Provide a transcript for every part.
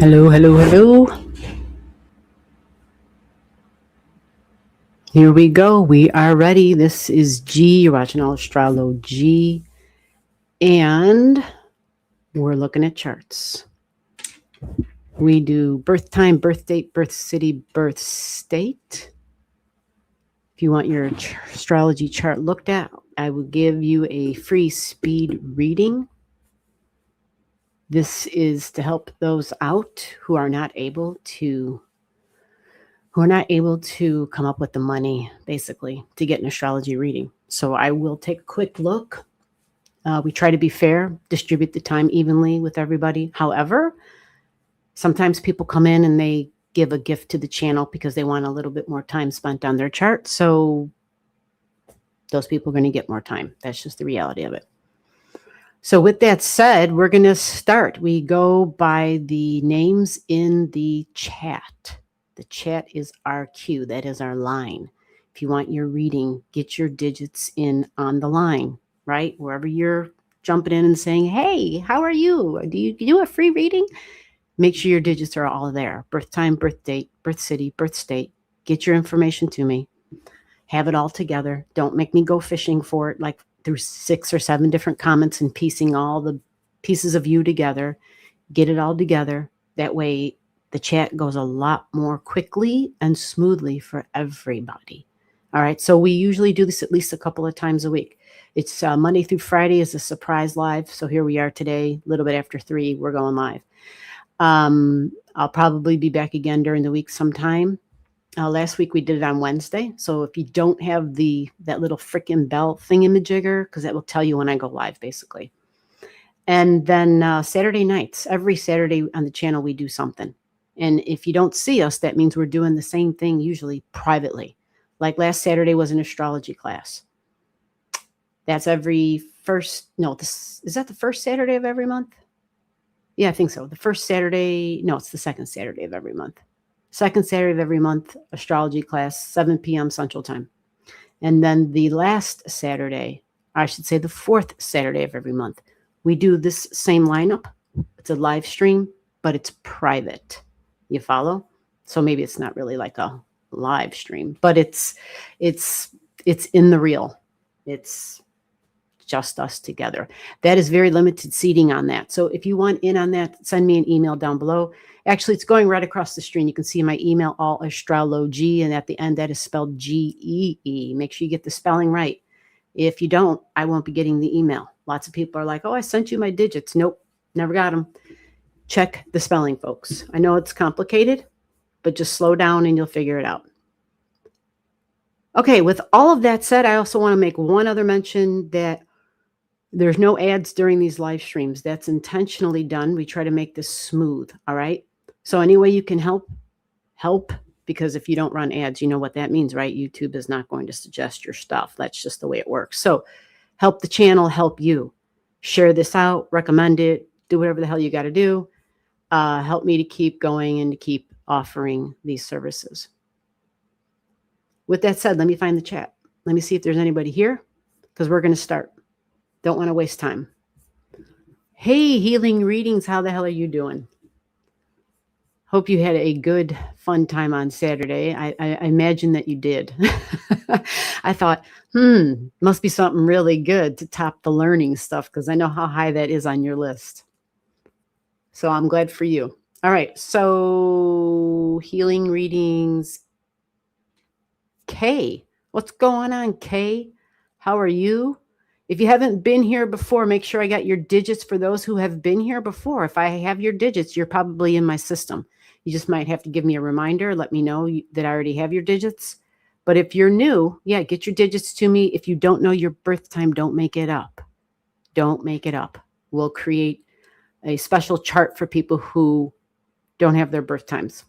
Hello, hello, hello. Here we go. We are ready. This is G. You're watching Allastrology. And we're looking at charts. We do birth time, birth date, birth city, birth state. If you want your astrology chart looked at, I will give you a free speed reading. This is to help those out who are not able to come up with the money, basically, to get an astrology reading. So I will take a quick look. We try to be fair, distribute the time evenly with everybody. However, sometimes people come in and they give a gift to the channel because they want a little bit more time spent on their chart. So those people are going to get more time. That's just the reality of it. So with that said, we're going to start. We go by the names in the chat. The chat is our cue. That is our line. If you want your reading, get your digits in on the line, right? Wherever you're jumping in and saying, hey, how are you? Do you do a free reading? Make sure your digits are all there. Birth time, birth date, birth city, birth state. Get your information to me. Have it all together. Don't make me go fishing for it like through 6 or 7 different comments and piecing all the pieces of you together. Get it all together. That way, the chat goes a lot more quickly and smoothly for everybody. All right. So we usually do this at least a couple of times a week. It's Monday through Friday is a surprise live. So here we are today, a little bit after 3, we're going live. I'll probably be back again during the week sometime. Last week we did it on Wednesday. So if you don't have that little freaking bell thingamajigger, because that will tell you when I go live, basically. And then Saturday nights, every Saturday on the channel, we do something. And if you don't see us, that means we're doing the same thing, usually privately. Like last Saturday was an astrology class. That's is that the first Saturday of every month? Yeah, I think so. The first Saturday, no, it's the second Saturday of every month. Second Saturday of every month, astrology class, 7 p.m. Central Time. And then the last Saturday, I should say the 4th Saturday of every month, we do this same lineup. It's a live stream, but it's private. You follow? So maybe it's not really like a live stream, but it's in the real. It's just us together. That is very limited seating on that. So if you want in on that, send me an email down below. Actually, it's going right across the screen. You can see my email, allastrologee, and at the end that is spelled G-E-E. Make sure you get the spelling right. If you don't, I won't be getting the email. Lots of people are like, oh, I sent you my digits. Nope, never got them. Check the spelling, folks. I know it's complicated, but just slow down and you'll figure it out. Okay, with all of that said, I also want to make one other mention that there's no ads during these live streams. That's intentionally done. We try to make this smooth, all right? So any way you can help, because if you don't run ads, you know what that means, right? YouTube is not going to suggest your stuff. That's just the way it works. So help the channel, help you. Share this out, recommend it, do whatever the hell you got to do. Help me to keep going and to keep offering these services. With that said, let me find the chat. Let me see if there's anybody here, because we're going to start. Don't want to waste time. Hey, Healing Readings, how the hell are you doing? Hope you had a good, fun time on Saturday. I imagine that you did. I thought, must be something really good to top the learning stuff, because I know how high that is on your list. So I'm glad for you. All right, so Healing Readings. Kay, what's going on, Kay? How are you? If you haven't been here before, make sure I got your digits for those who have been here before. If I have your digits, you're probably in my system. You just might have to give me a reminder. Let me know that I already have your digits. But if you're new, yeah, get your digits to me. If you don't know your birth time, don't make it up. Don't make it up. We'll create a special chart for people who don't have their birth times.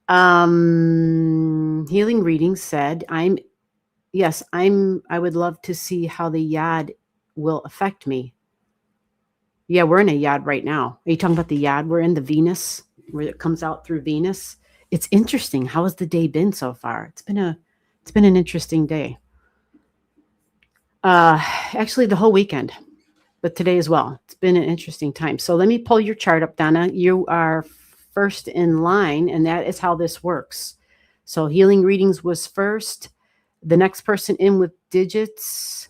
Healing Reading said, I would love to see how the yod will affect me. Yeah, we're in a yod right now. Are you talking about the yod? We're in the Venus, where it comes out through Venus. It's interesting. How has the day been so far? It's been an interesting day. Actually, the whole weekend. but today as well. It's been an interesting time. So let me pull your chart up, Donna. You are first in line, and that is how this works. So healing readings was first. The next person in with digits.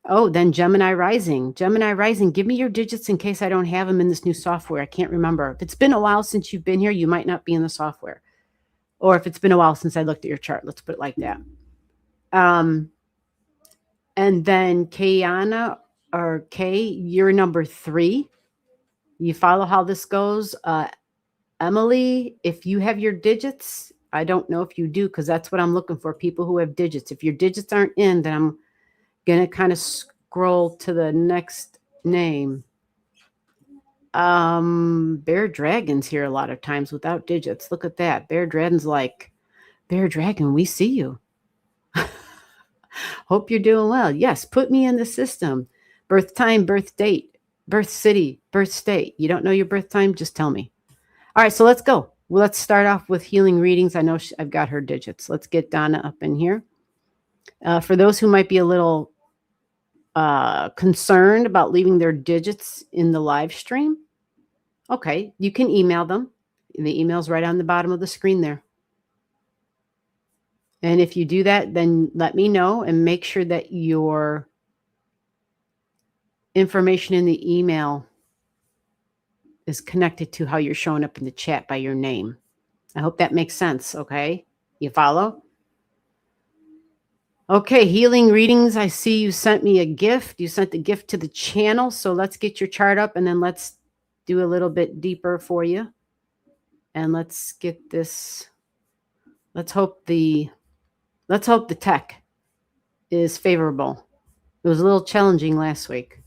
Oh, then Gemini rising. Gemini rising, give me your digits in case I don't have them in this new software. I can't remember. If it's been a while since you've been here, you might not be in the software. Or if it's been a while since I looked at your chart, let's put it like that. And then Kayana or Kay, you're number 3. You follow how this goes. Emily, if you have your digits, I don't know if you do, because that's what I'm looking for, people who have digits. If your digits aren't in, then I'm going to kind of scroll to the next name. Bear Dragon's here a lot of times without digits. Look at that. Bear Dragon's like, Bear Dragon, we see you. Hope you're doing well. Yes, put me in the system. Birth time, birth date, birth city, birth state. You don't know your birth time? Just tell me. All right, so let's go. Well, let's start off with healing readings. I know I've got her digits. Let's get Donna up in here. For those who might be a little concerned about leaving their digits in the live stream, okay, you can email them. The email's right on the bottom of the screen there. And if you do that, then let me know and make sure that your information in the email is connected to how you're showing up in the chat by your name. I hope that makes sense, okay? You follow? Okay, healing readings. I see you sent me a gift. You sent the gift to the channel. So let's get your chart up and then let's do a little bit deeper for you. And let's get this. Let's hope the tech is favorable. It was a little challenging last week.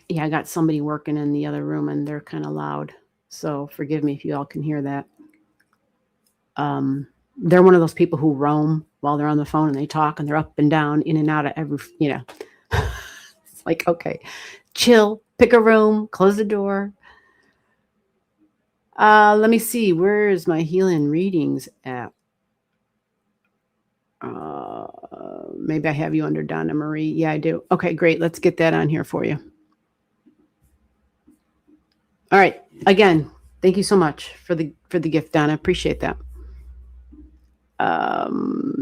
Yeah, I got somebody working in the other room and they're kind of loud. So forgive me if you all can hear that. They're one of those people who roam while they're on the phone and they talk and they're up and down, in and out of every, it's like, okay, chill, pick a room, close the door. Let me see. Where is my healing readings app? Maybe I have you under Donna Marie. Yeah, I do. Okay, great. Let's get that on here for you. All right. Again, thank you so much for the gift, Donna. Appreciate that.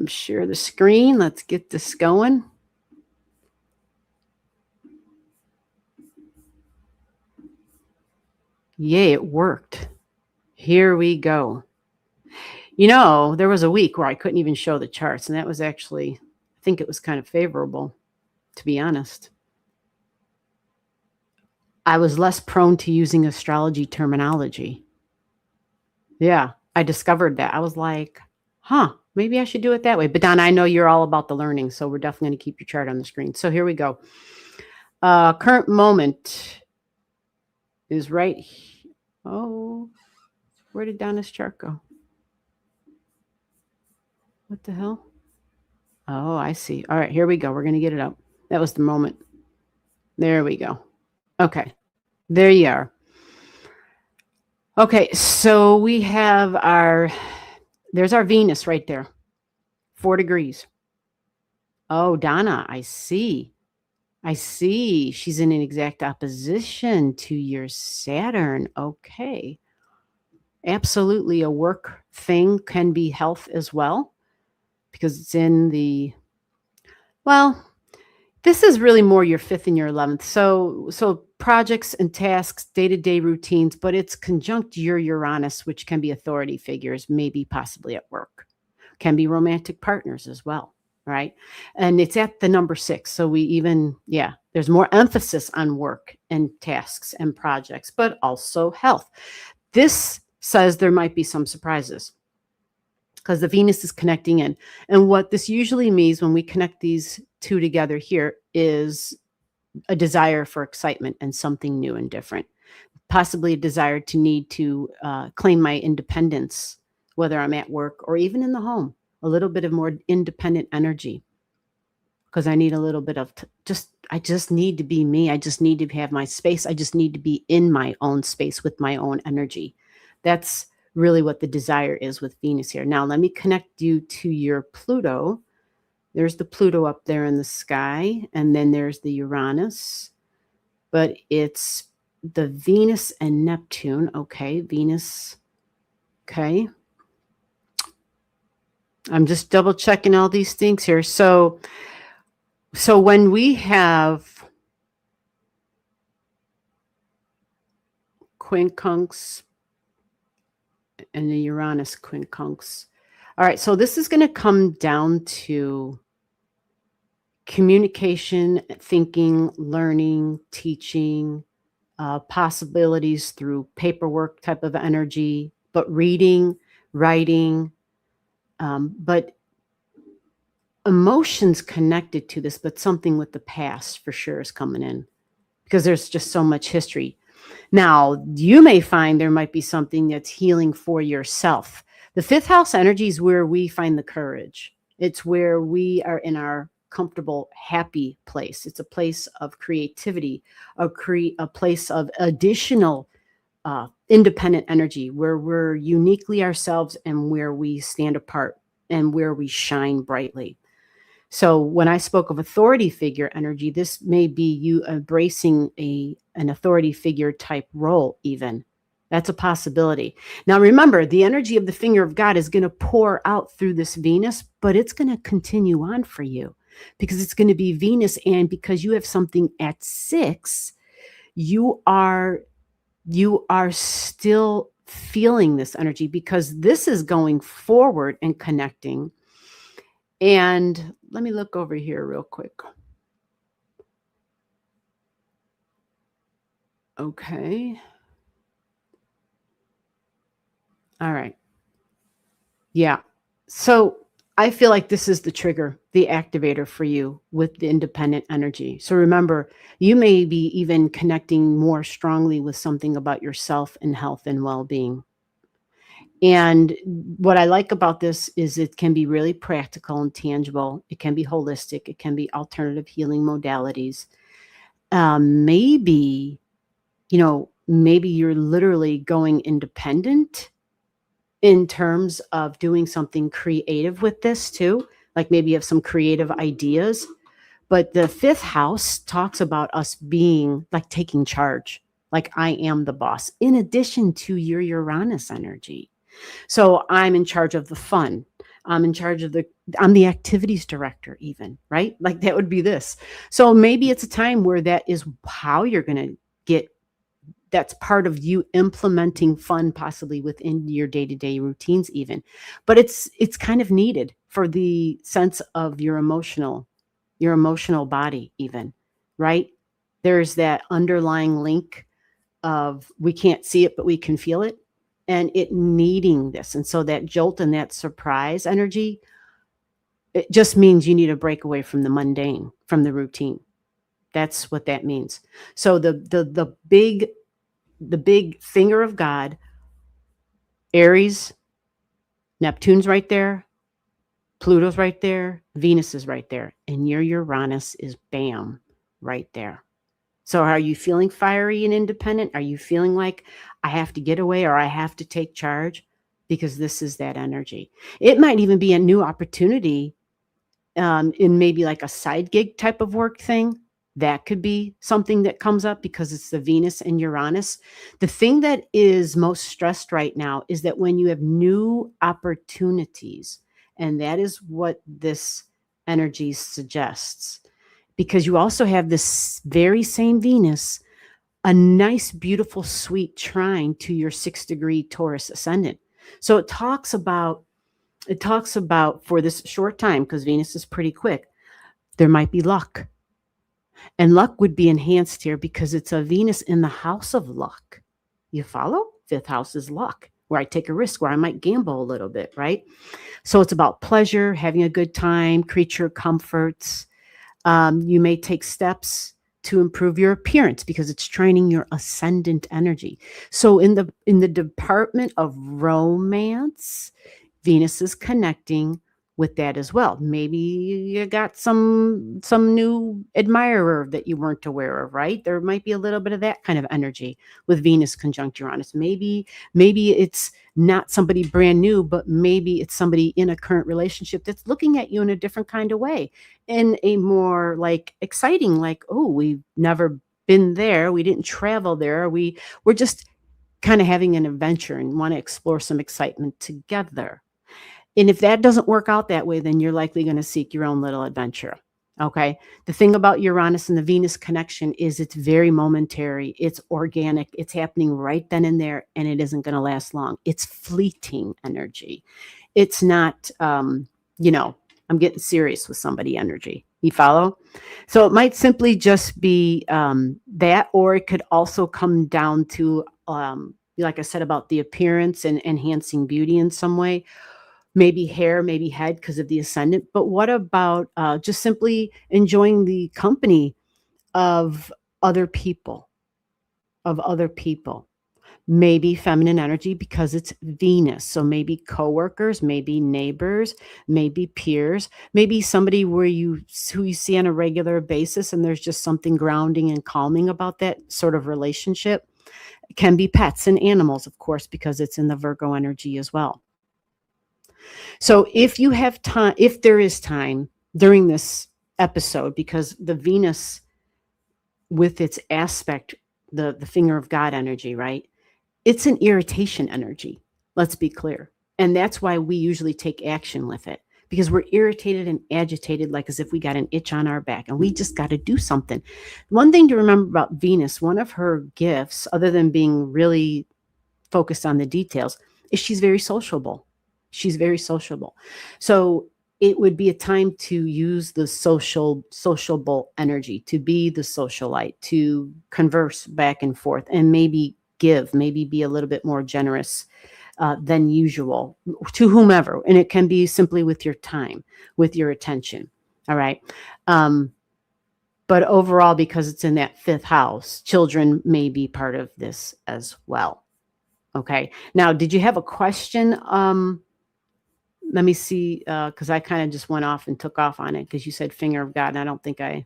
Share the screen. Let's get this going. Yay, it worked. Here we go. There was a week where I couldn't even show the charts, and that was actually, I think it was kind of favorable, to be honest. I was less prone to using astrology terminology. Yeah, I discovered that. I was like, maybe I should do it that way. But Donna, I know you're all about the learning, so we're definitely going to keep your chart on the screen. So here we go. Current moment is right here. Oh, where did Donna's chart go? What the hell? Oh, I see. All right, here we go. We're going to get it up. That was the moment. There we go. Okay, there you are. Okay, so we have there's our Venus right there, 4 degrees. Oh, Donna, I see. She's in an exact opposition to your Saturn. Okay. Absolutely, a work thing can be health as well, because it's in this is really more your 5th and your 11th. So projects and tasks, day-to-day routines, but it's conjunct your Uranus, which can be authority figures, maybe possibly at work. Can be romantic partners as well, right? And it's at the number 6. So there's more emphasis on work and tasks and projects, but also health. This says there might be some surprises because the Venus is connecting in. And what this usually means when we connect these two together here is a desire for excitement and something new and different. Possibly a desire to need to claim my independence, whether I'm at work or even in the home. A little bit of more independent energy, because I need a little bit of I just need to be me. I just need to have my space. I just need to be in my own space with my own energy. That's really what the desire is with Venus here. Now, let me connect you to your Pluto. There's the Pluto up there in the sky, and then there's the Uranus, but it's the Venus and Neptune. Okay, Venus. Okay. I'm just double checking all these things here. So when we have quincunx and the Uranus quincunx. All right, so this is going to come down to communication, thinking, learning, teaching, possibilities through paperwork type of energy, but reading, writing, but emotions connected to this, but something with the past for sure is coming in because there's just so much history. Now, you may find there might be something that's healing for yourself. The fifth house energy is where we find the courage. It's where we are in our comfortable, happy place. It's a place of creativity, a place of additional independent energy where we're uniquely ourselves and where we stand apart and where we shine brightly. So when I spoke of authority figure energy, this may be you embracing an authority figure type role even. That's a possibility. Now remember, the energy of the finger of God is going to pour out through this Venus, but it's going to continue on for you because it's going to be Venus. And because you have something at 6, you are still feeling this energy because this is going forward and connecting. And let me look over here real quick. Okay. All right. Yeah. So I feel like this is the trigger, the activator for you with the independent energy. So remember, you may be even connecting more strongly with something about yourself and health and well-being. And what I like about this is it can be really practical and tangible. It can be holistic. It can be alternative healing modalities. Maybe you're literally going independent in terms of doing something creative with this too. Like maybe you have some creative ideas. But the fifth house talks about us being like taking charge, like I am the boss, in addition to your Uranus energy. So I'm in charge of the fun. I'm in charge of I'm the activities director even, right? Like that would be this. So maybe it's a time where that is how you're going to get, that's part of you implementing fun possibly within your day-to-day routines even. But it's kind of needed for the sense of your emotional body even, right? There's that underlying link of we can't see it, but we can feel it. And it needing this. And so that jolt and that surprise energy, it just means you need to break away from the mundane, from the routine. That's what that means. So the big finger of God, Aries, Neptune's right there, Pluto's right there, Venus is right there, and your Uranus is bam, right there. So are you feeling fiery and independent? Are you feeling like I have to get away or I have to take charge? Because this is that energy. It might even be a new opportunity in maybe like a side gig type of work thing. That could be something that comes up because it's the Venus and Uranus. The thing that is most stressed right now is that when you have new opportunities, and that is what this energy suggests. Because you also have this very same Venus, a nice, beautiful, sweet trine to your 6th degree Taurus ascendant. So it talks about for this short time, because Venus is pretty quick, there might be luck. And luck would be enhanced here because it's a Venus in the house of luck. You follow? 5th house is luck, where I take a risk, where I might gamble a little bit, right? So it's about pleasure, having a good time, creature comforts. You may take steps to improve your appearance because it's training your ascendant energy. So in the department of romance, Venus is connecting with that as well. Maybe you got some new admirer that you weren't aware of, right? There might be a little bit of that kind of energy with Venus conjunct Uranus. Maybe it's not somebody brand new, but maybe it's somebody in a current relationship that's looking at you in a different kind of way, in a more like exciting, like, oh, we've never been there, we didn't travel there, we're just kind of having an adventure and want to explore some excitement together. And if that doesn't work out that way, then you're likely going to seek your own little adventure. Okay. The thing about Uranus and the Venus connection is it's very momentary. It's organic. It's happening right then and there, and it isn't going to last long. It's fleeting energy. It's not, I'm getting serious with somebody energy. You follow? So it might simply just be that, or it could also come down to, like I said, about the appearance and enhancing beauty in some way. Maybe hair, maybe head because of the ascendant. But what about just simply enjoying the company of other people, Maybe feminine energy because it's Venus. So maybe coworkers, maybe neighbors, maybe peers, maybe somebody who you see on a regular basis, and there's just something grounding and calming about that sort of relationship. It can be pets and animals, of course, because it's in the Virgo energy as well. So if you have time, if there is time during this episode, because the Venus with its aspect, the finger of God energy, right? It's an irritation energy. Let's be clear. And that's why we usually take action with it, because we're irritated and agitated, like as if we got an itch on our back and we just got to do something. One thing to remember about Venus, one of her gifts, other than being really focused on the details, is she's very sociable. She's very sociable. So it would be a time to use the sociable energy, to be the socialite, to converse back and forth, and maybe be a little bit more generous than usual to whomever. And it can be simply with your time, with your attention. All right. But overall, because it's in that 5th house, children may be part of this as well. Okay. Now, did you have a question? Let me see, because I kind of just went off and took off on it because you said finger of God, and I don't think I.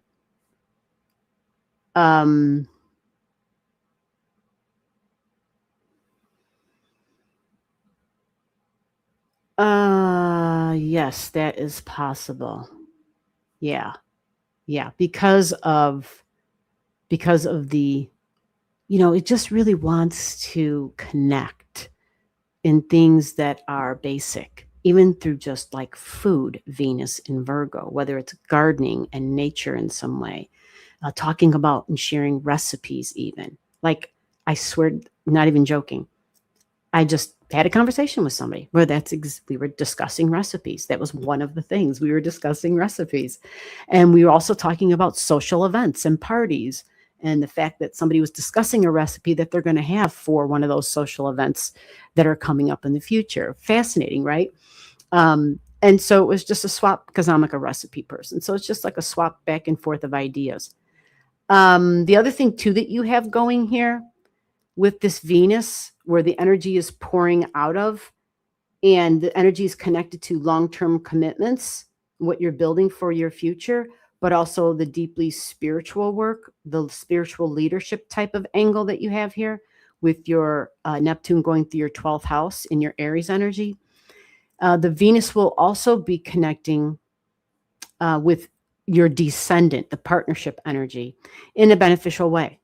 Yes, that is possible. Yeah. Because of the, it just really wants to connect in things that are basic, even through just like food, Venus in Virgo, whether it's gardening and nature in some way, talking about and sharing recipes even. Like, I swear, not even joking, I just had a conversation with somebody where we were discussing recipes. That was one of the things. We were discussing recipes. And we were also talking about social events and parties, and the fact that somebody was discussing a recipe that they're going to have for one of those social events that are coming up in the future. Fascinating, right? And so it was just a swap, because I'm like a recipe person. So it's just like a swap back and forth of ideas. The other thing too that you have going here with this Venus, where the energy is pouring out of, and the energy is connected to long-term commitments, what you're building for your future, but also the deeply spiritual work, the spiritual leadership type of angle that you have here with your Neptune going through your 12th house in your Aries energy. The Venus will also be connecting with your descendant, the partnership energy, in a beneficial way.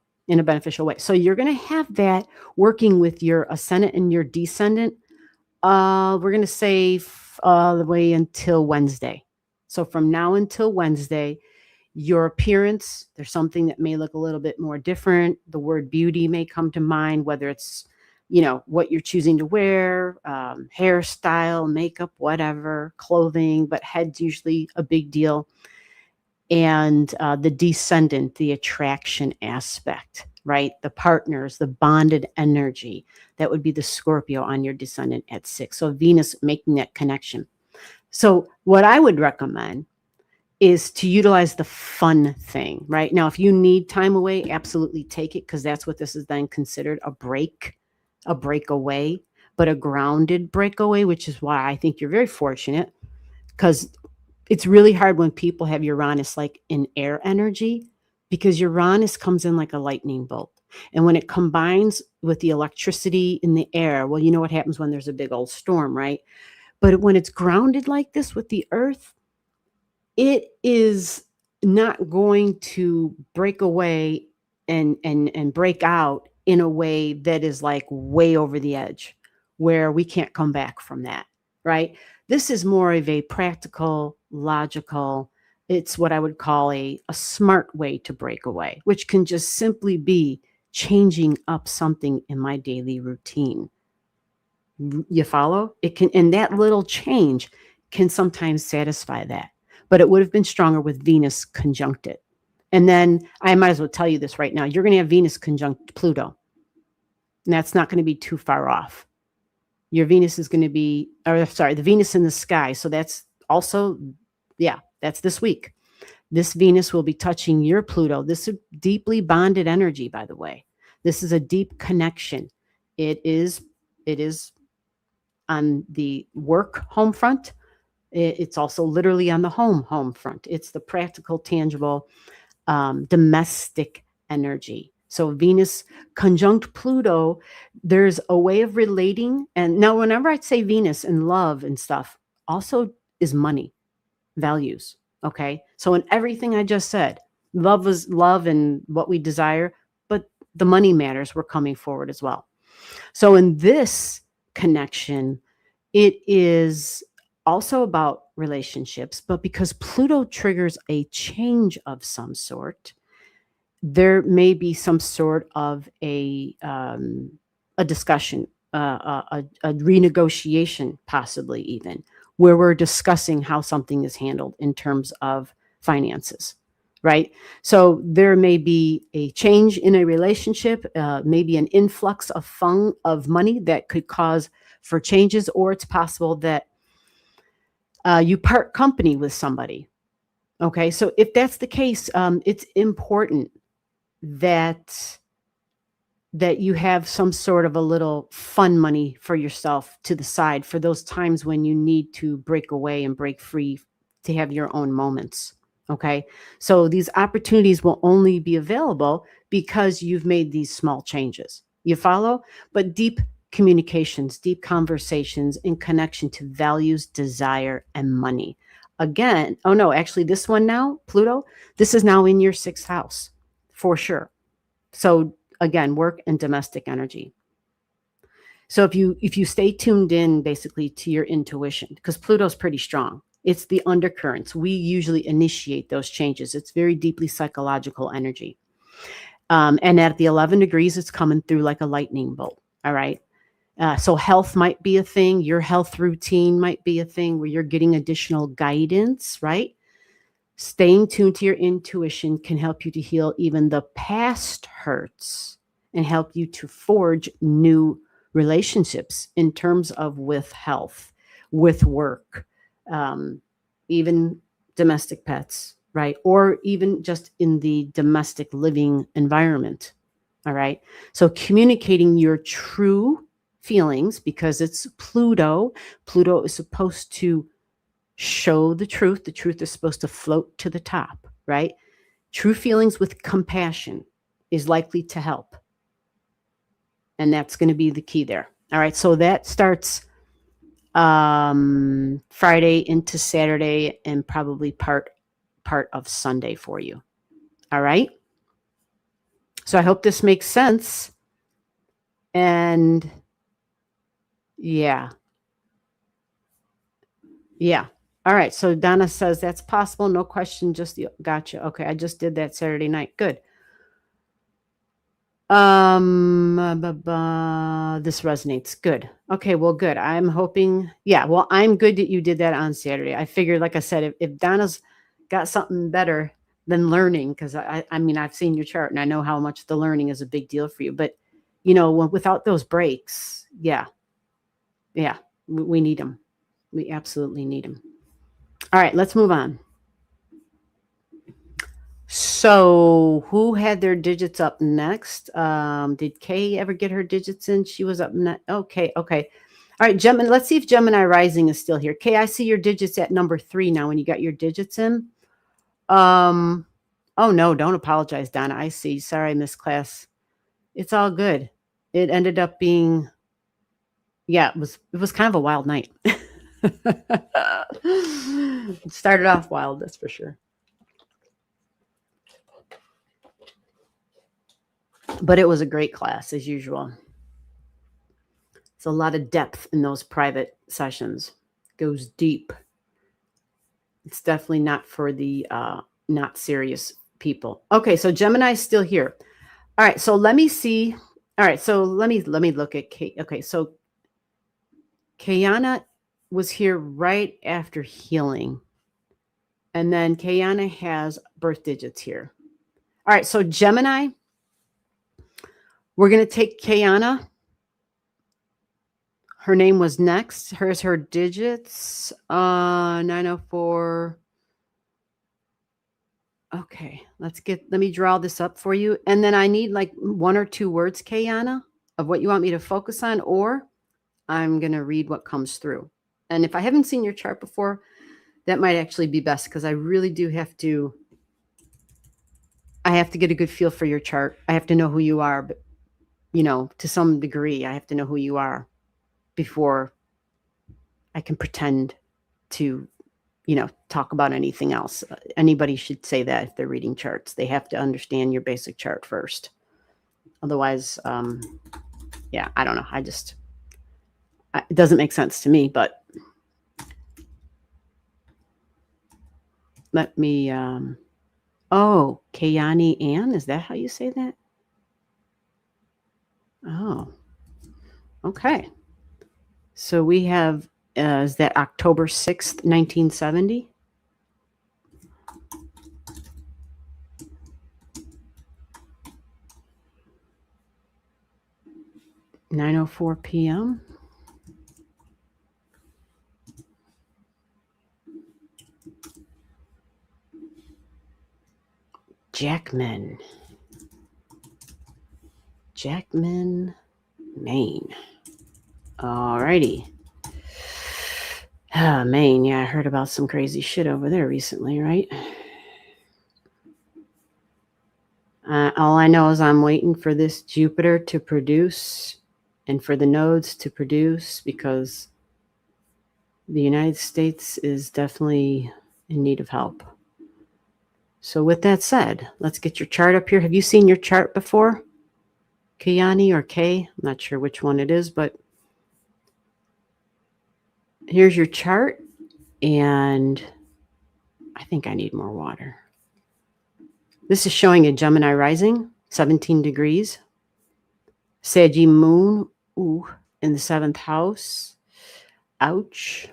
So you're going to have that working with your ascendant and your descendant. We're going to say all the way until Wednesday. So from now until Wednesday, your appearance, there's something that may look a little bit more different. The word beauty may come to mind, whether it's, what you're choosing to wear, hairstyle, makeup, whatever, clothing, but head's usually a big deal. And the descendant, the attraction aspect, right? The partners, the bonded energy, that would be the Scorpio on your descendant at 6. So Venus making that connection. So what I would recommend is to utilize the fun thing, right? Now, if you need time away, absolutely take it, because that's what this is then considered, a breakaway, but a grounded breakaway, which is why I think you're very fortunate, because it's really hard when people have Uranus like in air energy, because Uranus comes in like a lightning bolt. And when it combines with the electricity in the air, well, you know what happens when there's a big old storm, right? But when it's grounded like this with the earth, it is not going to break away and break out in a way that is like way over the edge where we can't come back from that, right? This is more of a practical, logical, it's what I would call a smart way to break away, which can just simply be changing up something in my daily routine. You follow? It can, and that little change can sometimes satisfy that, but it would have been stronger with Venus conjunct it. And then I might as well tell you this right now. You're going to have Venus conjunct Pluto. And that's not going to be too far off. Your Venus is going to be, or sorry, the Venus in the sky. So that's also, yeah, that's this week. This Venus will be touching your Pluto. This is deeply bonded energy, by the way. This is a deep connection. It is on the work home front. It's also literally on the home front. It's the practical, tangible, domestic energy. So Venus conjunct Pluto, there's a way of relating. And now whenever I say Venus and love and stuff, also is money, values. Okay. So in everything I just said, love was love and what we desire, but the money matters were coming forward as well. So in this connection, it is also about relationships, but because Pluto triggers a change of some sort, there may be some sort of a discussion, a renegotiation, possibly even, where we're discussing how something is handled in terms of finances, right? So there may be a change in a relationship, maybe an influx of money that could cause for changes, or it's possible that you part company with somebody. Okay, so if that's the case, it's important that you have some sort of a little fun money for yourself to the side for those times when you need to break away and break free to have your own moments. Okay, so these opportunities will only be available because you've made these small changes. You follow? But deep communications, deep conversations in connection to values, desire, and money. Again, oh no, actually this one now, Pluto, this is now in your 6th house for sure. So again, work and domestic energy. So if you stay tuned in basically to your intuition, because Pluto's pretty strong, it's the undercurrents. We usually initiate those changes. It's very deeply psychological energy. And at the 11 degrees, it's coming through like a lightning bolt. All right. So health might be a thing. Your health routine might be a thing where you're getting additional guidance, right? Staying tuned to your intuition can help you to heal even the past hurts and help you to forge new relationships in terms of with health, with work, even domestic pets, right? Or even just in the domestic living environment. All right. So communicating your true feelings, because it's Pluto. Pluto is supposed to show the truth. The truth is supposed to float to the top, right? True feelings with compassion is likely to help. And that's going to be the key there. All right. So that starts Friday into Saturday and probably part of Sunday for you. All right. So I hope this makes sense. And yeah. All right. So Donna says that's possible. No question. Just gotcha. Okay. I just did that Saturday night. Good. This resonates. Good. Okay. Well, good. I'm hoping. Yeah. Well, I'm good that you did that on Saturday. I figured, like I said, if Donna's got something better than learning, because I mean, I've seen your chart and I know how much the learning is a big deal for you, but without those breaks, yeah, we need them. We absolutely need them. All right, let's move on. So who had their digits up next? Did Kay ever get her digits in? She was up next. Okay. All right, Gemini. Let's see if Gemini rising is still here. Okay, I see your digits at number 3 now. When you got your digits in. Oh no, don't apologize, Donna. I see. Sorry, I missed class. It's all good. It ended up being, yeah, it was kind of a wild night. It started off wild, that's for sure. But it was a great class as usual. It's a lot of depth in those private sessions. Goes deep. It's definitely not for the not serious people. Okay, so Gemini's still here. All right, so let me see. All right, so let me look at Kate. Okay, so Kayana was here right after healing. And then Kayana has birth digits here. All right, so Gemini, we're going to take Kayana. Her name was next. Here's her digits. 904. Okay, let me draw this up for you. And then I need like 1 or 2 words, Kayana, of what you want me to focus on, or I'm going to read what comes through. And if I haven't seen your chart before, that might actually be best, because I really do have to, get a good feel for your chart. I have to know who you are, but, to some degree, I have to know who you are before I can pretend to, talk about anything else. Anybody should say that if they're reading charts. They have to understand your basic chart first. Otherwise, yeah, I don't know. It doesn't make sense to me, but let me, oh, Kayani Ann, is that how you say that? Oh, okay. So we have, is that October 6th, 1970? (9:04 p.m.) Jackman, Maine. Alrighty. Maine. Yeah, I heard about some crazy shit over there recently, right? All I know is I'm waiting for this Jupiter to produce and for the nodes to produce, because the United States is definitely in need of help. So with that said, let's get your chart up here. Have you seen your chart before? Kayani or Kay? I'm not sure which one it is, but here's your chart. And I think I need more water. This is showing a Gemini rising, 17 degrees. Saggy moon, ooh, in the 7th house. Ouch.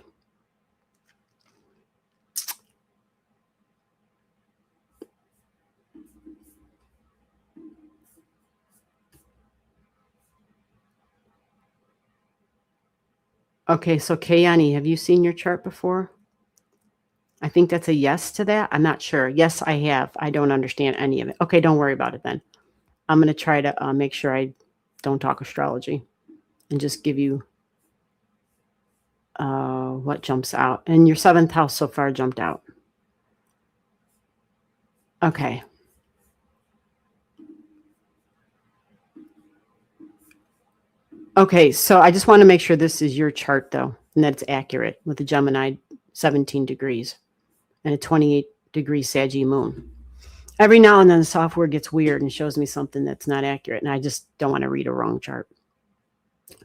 Okay, so Kayani, have you seen your chart before? I think that's a yes to that. I'm not sure. Yes, I have. I don't understand any of it. Okay, don't worry about it then. I'm going to try to make sure I don't talk astrology and just give you what jumps out. And your 7th house so far jumped out. Okay. Okay, so I just want to make sure this is your chart, though, and that it's accurate with the Gemini 17 degrees and a 28-degree Saggy moon. Every now and then the software gets weird and shows me something that's not accurate, and I just don't want to read a wrong chart.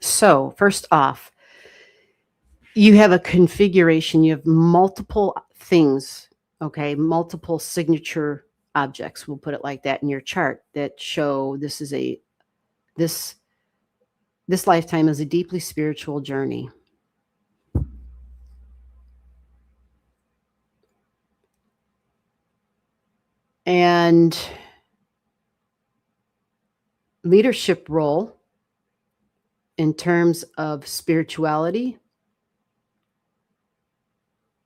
So first off, you have a configuration. You have multiple things, okay, multiple signature objects, we'll put it like that, in your chart that show this lifetime is a deeply spiritual journey. And leadership role in terms of spirituality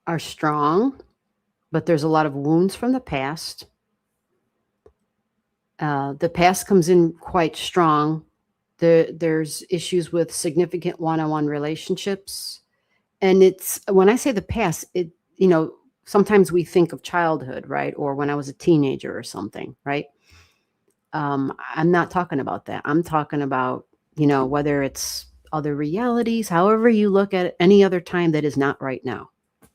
are strong, but there's a lot of wounds from the past. The past comes in quite strong There's issues with significant one-on-one relationships. And it's when I say the past, sometimes we think of childhood, right? Or when I was a teenager or something, right? I'm not talking about that. I'm talking about, whether it's other realities, however you look at it, any other time that is not right now.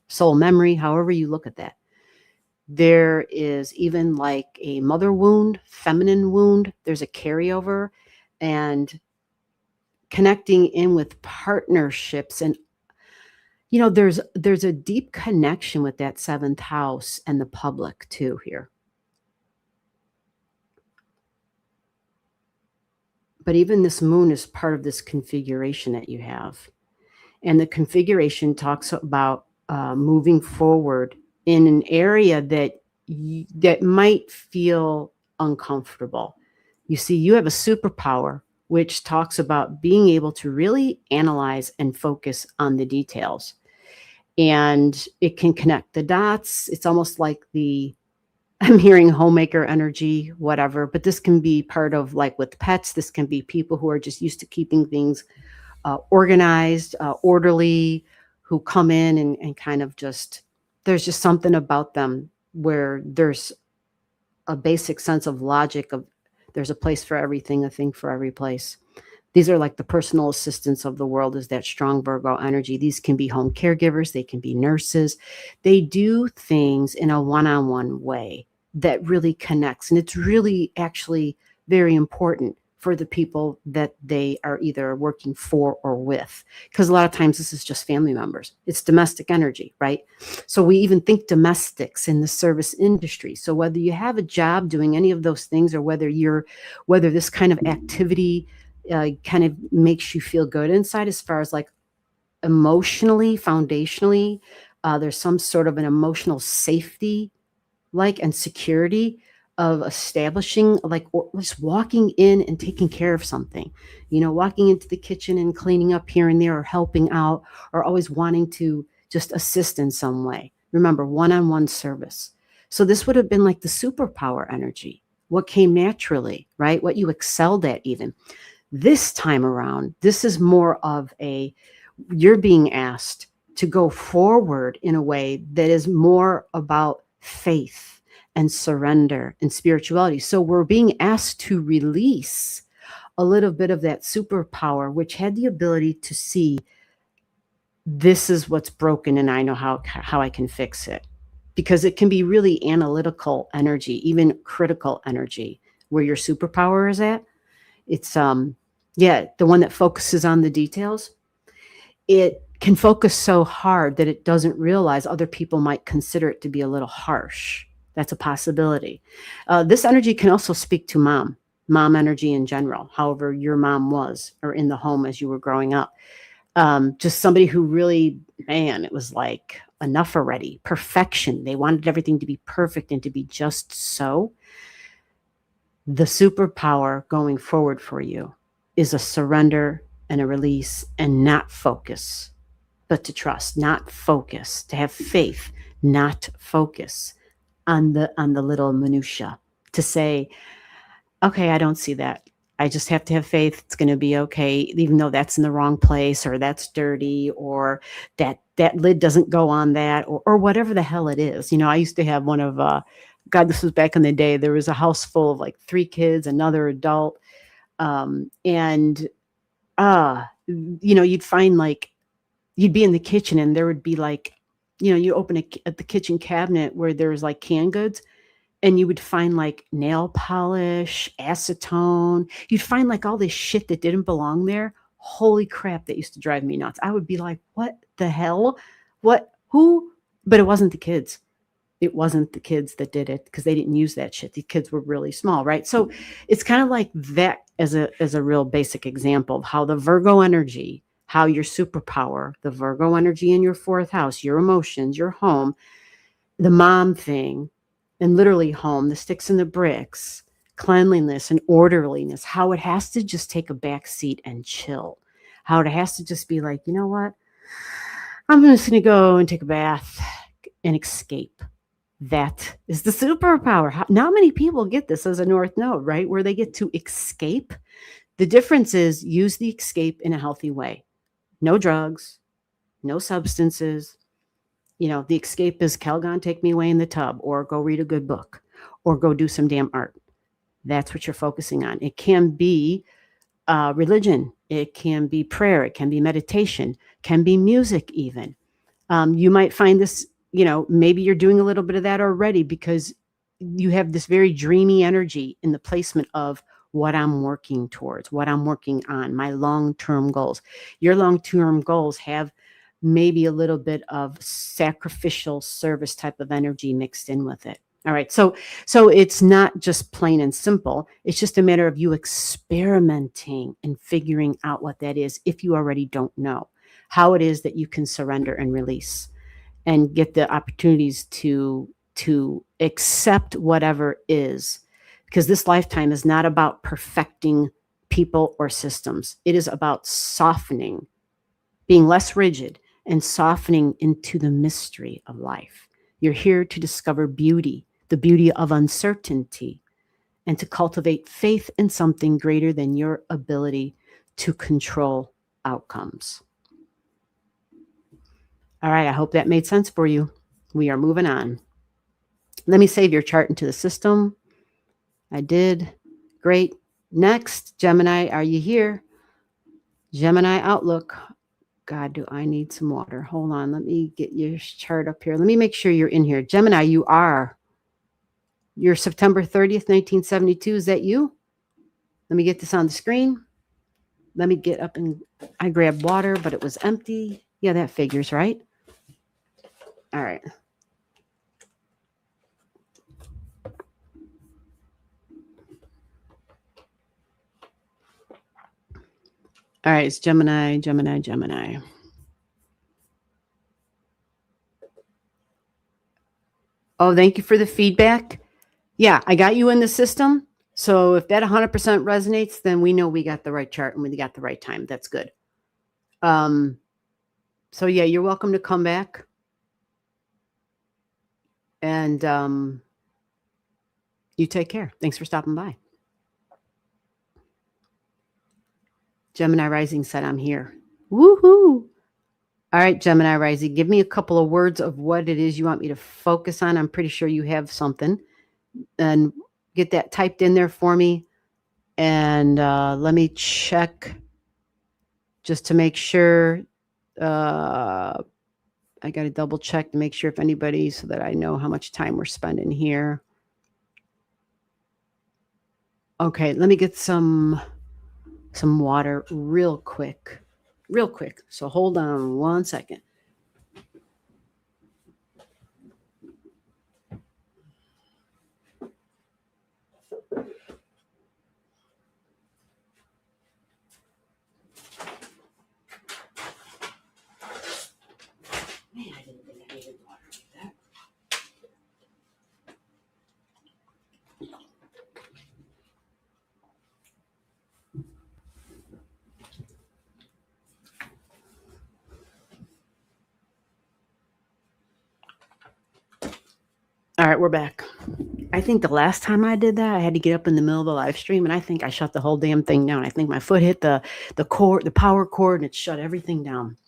Soul memory, however you look at that. There is even like a mother wound, feminine wound. There's a carryover, and connecting in with partnerships. And there's a deep connection with that seventh house and the public too here. But even this moon is part of this configuration that you have. And the configuration talks about moving forward in an area that might feel uncomfortable. You see, you have a superpower, which talks about being able to really analyze and focus on the details. And it can connect the dots. It's almost like I'm hearing homemaker energy, whatever, but this can be part of, like with pets, this can be people who are just used to keeping things organized, orderly, who come in and kind of there's just something about them where there's a basic sense of logic of there's a place for everything, a thing for every place. These are like the personal assistants of the world, is that strong Virgo energy. These can be home caregivers. They can be nurses. They do things in a one-on-one way that really connects. And it's really actually very important for the people that they are either working for or with. Because a lot of times this is just family members. It's domestic energy, right? So we even think domestics in the service industry. So whether you have a job doing any of those things, or whether this kind of activity kind of makes you feel good inside, as far as like emotionally, foundationally, there's some sort of an emotional safety and security of establishing, or just walking in and taking care of something, walking into the kitchen and cleaning up here and there, or helping out, or always wanting to just assist in some way. Remember, one-on-one service. So this would have been like the superpower energy, what came naturally, right? What you excelled at even. This time around, this is more of you're being asked to go forward in a way that is more about faith and surrender and spirituality. So we're being asked to release a little bit of that superpower, which had the ability to see, this is what's broken and I know how I can fix it. Because it can be really analytical energy, even critical energy, where your superpower is at. It's the one that focuses on the details. It can focus so hard that it doesn't realize other people might consider it to be a little harsh. That's a possibility. This energy can also speak to mom energy in general, however your mom was, or in the home as you were growing up. Just somebody who really, it was like enough already. Perfection. They wanted everything to be perfect and to be just so. The superpower going forward for you is a surrender and a release, and not focus, but to trust, not focus, to have faith, not focus on the little minutia, to say, okay, I don't see that. I just have to have faith. It's going to be okay, even though that's in the wrong place, or that's dirty, or that lid doesn't go on that, or whatever the hell it is. I used to have one of, God, this was back in the day. There was a house full of like 3 kids, another adult. You'd find you'd be in the kitchen and there would be you open at the kitchen cabinet where there's like canned goods, and you would find like nail polish, acetone. You'd find like all this shit that didn't belong there. Holy crap, that used to drive me nuts. I would be like, what the hell? Who? But it wasn't the kids. It wasn't the kids that did it, because they didn't use that shit. The kids were really small, right? So it's kind of like that as a real basic example of how the Virgo energy, how your superpower, the Virgo energy in your 4th house, your emotions, your home, the mom thing, and literally home, the sticks and the bricks, cleanliness and orderliness, how it has to just take a back seat and chill, how it has to just be like, you know what? I'm just going to go and take a bath and escape. That is the superpower. Not many people get this as a North Node, right? Where they get to escape, The difference is use the escape in a healthy way. No drugs, no substances. The escape is Calgon, take me away in the tub, or go read a good book, or go do some damn art. That's what you're focusing on. It can be religion. It can be prayer. It can be meditation. Can be music even. You might find this, maybe you're doing a little bit of that already because you have this very dreamy energy in the placement of what I'm working towards, what I'm working on, my long-term goals. Your long-term goals have maybe a little bit of sacrificial service type of energy mixed in with it. All right. So it's not just plain and simple. It's just a matter of you experimenting and figuring out what that is if you already don't know how it is that you can surrender and release and get the opportunities to accept whatever is, because this lifetime is not about perfecting people or systems. It is about softening, being less rigid and softening into the mystery of life. You're here to discover beauty, the beauty of uncertainty, and to cultivate faith in something greater than your ability to control outcomes. All right, I hope that made sense for you. We are moving on. Let me save your chart into the system. I did. Great. Next, Gemini, are you here? Gemini outlook. God, do I need some water? Hold on. Let me get your chart up here. Let me make sure you're in here. Gemini, you're September 30th, 1972. Is that you? Let me get this on the screen. Let me get up and I grabbed water, but it was empty. Yeah, that figures, right? All right. All right, it's Gemini. Oh, thank you for the feedback. Yeah, I got you in the system. So if that 100% resonates, then we know we got the right chart and we got the right time. That's good. So yeah, you're welcome to come back. And you take care. Thanks for stopping by. Gemini Rising said, I'm here. Woohoo. All right, Gemini Rising, give me a couple of words of what it is you want me to focus on. I'm pretty sure you have something. And get that typed in there for me. And let me check just to make sure. I got to double check to make sure if anybody, so that I know how much time we're spending here. Okay, let me get some water real quick. So hold on 1 second. Man, I didn't think I needed water like that. All right, we're back. I think the last time I did that, I had to get up in the middle of the live stream, and I think I shut the whole damn thing down. I think my foot hit the cord, the power cord, and it shut everything down.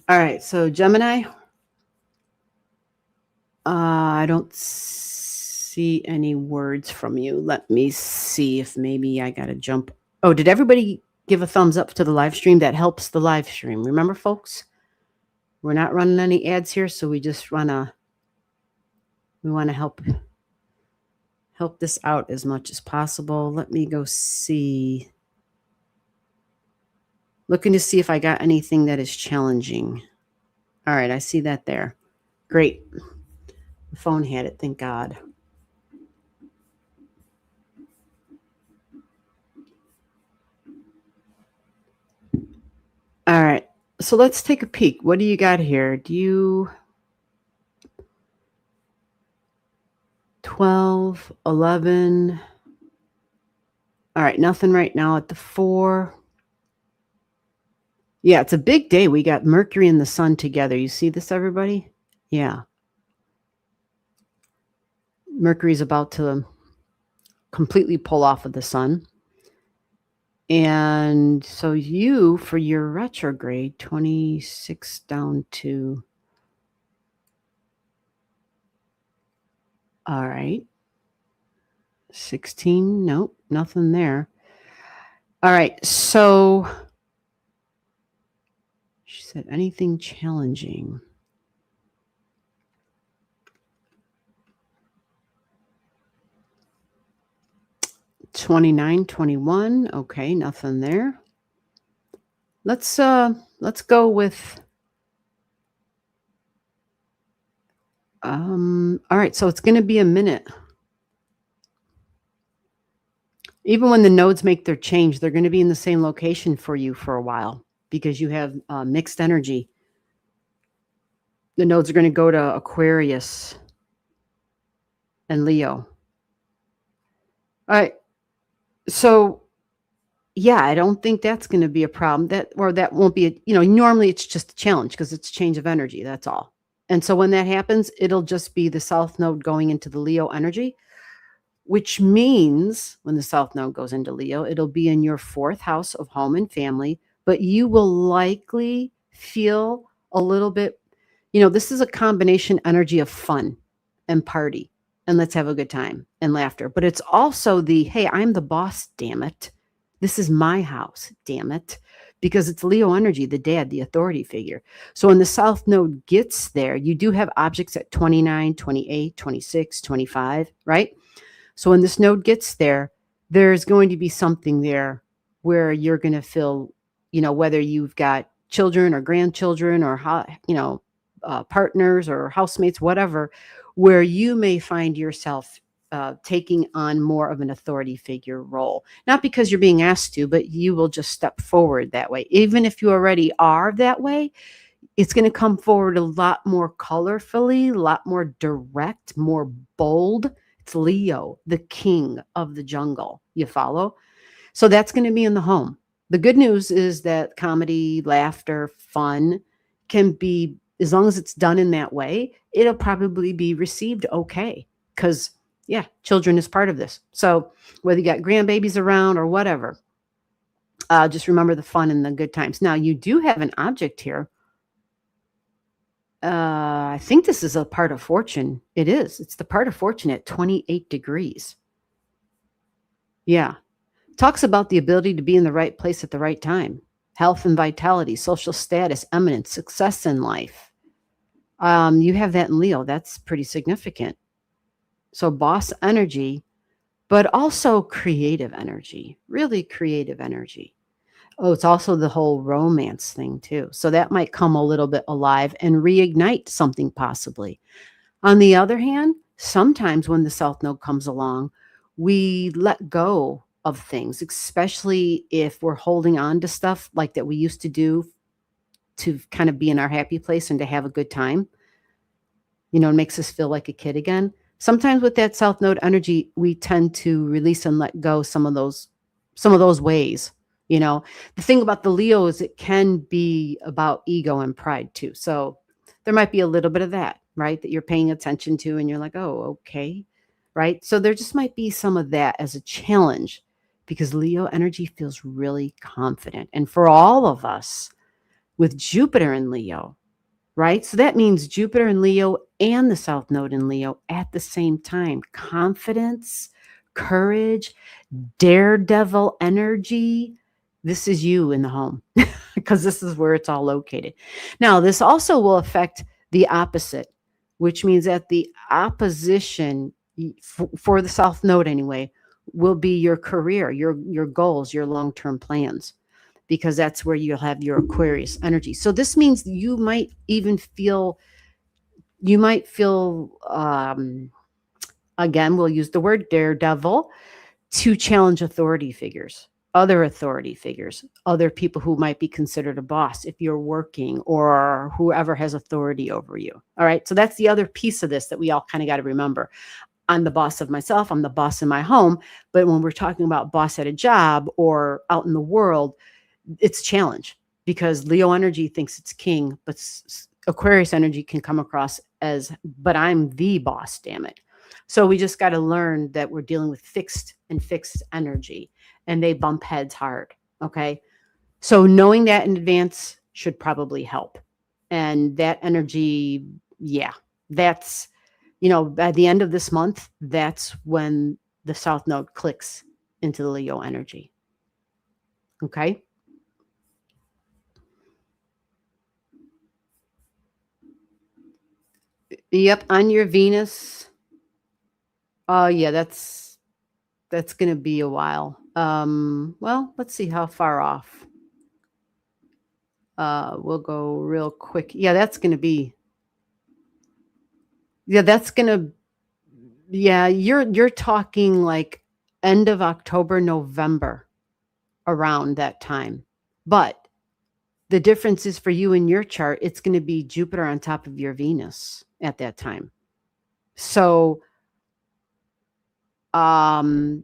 All right, so Gemini, I don't see any words from you. Let me see if maybe I got to jump. Oh, did everybody give a thumbs up to the live stream? That helps the live stream. Remember, folks, we're not running any ads here, so we just want to help this out as much as possible. Let me go see. Looking to see if I got anything that is challenging. All right, I see that there. Great. The phone had it, thank God. All right, so let's take a peek. What do you got here? Do you 12, 11? All right, nothing right now at the 4. Yeah, it's a big day. We got Mercury and the Sun together. You see this, everybody? Yeah. Mercury's about to completely pull off of the Sun. And so you, for your retrograde, 26 down to, all right, 16, nope, nothing there. All right, so she said anything challenging. $29, $21, okay, nothing there. Let's go with all right, so it's going to be a minute. Even when the nodes make their change, they're going to be in the same location for you for a while because you have mixed energy. The nodes are going to go to Aquarius and Leo. All right. So, yeah, I don't think that's going to be a problem. That won't be, normally it's just a challenge because it's change of energy. That's all. And so when that happens, it'll just be the South Node going into the Leo energy, which means when the South Node goes into Leo, it'll be in your 4th house of home and family, but you will likely feel a little bit, this is a combination energy of fun and party and let's have a good time and laughter. But it's also the, hey, I'm the boss, damn it. This is my house, damn it. Because it's Leo energy, the dad, the authority figure. So when the South Node gets there, you do have objects at 29, 28, 26, 25, right? So when this node gets there, there's going to be something there where you're going to feel, whether you've got children or grandchildren or, partners or housemates, whatever, where you may find yourself taking on more of an authority figure role. Not because you're being asked to, but you will just step forward that way. Even if you already are that way, it's going to come forward a lot more colorfully, a lot more direct, more bold. It's Leo, the king of the jungle. You follow? So that's going to be in the home. The good news is that comedy, laughter, fun can be, as long as it's done in that way, it'll probably be received okay. Because, yeah, children is part of this. So whether you got grandbabies around or whatever, just remember the fun and the good times. Now, you do have an object here. I think this is a part of fortune. It is. It's the part of fortune at 28 degrees. Yeah. Talks about the ability to be in the right place at the right time. Health and vitality, social status, eminence, success in life. You have that in Leo. That's pretty significant. So boss energy, but also creative energy, really creative energy. Oh, it's also the whole romance thing too. So that might come a little bit alive and reignite something possibly. On the other hand, sometimes when the South Node comes along, we let go of things, especially if we're holding on to stuff like that we used to do to kind of be in our happy place and to have a good time. It makes us feel like a kid again. Sometimes with that South Node energy, we tend to release and let go some of those ways. The thing about the Leo is it can be about ego and pride too. So there might be a little bit of that, right? That you're paying attention to and you're like, oh, okay. Right. So there just might be some of that as a challenge because Leo energy feels really confident. And for all of us with Jupiter in Leo, right? So that means Jupiter in Leo and the South Node in Leo at the same time. Confidence, courage, daredevil energy. This is you in the home because this is where it's all located. Now, this also will affect the opposite, which means that the opposition for the South Node anyway will be your career, your goals, your long-term plans, because that's where you'll have your Aquarius energy. So this means you might feel, again, we'll use the word daredevil to challenge authority figures, other authority figures, other people who might be considered a boss if you're working or whoever has authority over you. All right. So that's the other piece of this that we all kind of got to remember. I'm the boss of myself. I'm the boss in my home. But when we're talking about boss at a job or out in the world, it's a challenge because Leo energy thinks it's king, but Aquarius energy can come across as, but I'm the boss, damn it. So we just got to learn that we're dealing with fixed energy and they bump heads hard. Okay. So knowing that in advance should probably help. And that energy, yeah, that's, by the end of this month, that's when the South Node clicks into the Leo energy. Okay. Yep. On your Venus. Oh, yeah, that's going to be a while. Well, let's see how far off. We'll go real quick. Yeah, that's going to be. Yeah, that's going to. Yeah, you're talking like end of October, November, around that time. But the difference is for you in your chart, it's going to be Jupiter on top of your Venus at that time. So, I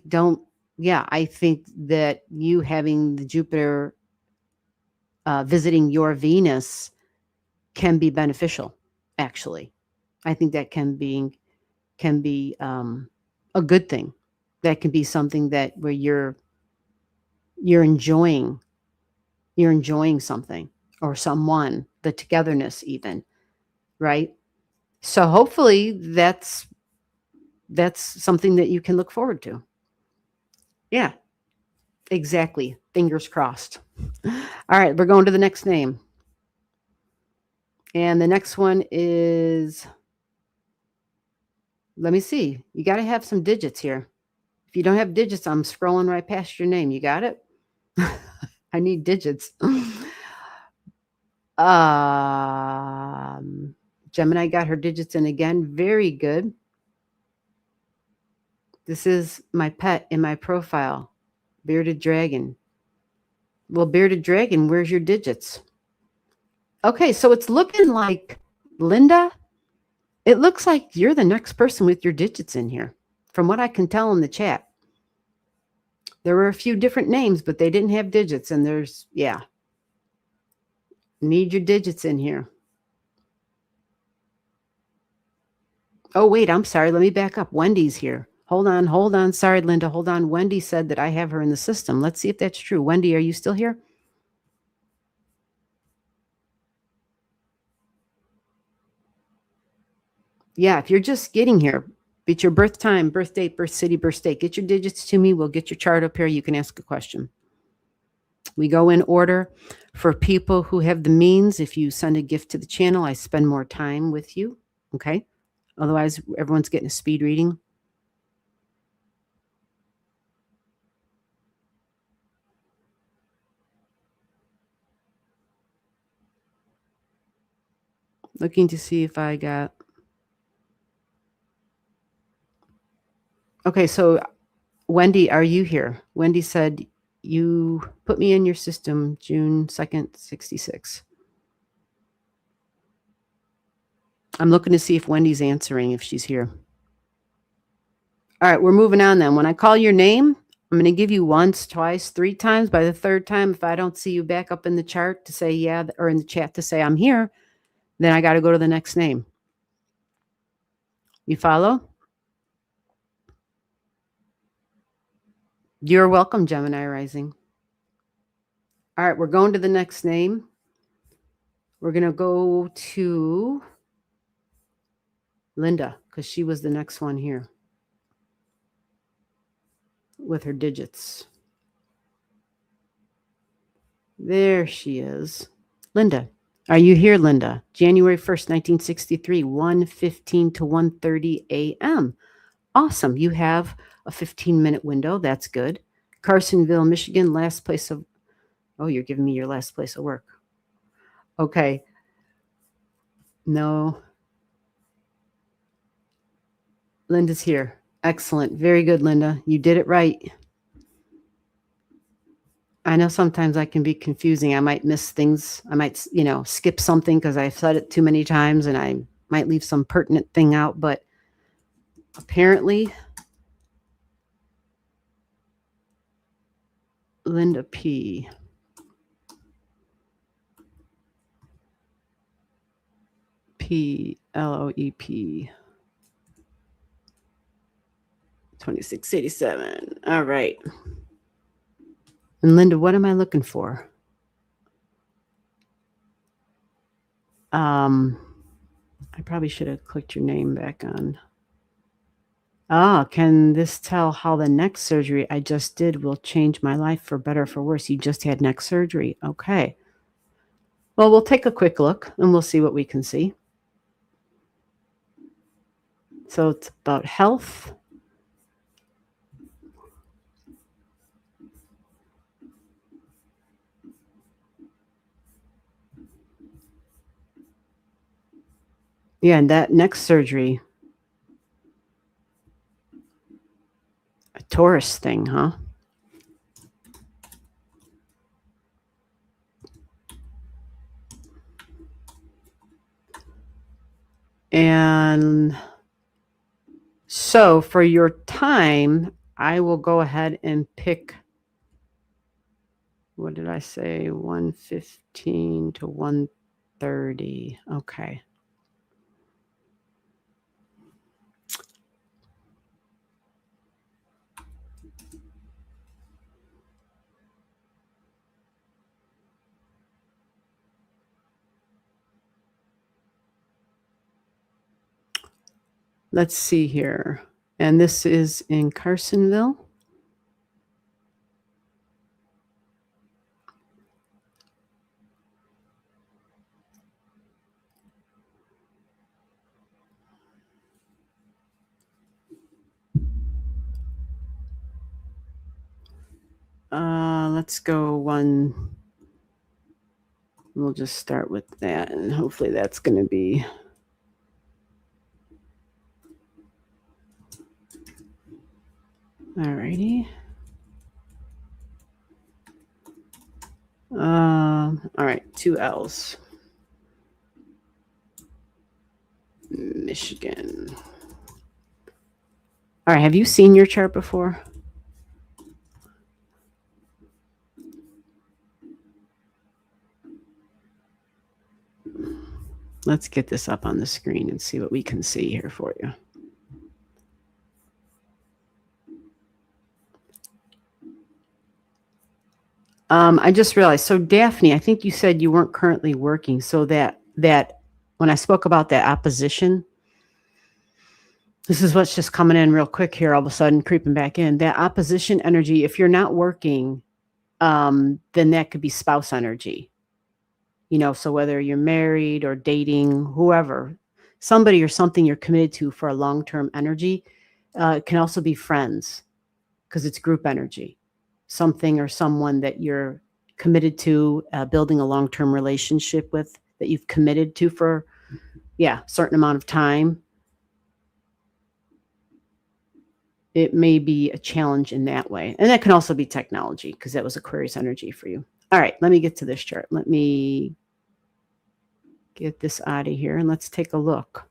don't. Yeah, I think that you having the Jupiter visiting your Venus can be beneficial. Actually, I think that can be a good thing. That can be something that where you're enjoying something or someone, the togetherness even, right? So hopefully that's something that you can look forward to. Yeah, exactly. Fingers crossed. All right, we're going to the next name. And the next one is, let me see. You got to have some digits here. If you don't have digits, I'm scrolling right past your name. You got it? I need digits. Gemini got her digits in again. Very good. This is my pet in my profile, Bearded Dragon. Well, Bearded Dragon, where's your digits? Okay, so it's looking like, Linda, it looks like you're the next person with your digits in here, from what I can tell in the chat. There were a few different names, but they didn't have digits, and need your digits in here. Oh, wait, I'm sorry. Let me back up. Wendy's here. Hold on. Sorry, Linda. Hold on. Wendy said that I have her in the system. Let's see if that's true. Wendy, are you still here? Yeah, if you're just getting here, it's your birth time, birth date, birth city, birth state. Get your digits to me. We'll get your chart up here. You can ask a question. We go in order. For people who have the means, if you send a gift to the channel, I spend more time with you. Okay? Otherwise, everyone's getting a speed reading. Looking to see if I got... Okay, so Wendy, are you here? Wendy said, you put me in your system June 2nd, 66. I'm looking to see if Wendy's answering, if she's here. All right, we're moving on then. When I call your name, I'm going to give you once, twice, 3 times. By the 3rd time, if I don't see you back up in the chart to say yeah, or in the chat to say I'm here, then I got to go to the next name. You follow? You're welcome, Gemini rising. All right, we're going to the next name. We're going to go to Linda, because she was the next one here with her digits. There she is. Linda, are you here, Linda? January 1st, 1963, 1:15 to 1:30 a.m. Awesome. You have a 15-minute window. That's good. Carsonville, Michigan, last place of... Oh, you're giving me your last place of work. Okay. No. Linda's here. Excellent. Very good, Linda. You did it right. I know sometimes I can be confusing. I might miss things. I might, skip something because I've said it too many times, and I might leave some pertinent thing out, but apparently Linda P. P-L-O-E-P. 2687. All right. And Linda, what am I looking for? I probably should have clicked your name back on. Can this tell how the neck surgery I just did will change my life for better or for worse? You just had neck surgery. Okay. Well, we'll take a quick look and we'll see what we can see. So it's about health. Yeah, and that neck surgery, a Taurus thing, huh? And so for your time, I will go ahead and pick, what did I say? 1:15 to 1:30. Okay. Let's see here. And this is in Carsonville. Let's go one. We'll just start with that, and hopefully that's going to be. All righty. All right, 2 L's. Michigan. All right, have you seen your chart before? Let's get this up on the screen and see what we can see here for you. I just realized, so Daphne, I think you said you weren't currently working. So that when I spoke about that opposition, this is what's just coming in real quick here, all of a sudden creeping back in. That opposition energy, if you're not working, then that could be spouse energy. You know, so whether you're married or dating, whoever, somebody or something you're committed to for a long-term energy, it can also be friends because it's group energy. Something or someone that you're committed to, building a long-term relationship with, that you've committed to for, a certain amount of time. It may be a challenge in that way. And that can also be technology because that was Aquarius energy for you. All right, let me get to this chart. Let me get this out of here and let's take a look.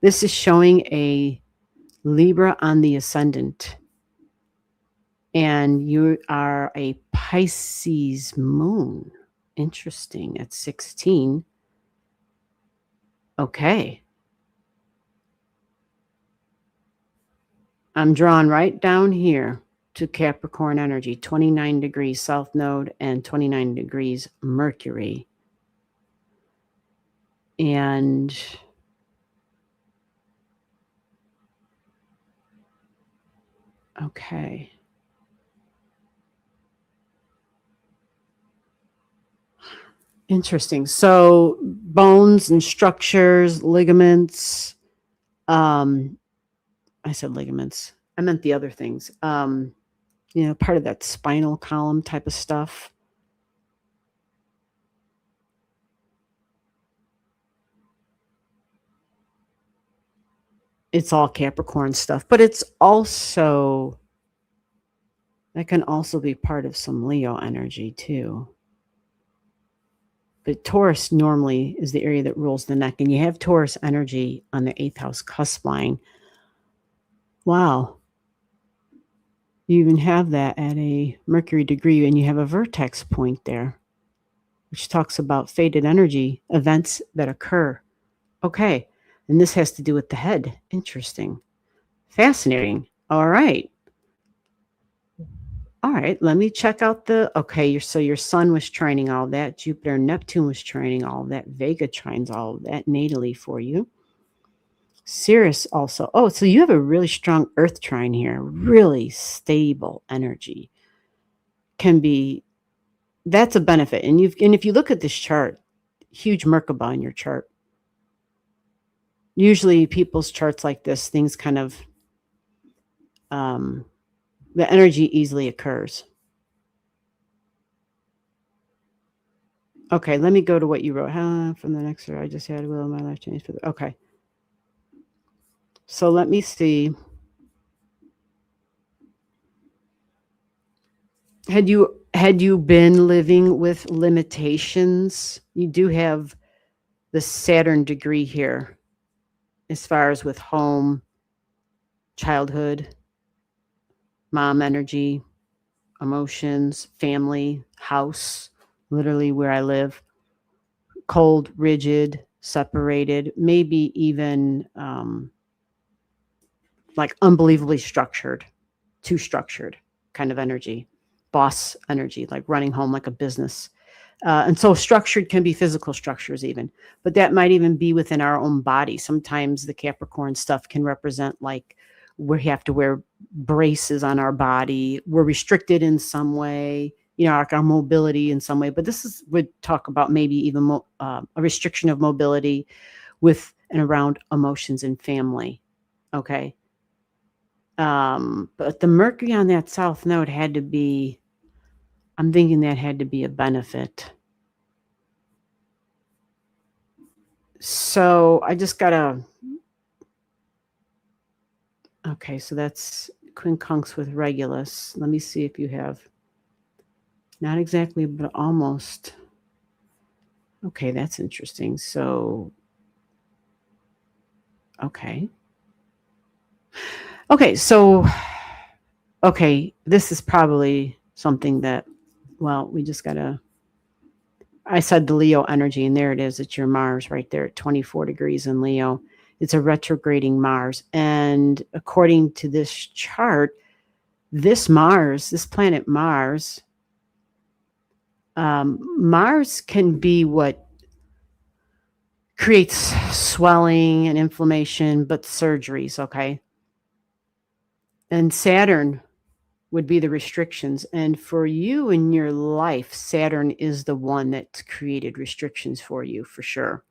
This is showing a Libra on the ascendant. And you are a Pisces moon. Interesting. At 16. Okay. I'm drawn right down here to Capricorn energy, 29 degrees South Node and 29 degrees Mercury. And okay. Interesting. So bones and structures, ligaments. I said ligaments. I meant the other things. Part of that spinal column type of stuff. It's all Capricorn stuff, but it's also, that can also be part of some Leo energy too. But Taurus normally is the area that rules the neck, and you have Taurus energy on the 8th house cusp line. Wow. You even have that at a Mercury degree, and you have a vertex point there, which talks about fated energy, events that occur. Okay. And this has to do with the head. Interesting. Fascinating. All right. All right, let me check out so your sun was trining all that, Jupiter and Neptune was trining all that, Vega trines all of that natally for you. Sirius also. Oh, so you have a really strong Earth trine here, really stable energy. That's a benefit. And if you look at this chart, huge Merkaba in your chart. Usually people's charts like this, things kind of the energy easily occurs. Okay, let me go to what you wrote. From the next year, I just had will my life change for the okay. So let me see. Had you been living with limitations? You do have the Saturn degree here, as far as with home, childhood, mom energy, emotions, family, house, literally where I live, cold, rigid, separated, maybe even like unbelievably structured, too structured kind of energy, boss energy, like running home like a business. And so structured can be physical structures even, but that might even be within our own body. Sometimes the Capricorn stuff can represent like we have to wear braces on our body. We're restricted in some way, like our mobility in some way. But would talk about maybe even a restriction of mobility with and around emotions and family. Okay. But the Mercury on that South Node I'm thinking that had to be a benefit. So I just gotta, okay, so that's quincunx with Regulus. Let me see if you have, not exactly, but almost. Okay, that's interesting. So, okay, so, this is probably something that, well, we just gotta, I said the Leo energy, and there it is. It's your Mars right there at 24 degrees in Leo. It's a retrograding Mars. And according to this chart, this planet Mars, Mars can be what creates swelling and inflammation, but surgeries, okay? And Saturn would be the restrictions. And for you in your life, Saturn is the one that's created restrictions for you, for sure.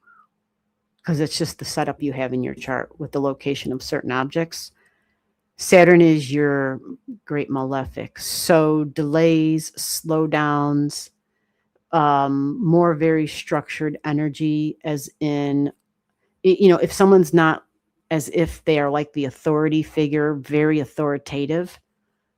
Because it's just the setup you have in your chart with the location of certain objects. Saturn is your great malefic. So delays, slowdowns, more very structured energy, as in, if someone's not, as if they are like the authority figure, very authoritative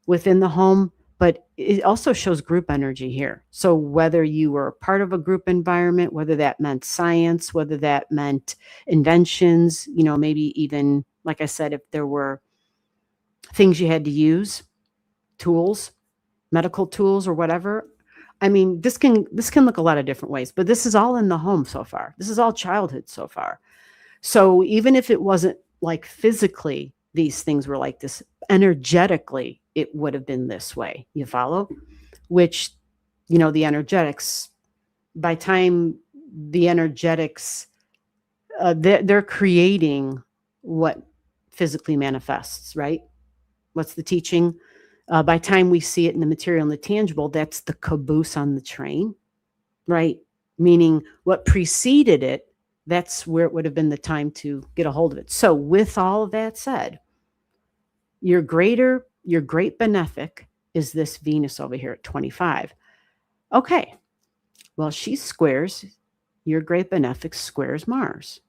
within the home, but it also shows group energy here. So whether you were a part of a group environment, whether that meant science, whether that meant inventions, maybe even, like I said, if there were things you had to use, tools, medical tools or whatever. I mean, this can look a lot of different ways, but this is all in the home so far. This is all childhood so far. So even if it wasn't like physically, these things were like this, energetically, it would have been this way. You follow? Which, the energetics, by time the energetics, they're creating what physically manifests, right? What's the teaching? By time we see it in the material and the tangible, that's the caboose on the train, right? Meaning what preceded it, that's where it would have been the time to get a hold of it. So with all of that said, your great benefic is this Venus over here at 25. Okay, well, she squares, your great benefic squares Mars.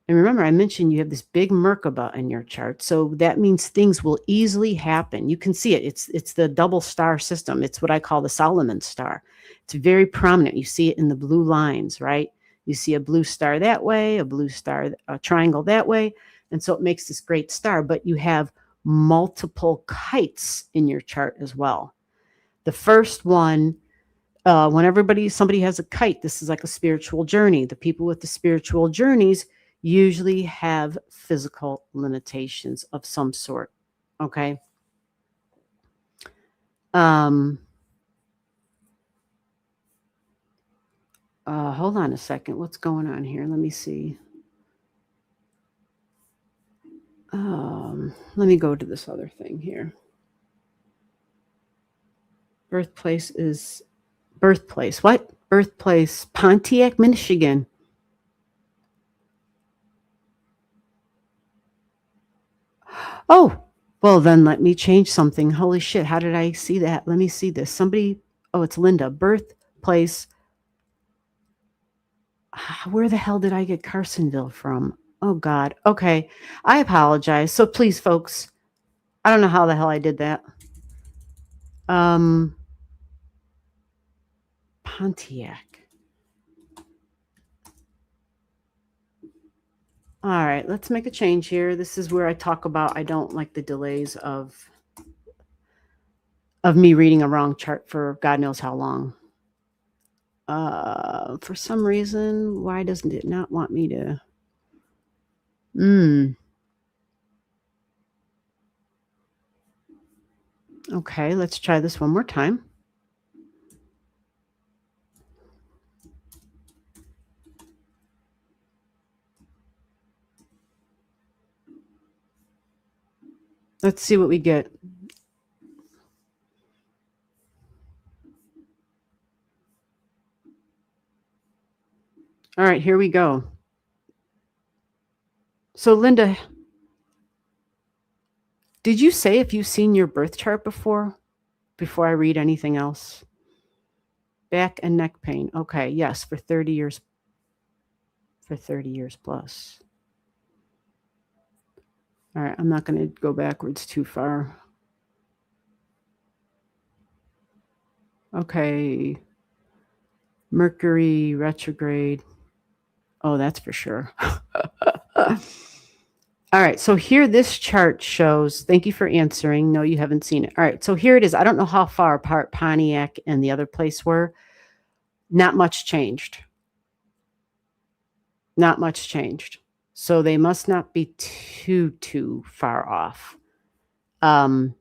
And remember, I mentioned you have this big Merkaba in your chart. So that means things will easily happen. You can see it. It's the double star system. It's what I call the Solomon star. It's very prominent. You see it in the blue lines, right? You see a blue star that way, a blue star, a triangle that way. And so it makes this great star. But you have multiple kites in your chart as well. The first one, when somebody has a kite, this is like a spiritual journey. The people with the spiritual journeys usually have physical limitations of some sort. Okay. Hold on a second. What's going on here? Let me see. Let me go to this other thing here. Birthplace is birthplace. What? Birthplace, Pontiac, Michigan. Oh, well, then let me change something. Holy shit. How did I see that? Let me see this. Somebody, oh, it's Linda. Birthplace. Where the hell did I get Carsonville from? Oh, God. Okay. I apologize. So please, folks, I don't know how the hell I did that. Pontiac. All right, let's make a change here. This is where I talk about I don't like the delays of me reading a wrong chart for God knows how long. For some reason, why doesn't it not want me to? Okay, let's try this one more time. Let's see what we get. All right, here we go. So, Linda, did you say if you've seen your birth chart before I read anything else? Back and neck pain. Okay, yes, for 30 years. For 30 years plus. All right, I'm not going to go backwards too far. Okay. Mercury retrograde. Oh, that's for sure. All right, so here this chart shows, thank you for answering. No, you haven't seen it. All right, so here it is. I don't know how far apart Pontiac and the other place were. Not much changed. Not much changed. So they must not be too far off. Right?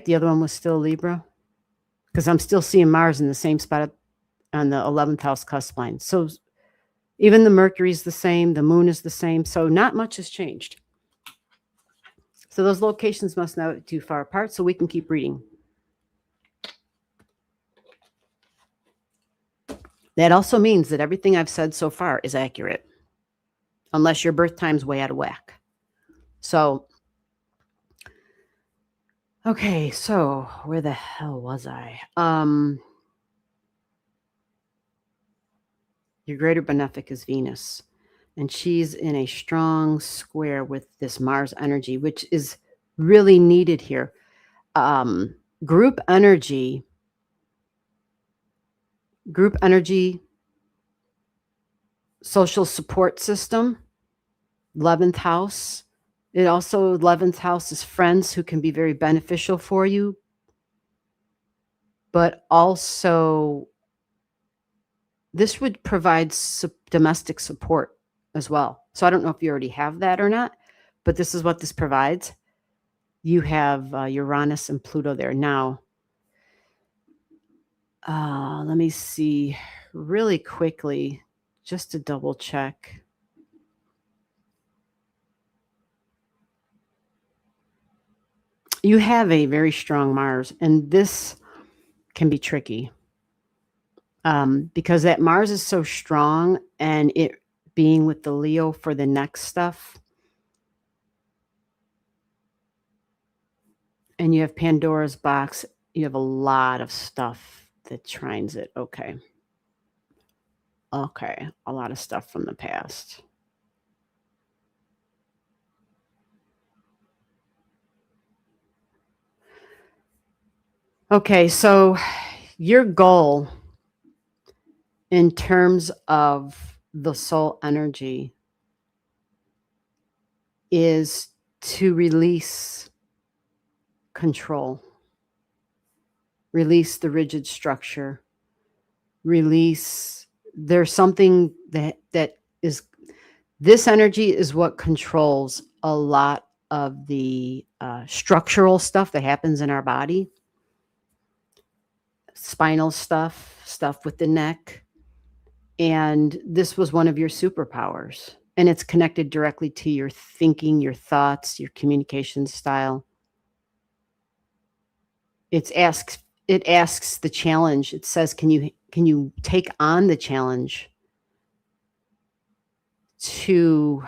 The other one was still Libra? Because I'm still seeing Mars in the same spot on the 11th house cusp line. So even the Mercury is the same, the moon is the same, so not much has changed. So those locations must not be too far apart, so we can keep reading. That also means that everything I've said so far is accurate, unless your birth time's way out of whack. So, okay, so where the hell was I? Your greater benefic is Venus, and she's in a strong square with this Mars energy, which is really needed here. Group energy, social support system, 11th house. It also, 11th house is friends who can be very beneficial for you, but also this would provide domestic support as well. So I don't know if you already have that or not, but this is what this provides. You have Uranus and Pluto there. Now, let me see really quickly, just to double check. You have a very strong Mars, and this can be tricky because that Mars is so strong, and it being with the Leo for the next stuff. And you have Pandora's box. You have a lot of stuff that trines it. Okay. Okay. A lot of stuff from the past. Okay. So your goal in terms of the soul energy is to release control, release the rigid structure, release. There's something that is This energy is what controls a lot of the structural stuff that happens in our body, spinal stuff, stuff with the neck. And this was one of your superpowers. And it's connected directly to your thinking, your thoughts, your communication style. It asks the challenge. It says, can you take on the challenge to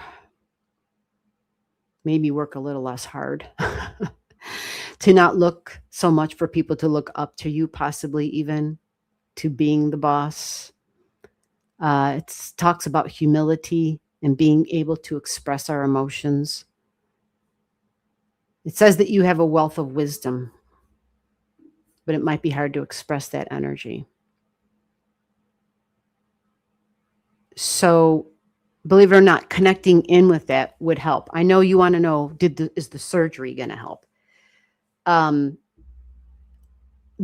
maybe work a little less hard, to not look so much for people to look up to you, possibly even to being the boss. It talks about humility and being able to express our emotions. It says that you have a wealth of wisdom, but it might be hard to express that energy. So, believe it or not, connecting in with that would help. I know you want to know, is the surgery going to help? The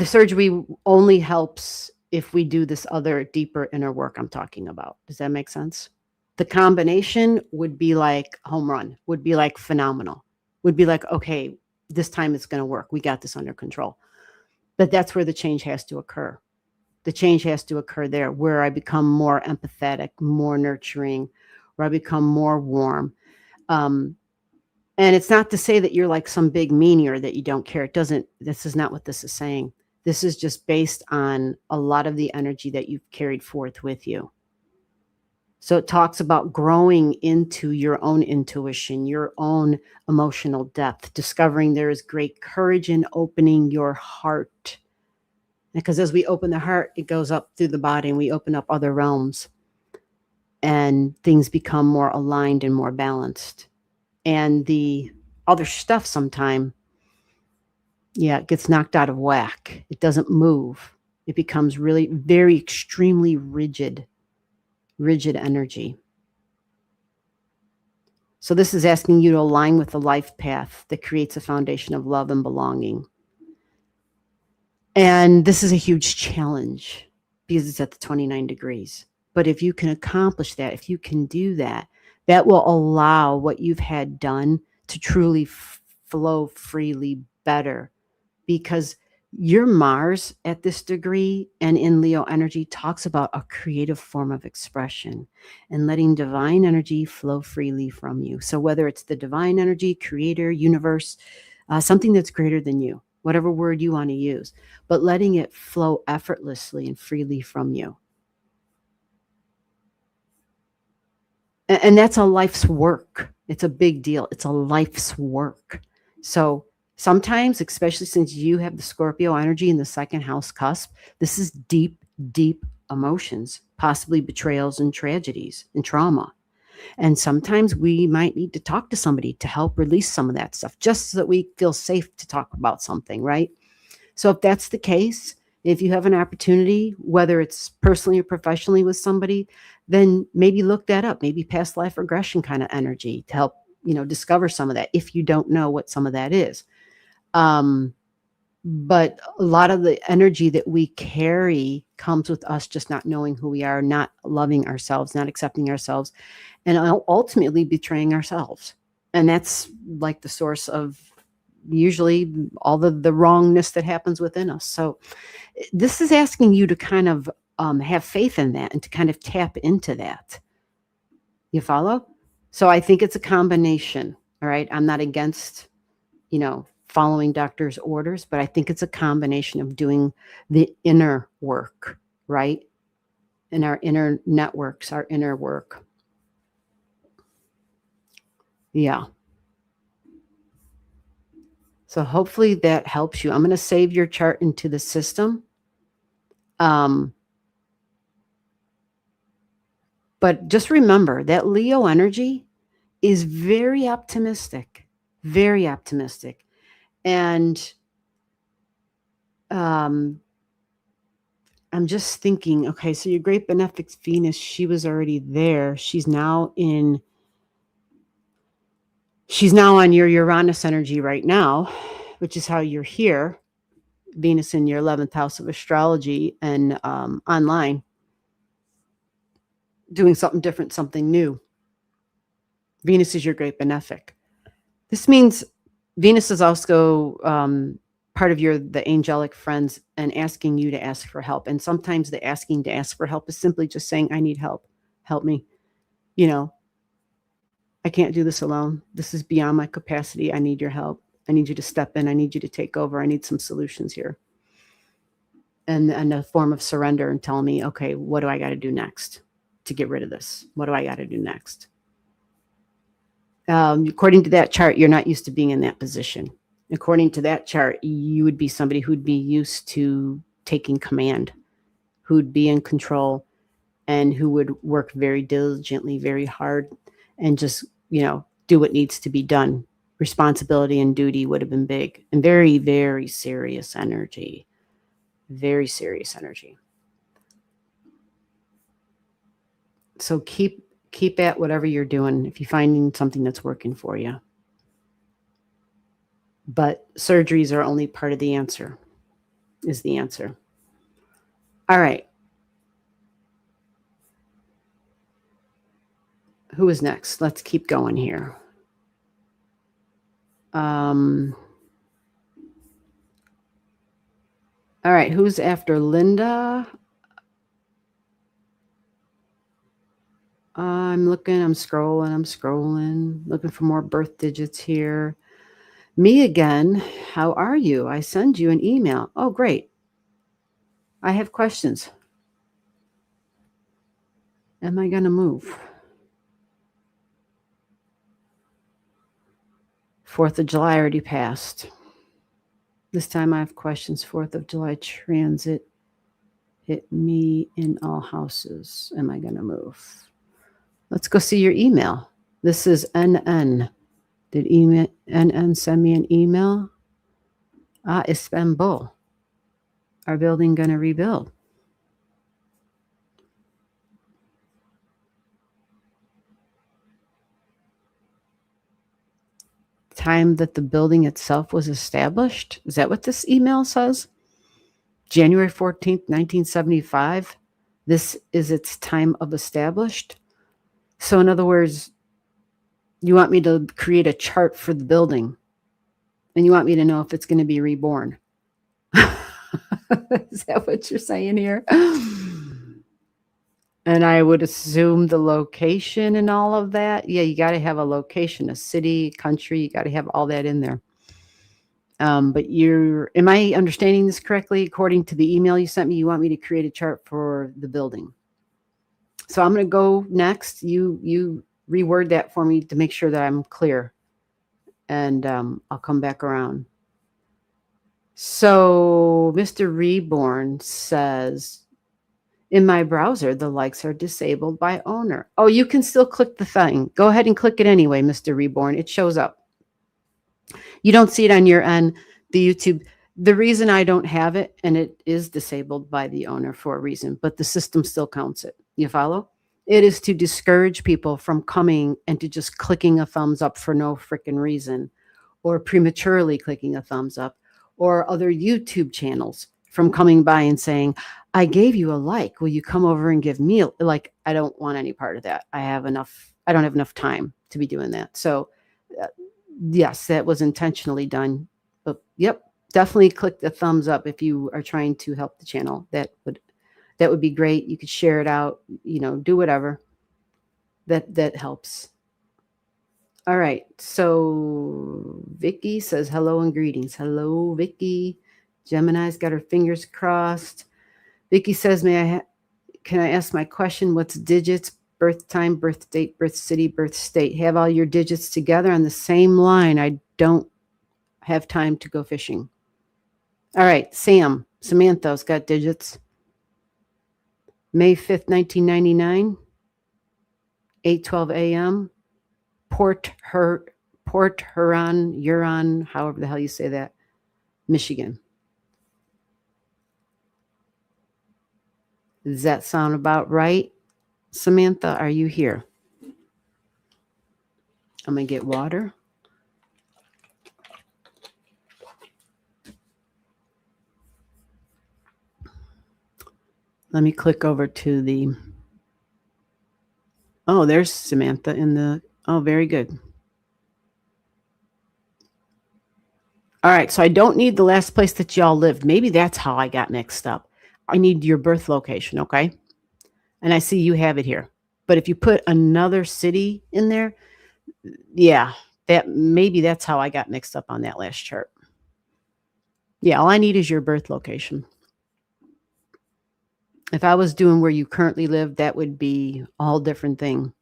surgery only helps if we do this other deeper inner work I'm talking about. Does that make sense? The combination would be like home run, would be like phenomenal, would be like, okay, this time it's going to work. We got this under control. But that's where the change has to occur. The change has to occur there, where I become more empathetic, more nurturing, where I become more warm. And it's not to say that you're like some big meanie or that you don't care. This is not what this is saying. This is just based on a lot of the energy that you've carried forth with you. So it talks about growing into your own intuition, your own emotional depth, discovering there is great courage in opening your heart. Because as we open the heart, it goes up through the body and we open up other realms and things become more aligned and more balanced. And the other stuff sometimes, it gets knocked out of whack. It doesn't move. It becomes really very extremely rigid energy. So this is asking you to align with the life path that creates a foundation of love and belonging. And this is a huge challenge because it's at the 29 degrees. But if you can accomplish that, if you can do that, that will allow what you've had done to truly flow freely better, because your Mars at this degree and in Leo energy talks about a creative form of expression and letting divine energy flow freely from you. So whether it's the divine energy, creator, universe, something that's greater than you, whatever word you want to use, but letting it flow effortlessly and freely from you. And that's a life's work. It's a big deal. It's a life's work. So sometimes, especially since you have the Scorpio energy in the second house cusp, this is deep, deep emotions, possibly betrayals and tragedies and trauma. And sometimes we might need to talk to somebody to help release some of that stuff, just so that we feel safe to talk about something, right? So if that's the case, if you have an opportunity, whether it's personally or professionally with somebody, then maybe look that up, maybe past life regression kind of energy to help, discover some of that if you don't know what some of that is. But a lot of the energy that we carry comes with us just not knowing who we are, not loving ourselves, not accepting ourselves, and ultimately betraying ourselves. And that's like the source of usually all the wrongness that happens within us. So this is asking you to kind of have faith in that and to kind of tap into that. You follow? So I think it's a combination. All right. I'm not against, following doctor's orders, but I think it's a combination of doing the inner work, right? And our inner networks, our inner work. Yeah. So hopefully that helps you. I'm going to save your chart into the system. But just remember that Leo energy is very optimistic, very optimistic. And I'm just thinking, okay, so your great benefic Venus, she was already there. She's now on your Uranus energy right now, which is how you're here. Venus in your 11th house of astrology and online, doing something different, something new. Venus is your great benefic. This means Venus is also part of the angelic friends and asking you to ask for help. And sometimes the asking to ask for help is simply just saying, I need help. Help me. I can't do this alone. This is beyond my capacity. I need your help. I need you to step in. I need you to take over. I need some solutions here. And a form of surrender and tell me, okay, what do I got to do next to get rid of this? What do I got to do next? According to that chart, you're not used to being in that position. According to that chart, you would be somebody who'd be used to taking command, who'd be in control, and who would work very diligently, very hard, and just, do what needs to be done. Responsibility and duty would have been big and very, very serious energy. Very serious energy. So keep at whatever you're doing if you're finding something that's working for you. But surgeries are only part of the answer, is the answer. All right. Who is next? Let's keep going here. All right. Who's after Linda? I'm scrolling, looking for more birth digits here. Me again. How are you? I send you an email. Oh, great. I have questions. Am I going to move? 4th of July already passed. This time I have questions. 4th of July transit hit me in all houses. Am I going to move? Let's go see your email. This is NN. Did NN send me an email? Istanbul. Our building going to rebuild. Time that the building itself was established? Is that what this email says? January 14th, 1975. This is its time of established. So in other words, you want me to create a chart for the building and you want me to know if it's going to be reborn. Is that what you're saying here? And I would assume the location and all of that. Yeah, you got to have a location, a city, country. You got to have all that in there. But am I understanding this correctly? According to the email you sent me, you want me to create a chart for the building. So I'm going to go next. You reword that for me to make sure that I'm clear. And I'll come back around. So Mr. Reborn says, in my browser, the likes are disabled by owner. Oh, you can still click the thing. Go ahead and click it anyway, Mr. Reborn. It shows up. You don't see it on your end, the YouTube. The reason I don't have it, and it is disabled by the owner for a reason, but the system still counts it. You follow? It is to discourage people from coming and to just clicking a thumbs up for no freaking reason, or prematurely clicking a thumbs up, or other YouTube channels from coming by and saying, I gave you a like. Will you come over and give me I don't want any part of that. I don't have enough time to be doing that. So yes, that was intentionally done. But yep, definitely click the thumbs up if you are trying to help the channel. That would be great. You could share it out, do whatever. That helps. All right. So Vicky says hello and greetings. Hello, Vicky. Gemini's got her fingers crossed. Vicky says, can I ask my question? What's digits, birth time, birth date, birth city, birth state? Have all your digits together on the same line. I don't have time to go fishing. All right, Samantha's got digits. May 5th, 1999, 8:12 a.m., Port Huron, however the hell you say that, Michigan. Does that sound about right? Samantha, are you here? I'm going to get water. Let me click over to oh, there's Samantha in the Oh, very good. All right, so I don't need the last place that y'all lived. Maybe that's how I got mixed up. I need your birth location, okay? And I see you have it here. But if you put another city in there, yeah, that's how I got mixed up on that last chart. Yeah, all I need is your birth location. If I was doing where you currently live, that would be a whole different thing,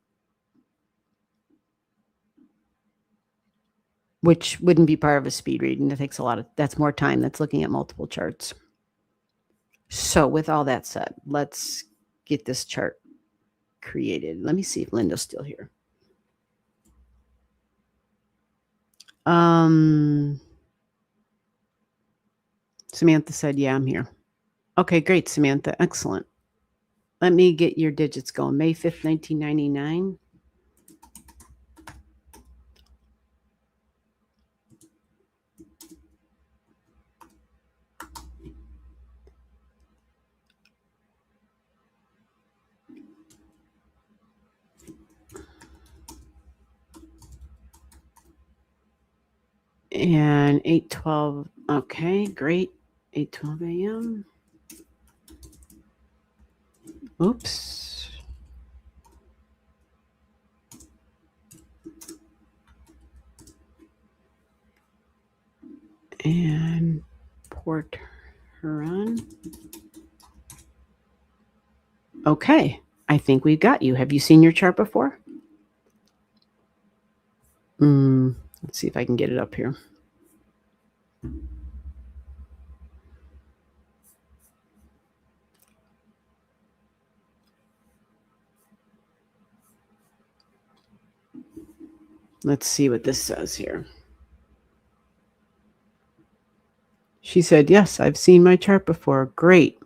which wouldn't be part of a speed reading. That's more time. That's looking at multiple charts. So with all that said, let's get this chart created. Let me see if Linda's still here. Samantha said, yeah, I'm here. Okay, great, Samantha. Excellent. Let me get your digits going. May 5th, 1999. And 8:12. Okay, great. 8:12 a.m. Oops. And Port Huron. Okay, I think we've got you. Have you seen your chart before? Let's see if I can get it up here. Let's see what this says here. She said, yes, I've seen my chart before. Great.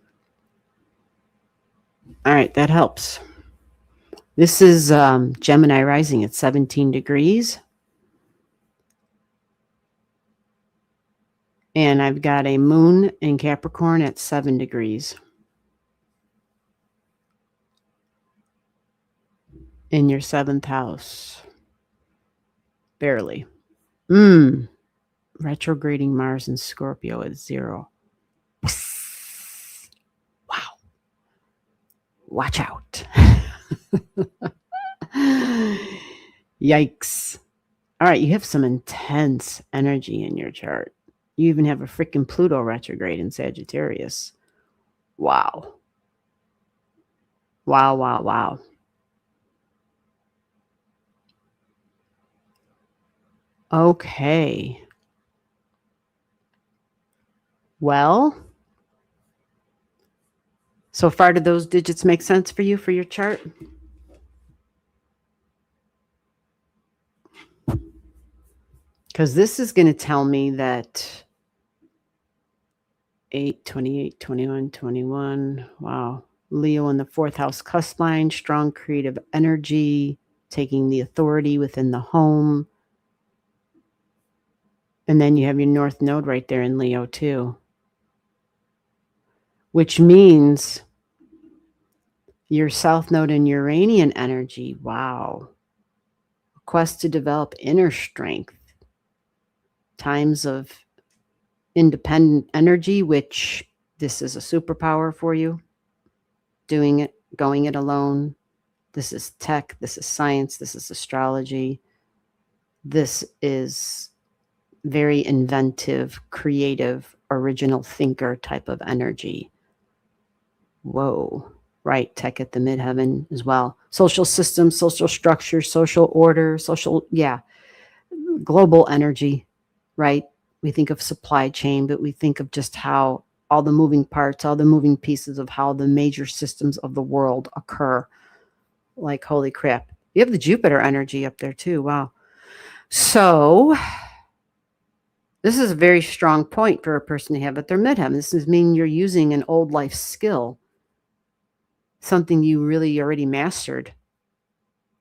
All right, that helps. This is Gemini rising at 17 degrees. And I've got a moon in Capricorn at 7 degrees. In your 7th house. Barely. Retrograding Mars in Scorpio at 0. Wow. Watch out. Yikes. All right, you have some intense energy in your chart. You even have a freaking Pluto retrograde in Sagittarius. Wow. Wow, wow, wow. Okay. Well, so far, did those digits make sense for you for your chart? Because this is going to tell me that 8, 28, 21, 21. Wow. Leo in the 4th house cusp line, strong creative energy, taking the authority within the home. And then you have your North Node right there in Leo too. Which means your South Node and Uranian energy. Wow. A quest to develop inner strength. Times of independent energy, which this is a superpower for you. Doing it, going it alone. This is tech. This is science. This is astrology. This is very inventive, creative, original thinker type of energy. Whoa. Right. Tech at the midheaven as well. Social systems, social structure, social order, global energy, right? We think of supply chain, but we think of just how all the moving parts, all the moving pieces of how the major systems of the world occur. Like, holy crap. You have the Jupiter energy up there too. Wow. So this is a very strong point for a person to have at their midheaven. This is meaning you're using an old life skill, something you really already mastered,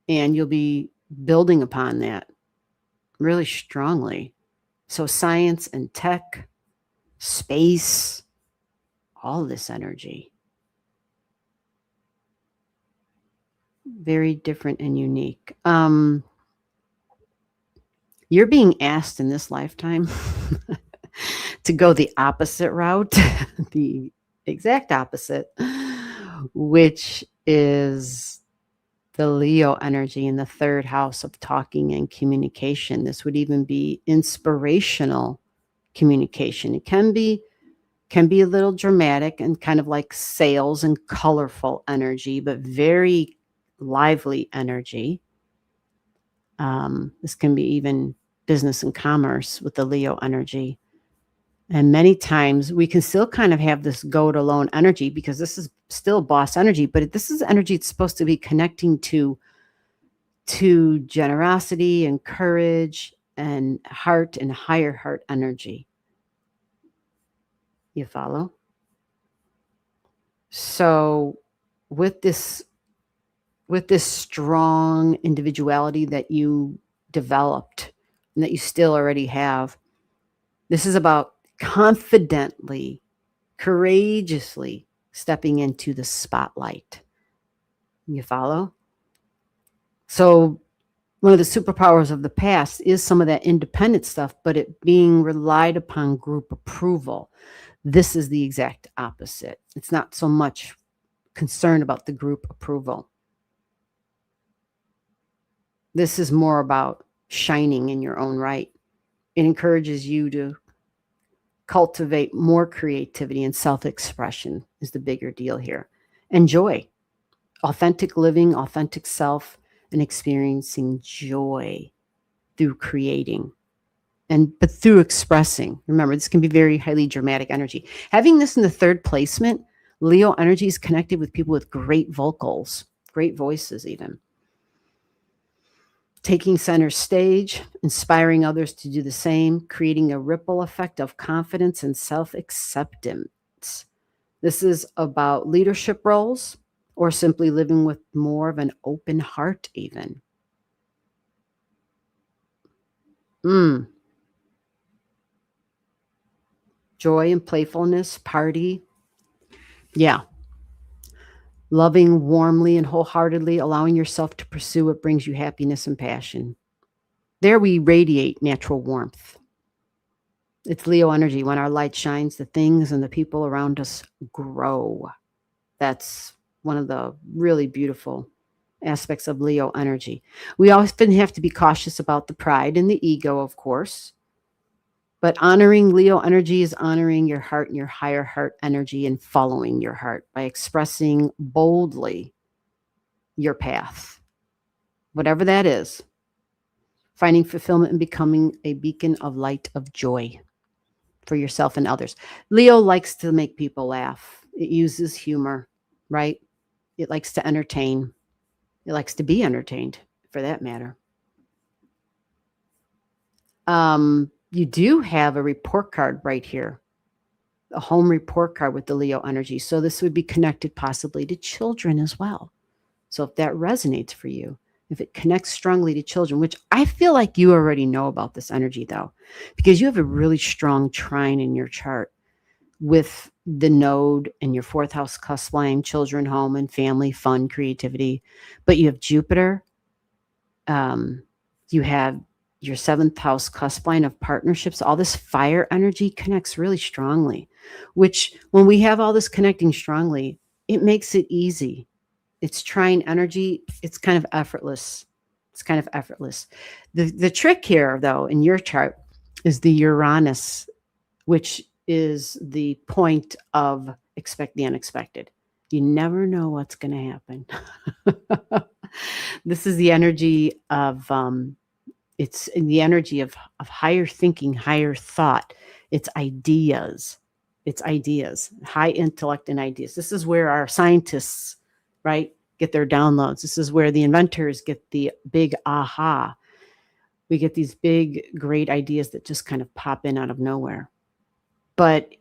and you'll be building upon that really strongly. So science and tech, space, all this energy. Very different and unique. you're being asked in this lifetime to go the opposite route, the exact opposite, which is the Leo energy in the third house of talking and communication. This would even be inspirational communication. It can be a little dramatic and kind of like sales and colorful energy, but very lively energy. This can be even business and commerce with the Leo energy. And many times we can still kind of have this go it alone energy because this is still boss energy, but this is energy that's supposed to be connecting to generosity and courage and heart and higher heart energy. You follow? So with this strong individuality that you developed and that you still already have, this is about confidently, courageously stepping into the spotlight. You follow? So one of the superpowers of the past is some of that independent stuff, but it being relied upon group approval. This is the exact opposite. It's not so much concerned about the group approval. This is more about shining in your own right. It encourages you to cultivate more creativity and self-expression is the bigger deal here. And joy, authentic living, authentic self, and experiencing joy through creating but through expressing. Remember, this can be very highly dramatic energy. Having this in the third placement, Leo energy is connected with people with great vocals, great voices even. Taking center stage, inspiring others to do the same, creating a ripple effect of confidence and self-acceptance. This is about leadership roles or simply living with more of an open heart even. Joy and playfulness, party. Yeah. Loving warmly and wholeheartedly, allowing yourself to pursue what brings you happiness and passion. There we radiate natural warmth. It's Leo energy. When our light shines, the things and the people around us grow. That's one of the really beautiful aspects of Leo energy. We often have to be cautious about the pride and the ego, of course. But honoring Leo energy is honoring your heart and your higher heart energy and following your heart by expressing boldly your path, whatever that is, finding fulfillment and becoming a beacon of light of joy for yourself and others. Leo likes to make people laugh. It uses humor, right? It likes to entertain. It likes to be entertained, for that matter. You do have a report card right here, a home report card with the Leo energy. So this would be connected possibly to children as well. So if that resonates for you, if it connects strongly to children, which I feel like you already know about this energy though, because you have a really strong trine in your chart with the node in your fourth house cusp line, children, home, and family, fun, creativity. But you have Jupiter. You have your seventh house cusp line of partnerships. All this fire energy connects really strongly, which when we have all this connecting strongly, it makes it easy. It's trine energy. It's kind of effortless. The trick here, though, in your chart is the Uranus, which is the point of expect the unexpected. You never know what's going to happen. This is the energy of, it's in the energy of higher thinking, higher thought. It's ideas, high intellect and ideas. This is where our scientists, right, get their downloads. This is where the inventors get the big aha. We get these big, great ideas that just kind of pop in out of nowhere. But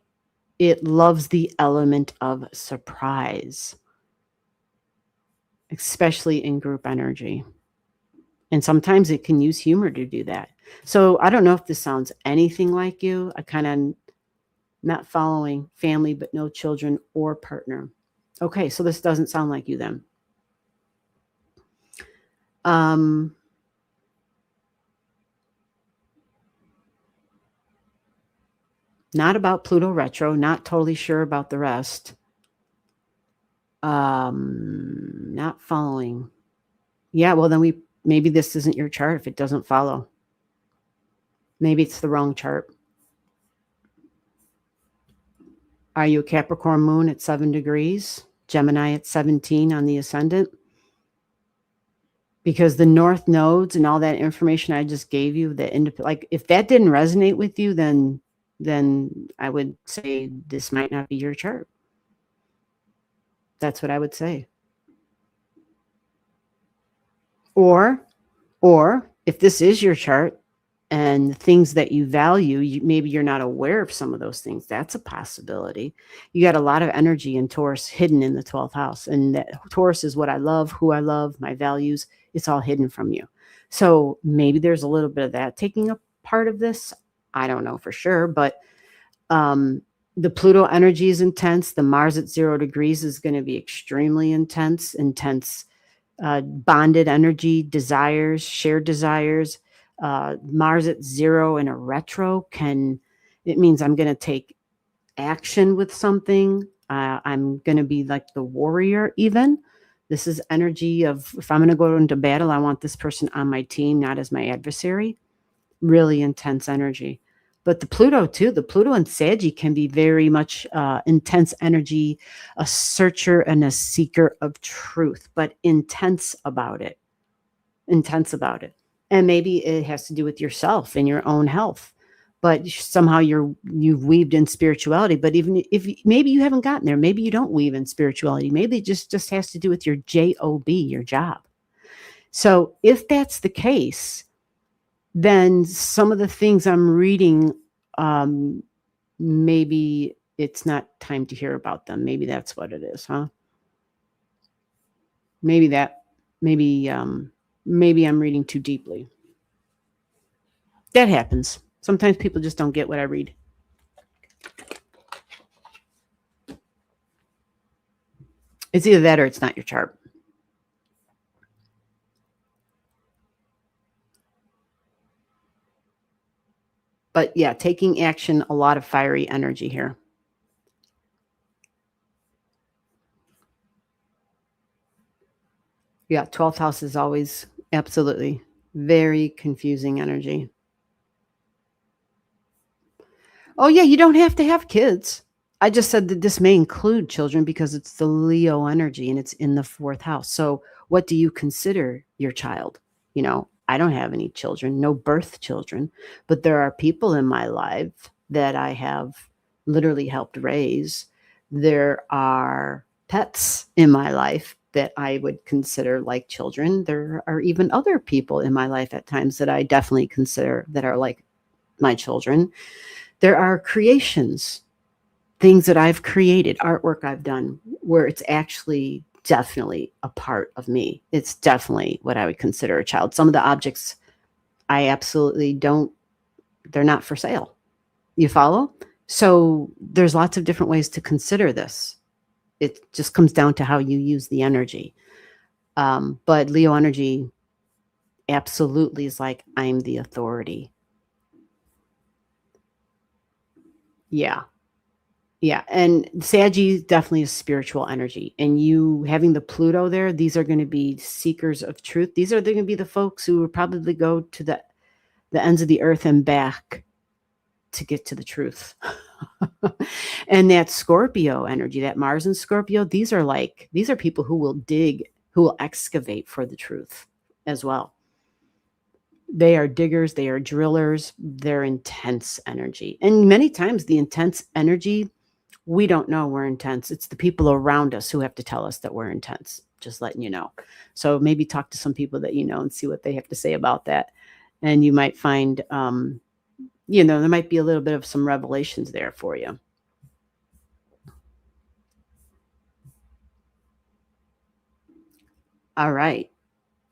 it loves the element of surprise, especially in group energy. And sometimes it can use humor to do that. So I don't know if this sounds anything like you. I kind of not following family, but no children or partner. Okay, so this doesn't sound like you then. Not about Pluto retro, not totally sure about the rest. Not following. Yeah, well then maybe this isn't your chart if it doesn't follow. Maybe it's the wrong chart. Are you a Capricorn moon at 7 degrees? Gemini at 17 on the ascendant? Because the north nodes and all that information I just gave you, like if that didn't resonate with you, then I would say this might not be your chart. That's what I would say. Or if this is your chart and the things that you value, maybe you're not aware of some of those things. That's a possibility. You got a lot of energy in Taurus hidden in the 12th house. And that Taurus is what I love, who I love, my values. It's all hidden from you. So maybe there's a little bit of that taking a part of this. I don't know for sure, but the Pluto energy is intense. The Mars at 0 degrees is going to be extremely intense, bonded energy, desires, shared desires. Mars at 0 in a retro it means I'm going to take action with something. I'm going to be like the warrior even. This is energy of, if I'm going to go into battle, I want this person on my team, not as my adversary. Really intense energy. But the Pluto too, the Pluto and Saggy can be very much intense energy, a searcher and a seeker of truth, but intense about it. And maybe it has to do with yourself and your own health. But somehow you've weaved in spirituality. But even if maybe you haven't gotten there, maybe you don't weave in spirituality. Maybe it just has to do with your job, your job. So if that's the case, then some of the things I'm reading, maybe it's not time to hear about them. Maybe that's what it is, huh? Maybe I'm reading too deeply. That happens. Sometimes people just don't get what I read. It's either that or it's not your chart. But yeah, taking action, a lot of fiery energy here. Yeah, 12th house is always absolutely very confusing energy. Oh yeah, you don't have to have kids. I just said that this may include children because it's the Leo energy and it's in the 4th house. So what do you consider your child? I don't have any children, no birth children, but there are people in my life that I have literally helped raise. There are pets in my life that I would consider like children. There are even other people in my life at times that I definitely consider that are like my children. There are creations, things that I've created, artwork I've done, where it's actually definitely a part of me. It's definitely what I would consider a child. Some of the objects I absolutely don't, they're not for sale. You follow? So there's lots of different ways to consider this. It just comes down to how you use the energy. But Leo energy absolutely is like, I'm the authority. Yeah. Yeah. And Saggy definitely is spiritual energy. And you having the Pluto there, these are going to be seekers of truth. These are going to be the folks who will probably go to the ends of the earth and back to get to the truth. And that Scorpio energy, that Mars and Scorpio, these are people who will dig, who will excavate for the truth as well. They are diggers, they are drillers, they're intense energy. And many times the intense energy, we don't know we're intense. It's the people around us who have to tell us that we're intense, just letting you know. So maybe talk to some people that you know and see what they have to say about that. And you might find, there might be a little bit of some revelations there for you. All right.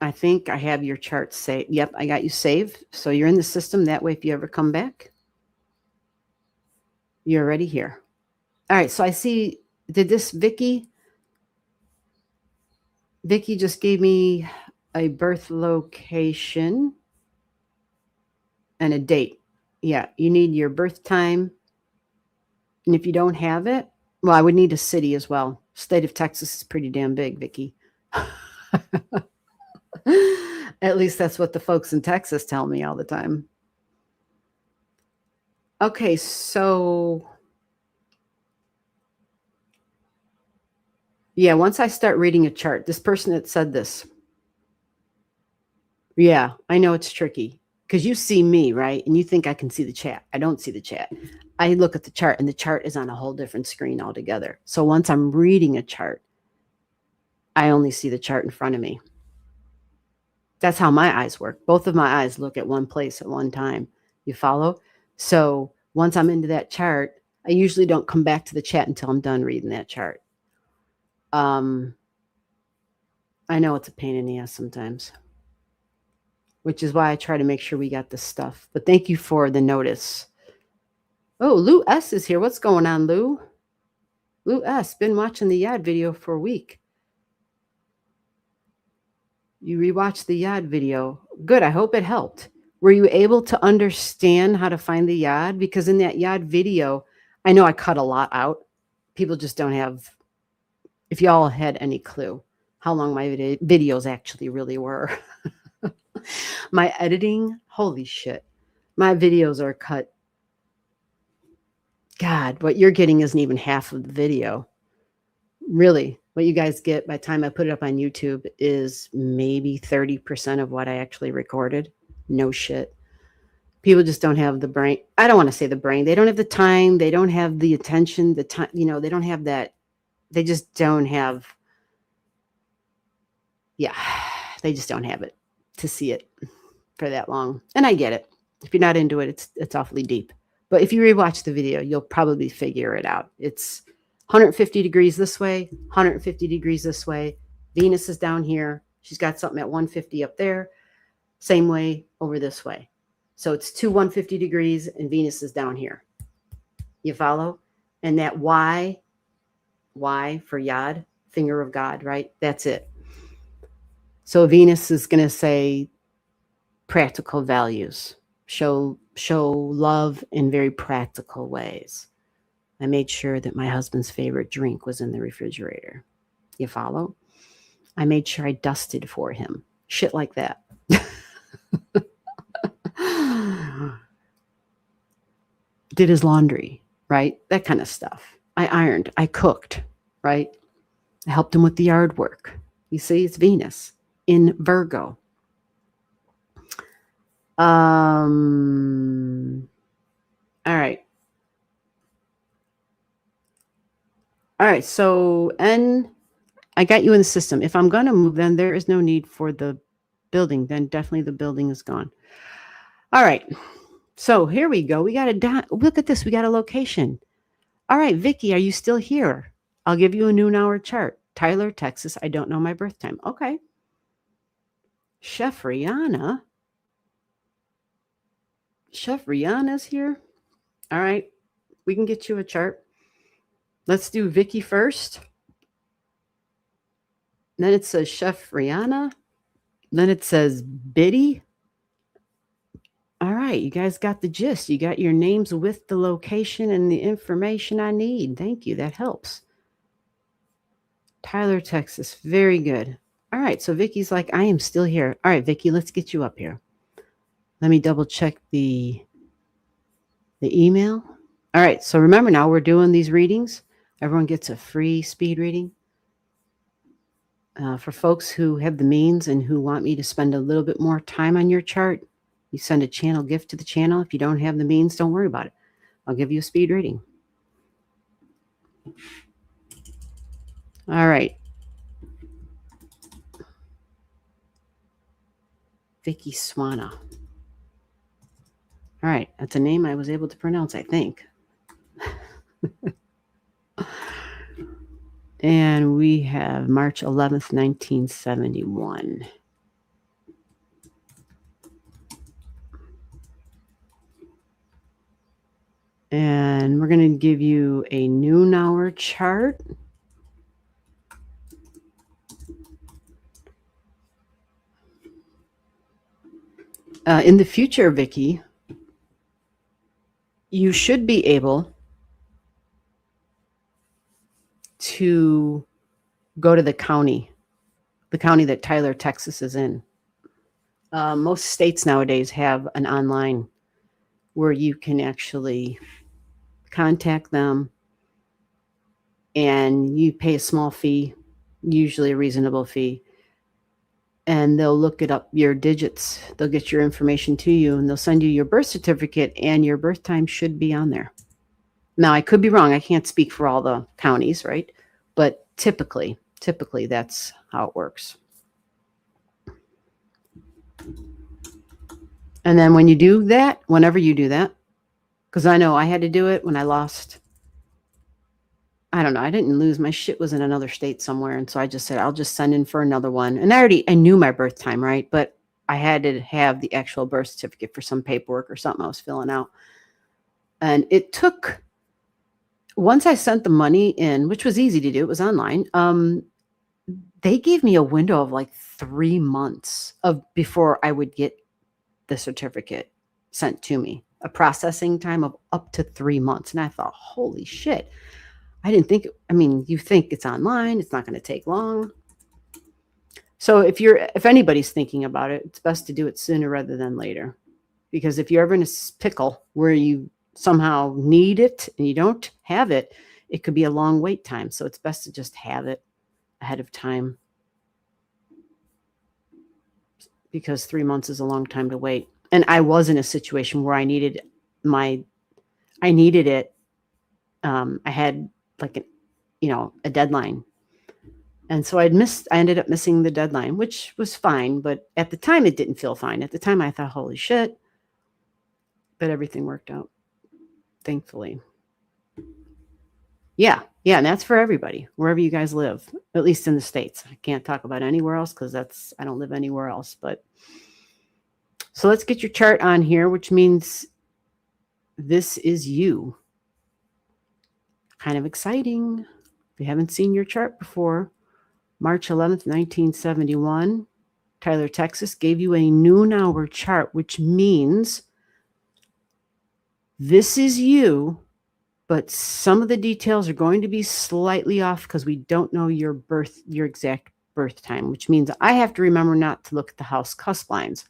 I think I have your chart saved. Yep, I got you saved. So you're in the system. That way, if you ever come back, you're already here. All right. So I see, Vicky just gave me a birth location and a date. Yeah, you need your birth time And if you don't have it, well, I would need a city as well. State of Texas is pretty damn big, Vicky. At least that's what the folks in Texas tell me all the time. Okay, so yeah, once I start reading a chart, this person that said this, yeah, I know it's tricky because you see me, right? And you think I can see the chat. I don't see the chat. I look at the chart and the chart is on a whole different screen altogether. So once I'm reading a chart, I only see the chart in front of me. That's how my eyes work. Both of my eyes look at one place at one time. You follow? So once I'm into that chart, I usually don't come back to the chat until I'm done reading that chart. I know it's a pain in the ass sometimes, which is why I try to make sure we got this stuff. But thank you for the notice. Oh, Lou S is here. What's going on, Lou? Lou S, been watching the Yad video for a week. You rewatched the Yad video. Good. I hope it helped. Were you able to understand how to find the Yad? Because in that Yad video, I know I cut a lot out. People just don't have, if y'all had any clue how long my videos actually really were. My editing, holy shit. My videos are cut. God, what you're getting isn't even half of the video. Really, what you guys get by the time I put it up on YouTube is maybe 30% of what I actually recorded. No shit. People just don't have the brain. I don't want to say the brain. They don't have the time. They don't have the attention, the time, they don't have that. They just don't have. Yeah, they just don't have it to see it for that long. And I get it. If you're not into it, it's awfully deep. But if you rewatch the video, you'll probably figure it out. It's 150 degrees this way, 150 degrees this way. Venus is down here. She's got something at 150 up there. Same way over this way. So it's 150 degrees and Venus is down here. You follow? And that Y for Yad, finger of God, right? That's it. So Venus is going to say practical values, show love in very practical ways. I made sure that my husband's favorite drink was in the refrigerator. You follow? I made sure I dusted for him. Shit like that. Did his laundry, right? That kind of stuff. I ironed. I cooked, right? I helped him with the yard work. You see, it's Venus in Virgo. All right. All right. So, I got you in the system. If I'm going to move, then there is no need for the building. Then definitely the building is gone. All right. So here we go. We got a look at this. We got a location. All right, Vicky, are you still here? I'll give you a noon hour chart. Tyler, Texas. I don't know my birth time. Okay. Chef Rihanna's here. All right. We can get you a chart. Let's do Vicky first. Then it says Chef Rihanna. Then it says Biddy. All right, you guys got the gist. You got your names with the location and the information I need. Thank you. That helps. Tyler, Texas. Very good. All right, so Vicky's like, I am still here. All right, Vicky, let's get you up here. Let me double check the email. All right, so remember now we're doing these readings. Everyone gets a free speed reading. For folks who have the means and who want me to spend a little bit more time on your chart, you send a channel gift to the channel. If you don't have the means, don't worry about it. I'll give you a speed reading. All right. Vicky Swana. All right. That's a name I was able to pronounce, I think. And we have March 11th, 1971. And we're going to give you a noon hour chart. In the future, Vicky, you should be able to go to the county that Tyler, Texas is in. Most states nowadays have an online where you can actually contact them and you pay a small fee, usually a reasonable fee, and they'll look it up, your digits. They'll get your information to you and they'll send you your birth certificate, and your birth time should be on there. Now, I could be wrong. I can't speak for all the counties, right? But typically that's how it works. And then when you do that, whenever you do that, because I know I had to do it when I lost, I don't know, I didn't lose, my shit was in another state somewhere. And so I just said, I'll just send in for another one. And I knew my birth time, right? But I had to have the actual birth certificate for some paperwork or something I was filling out. And it took, once I sent the money in, which was easy to do, it was online, they gave me a window of like 3 months before I would get the certificate sent to me, a processing time of up to 3 months. And I thought, holy shit. I didn't think, you think it's online, it's not going to take long. So if anybody's thinking about it, it's best to do it sooner rather than later. Because if you're ever in a pickle where you somehow need it and you don't have it, it could be a long wait time. So it's best to just have it ahead of time, because 3 months is a long time to wait. And I was in a situation where I needed it. I had like a deadline. And so I ended up missing the deadline, which was fine. But at the time, it didn't feel fine. At the time, I thought, holy shit. But everything worked out, thankfully. Yeah. And that's for everybody, wherever you guys live, at least in the States. I can't talk about anywhere else because I don't live anywhere else. But so let's get your chart on here, which means this is you. Kind of exciting. If you haven't seen your chart before, March 11th, 1971, Tyler, Texas, gave you a noon hour chart, which means this is you, but some of the details are going to be slightly off because we don't know your exact birth time, which means I have to remember not to look at the house cusp lines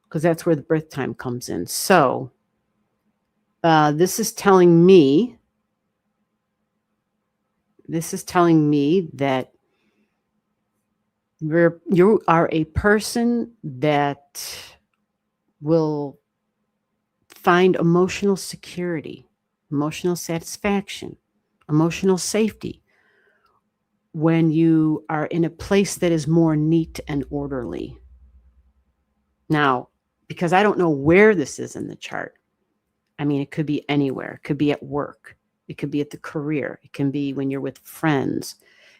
because that's where the birth time comes in. So this is telling me that you are a person that will find emotional security, emotional satisfaction, emotional safety when you are in a place that is more neat and orderly. Now, because I don't know where this is in the chart, it could be anywhere. It could be at work. It could be at the career. It can be when you're with friends.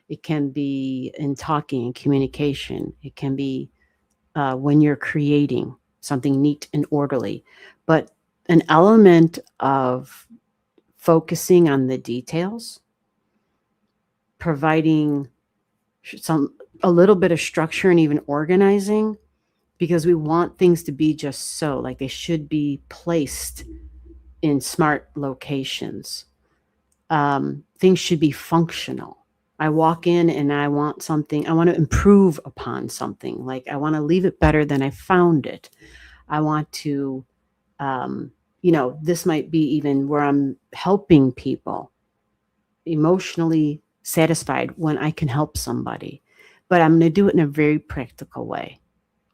It can be in talking and communication. It can be when you're creating something neat and orderly. But an element of focusing on the details, providing a little bit of structure and even organizing, because we want things to be just so, like they should be placed in smart locations. Things should be functional. I walk in and I want something. I want to improve upon something. Like I want to leave it better than I found it. I want to, this might be even where I'm helping people, emotionally satisfied when I can help somebody. But I'm going to do it in a very practical way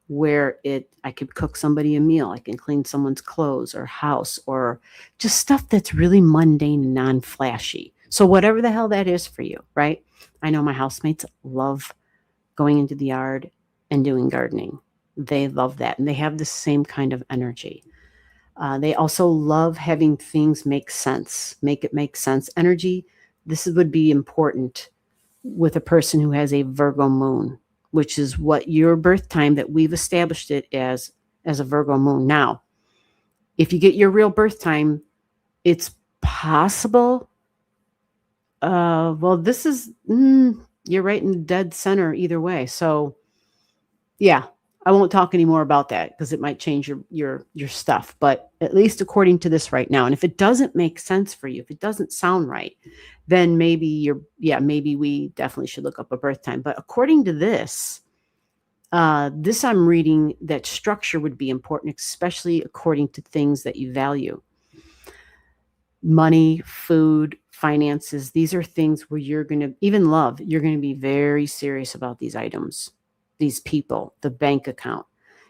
where I could cook somebody a meal. I can clean someone's clothes or house or just stuff that's really mundane and non-flashy. So whatever the hell that is for you, right? I know my housemates love going into the yard and doing gardening. They love that. And they have the same kind of energy. They also love having things make sense, make it make sense. Energy, this would be important with a person who has a Virgo moon, which is what your birth time that we've established it as a Virgo moon. Now, if you get your real birth time, it's possible. This is, you're right in the dead center either way. So yeah, I won't talk anymore about that because it might change your stuff. But at least according to this right now, and if it doesn't make sense for you, if it doesn't sound right, then maybe maybe we definitely should look up a birth time. But according to this, I'm reading that structure would be important, especially according to things that you value. Money, food, finances, these are things where you're going to, even love, you're going to be very serious about these items, these people, the bank account.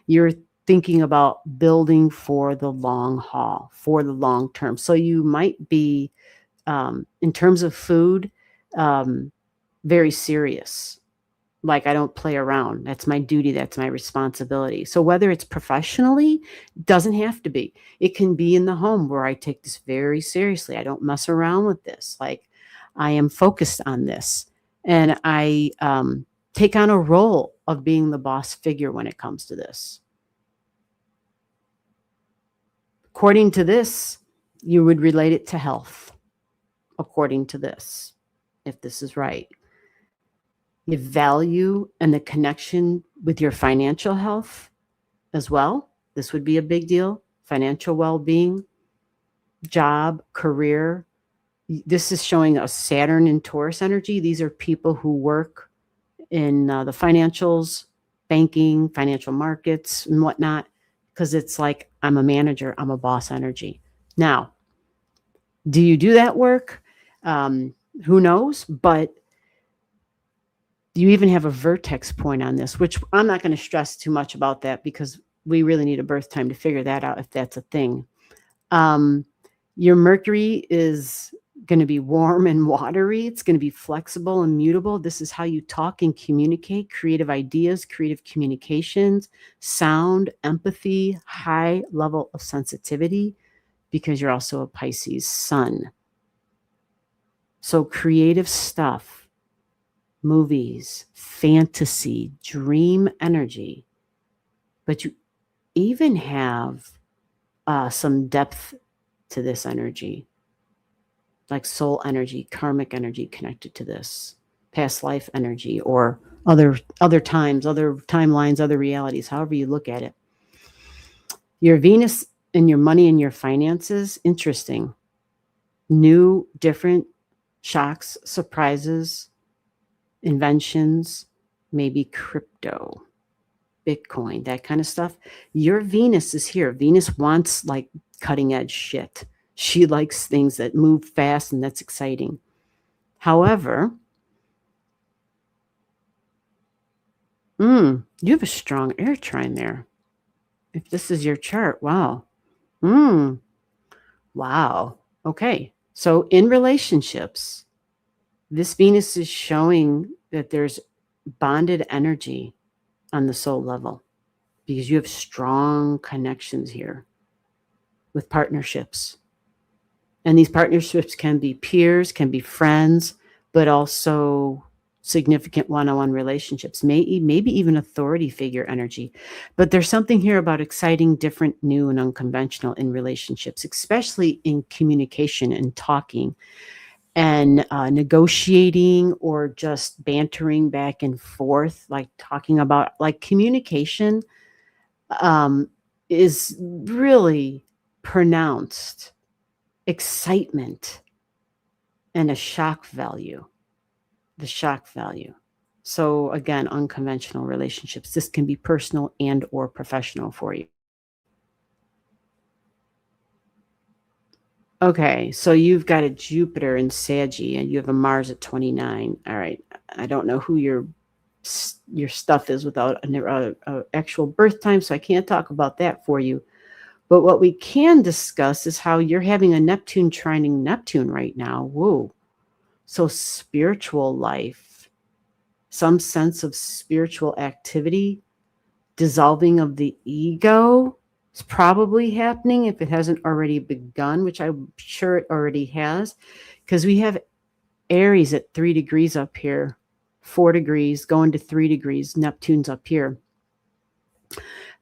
You're thinking about building for the long haul, for the long term. So you might be, in terms of food, very serious. Like, I don't play around. That's my duty. That's my responsibility. So whether it's professionally, doesn't have to be. It can be in the home where I take this very seriously. I don't mess around with this. Like, I am focused on this. And I take on a role of being the boss figure when it comes to this. According to this, you would relate it to health. According to this, if this is right. The value and the connection with your financial health as well. This would be a big deal. Financial well-being, job, career. This is showing a Saturn and Taurus energy. These are people who work in the financials, banking, financial markets, and whatnot, because it's like, I'm a manager, I'm a boss energy. Now, do you do that work? Who knows? But you even have a vertex point on this, which I'm not going to stress too much about that because we really need a birth time to figure that out if that's a thing. Your Mercury is going to be warm and watery. It's going to be flexible and mutable. This is how you talk and communicate, creative ideas, creative communications, sound, empathy, high level of sensitivity, because you're also a Pisces sun. So creative stuff. Movies, fantasy, dream energy, but you even have some depth to this energy, like soul energy, karmic energy connected to this, past life energy, or other times, other timelines, other realities, however you look at it. Your Venus and your money and your finances, interesting. New, different shocks, surprises, inventions, maybe crypto, Bitcoin, that kind of stuff. Your Venus is here. Venus wants like cutting edge shit. She likes things that move fast and that's exciting. However, you have a strong air trine there. If this is your chart, wow. Wow. Okay. So in relationships, this Venus is showing that there's bonded energy on the soul level because you have strong connections here with partnerships. And these partnerships can be peers, can be friends, but also significant one-on-one relationships, maybe even authority figure energy. But there's something here about exciting, different, new, and unconventional in relationships, especially in communication and talking. And negotiating or just bantering back and forth, like talking about, like communication is really pronounced excitement and a shock value, the shock value. So again, unconventional relationships. This can be personal and or professional for you. Okay, so you've got a Jupiter in Saggy and you have a Mars at 29. All right, I don't know who your stuff is without an actual birth time, so I can't talk about that for you. But what we can discuss is how you're having a Neptune trining Neptune right now. Whoa. So spiritual life, some sense of spiritual activity, dissolving of the ego, it's probably happening if it hasn't already begun, which I'm sure it already has, because we have Aries at 3 degrees up here, 4 degrees, going to 3 degrees. Neptune's up here.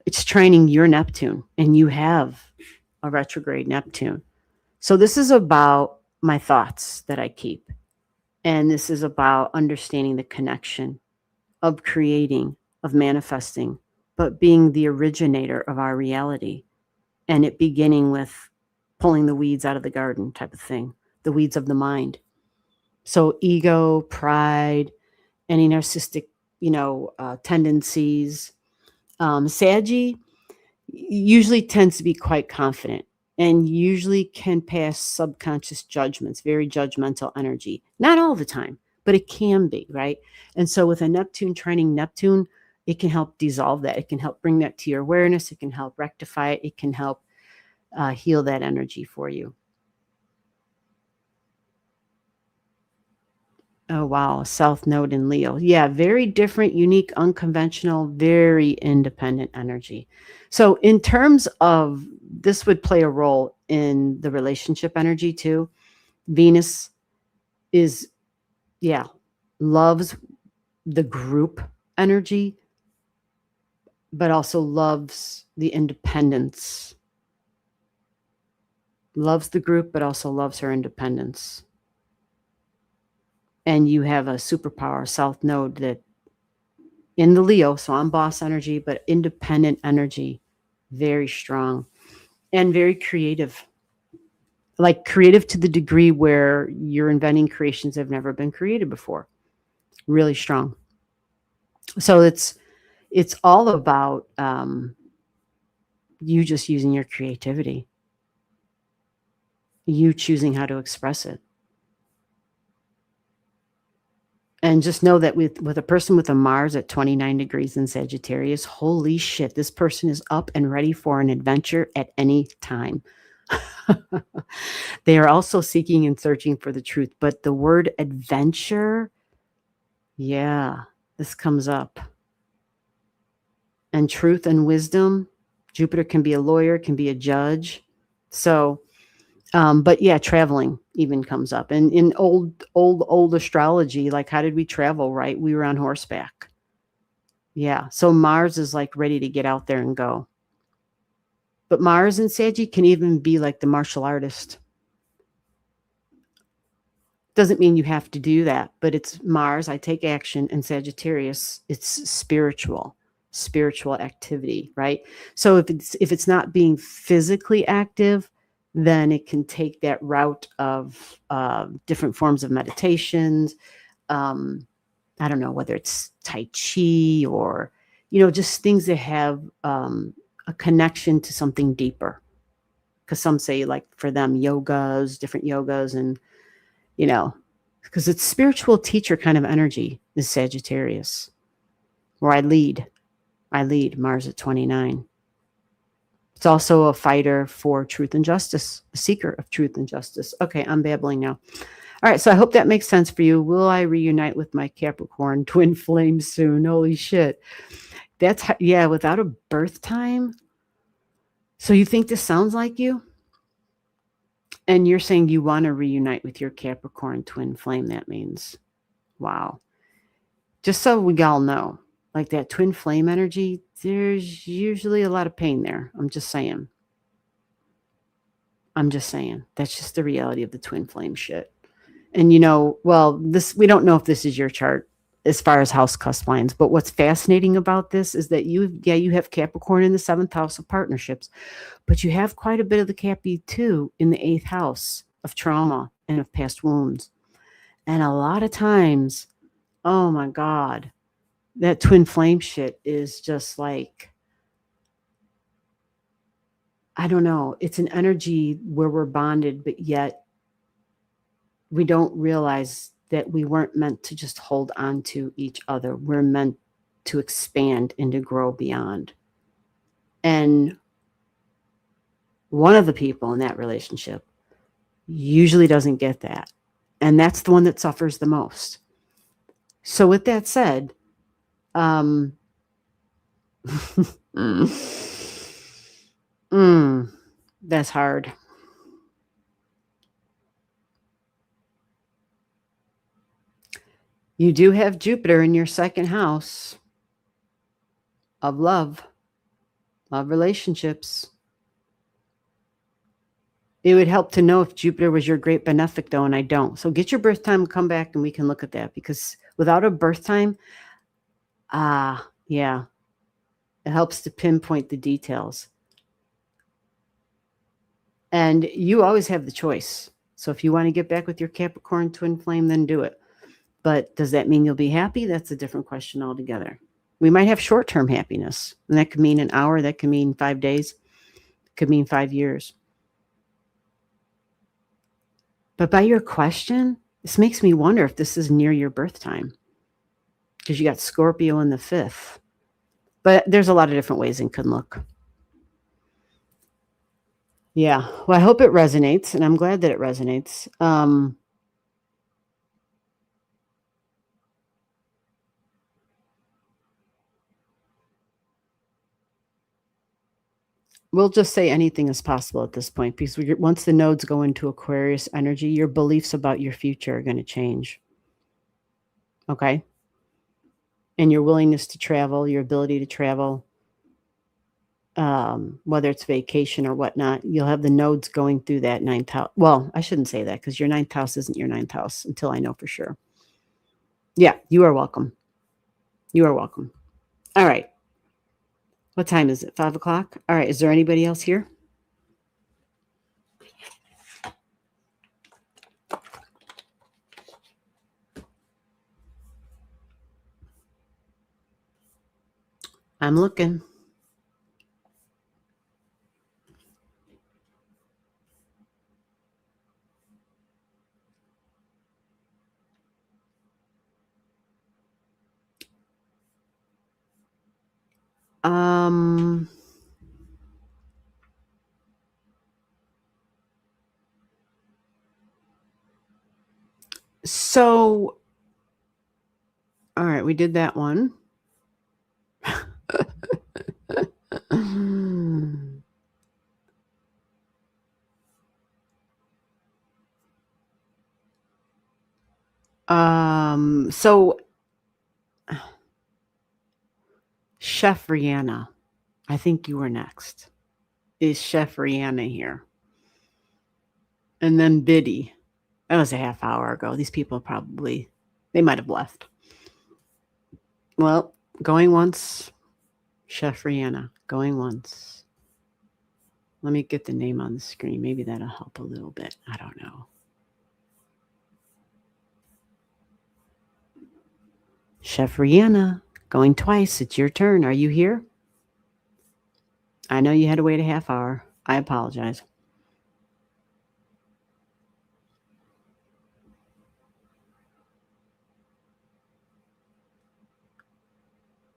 It's trining your Neptune, and you have a retrograde Neptune. So this is about my thoughts that I keep. And this is about understanding the connection of creating, of manifesting, but being the originator of our reality, and it beginning with pulling the weeds out of the garden type of thing, the weeds of the mind. So ego, pride, any narcissistic, tendencies. Saggy usually tends to be quite confident and usually can pass subconscious judgments, very judgmental energy. Not all the time, but it can be, right? And so with a Neptune trining Neptune, it can help dissolve that. It can help bring that to your awareness. It can help rectify it. It can help heal that energy for you. Oh, wow. South Node in Leo. Yeah, very different, unique, unconventional, very independent energy. So, in terms of this, would play a role in the relationship energy too. Venus is, loves the group energy, but also loves the independence. Loves the group, but also loves her independence. And you have a superpower, South Node, that in the Leo, so I'm boss energy, but independent energy, very strong and very creative. Like creative to the degree where you're inventing creations that have never been created before. Really strong. So it's all about you just using your creativity, you choosing how to express it. And just know that with a person with a Mars at 29 degrees in Sagittarius, holy shit, this person is up and ready for an adventure at any time. They are also seeking and searching for the truth. But the word adventure, this comes up. And truth and wisdom, Jupiter can be a lawyer, can be a judge. So, but traveling even comes up. And in old astrology, like how did we travel, right? We were on horseback. Yeah. So Mars is like ready to get out there and go. But Mars and Saggy can even be like the martial artist. Doesn't mean you have to do that, but it's Mars, I take action, and Sagittarius, it's spiritual activity, right? So if it's not being physically active, then it can take that route of different forms of meditations. I don't know whether it's Tai Chi or, just things that have a connection to something deeper. Because some say, like, for them, different yogas, and, because it's spiritual teacher kind of energy is Sagittarius, where I lead Mars at 29. It's also a fighter for truth and justice, a seeker of truth and justice. Okay, I'm babbling now. All right, so I hope that makes sense for you. Will I reunite with my Capricorn twin flame soon? Holy shit. That's, without a birth time. So you think this sounds like you? And you're saying you want to reunite with your Capricorn twin flame. That means, wow. Just so we all know, like that twin flame energy, there's usually a lot of pain there. I'm just saying. That's just the reality of the twin flame shit. And we don't know if this is your chart as far as house cusp lines, but what's fascinating about this is that you have Capricorn in the 7th house of partnerships, but you have quite a bit of the Cappy too in the 8th house of trauma and of past wounds. And a lot of times, oh my God, that twin flame shit is just like, I don't know. It's an energy where we're bonded, but yet we don't realize that we weren't meant to just hold on to each other. We're meant to expand and to grow beyond. And one of the people in that relationship usually doesn't get that. And that's the one that suffers the most. So with that said, that's hard. You do have Jupiter in your 2nd house of love relationships. It would help to know if Jupiter was your great benefic, though, and I don't. So get your birth time, come back, and we can look at that. Because without a birth time, It helps to pinpoint the details. And you always have the choice. So if you want to get back with your Capricorn twin flame, then do it. But does that mean you'll be happy? That's a different question altogether. We might have short-term happiness. And that could mean an hour. That could mean 5 days. It could mean 5 years. But by your question, this makes me wonder if this is near your birth time. Because you got Scorpio in the 5th. But there's a lot of different ways it can look. Yeah. Well, I hope it resonates, and I'm glad that it resonates. We'll just say anything is possible at this point, because once the nodes go into Aquarius energy, your beliefs about your future are going to change. Okay? And your willingness to travel, your ability to travel, whether it's vacation or whatnot, you'll have the nodes going through that 9th house. Well, I shouldn't say that, because your 9th house isn't your 9th house until I know for sure. Yeah, you are welcome. You are welcome. All right. What time is it? 5 o'clock? All right. Is there anybody else here? I'm looking. So, all right, we did that one. So Chef Rihanna, I think you were next. Is Chef Rihanna here? And then Biddy. That was a half hour ago. These people probably, they might have left. Well, going once. Chef Rihanna, going once. Let me get the name on the screen. Maybe that'll help a little bit. I don't know. Chef Rihanna, going twice. It's your turn. Are you here? I know you had to wait a half hour. I apologize.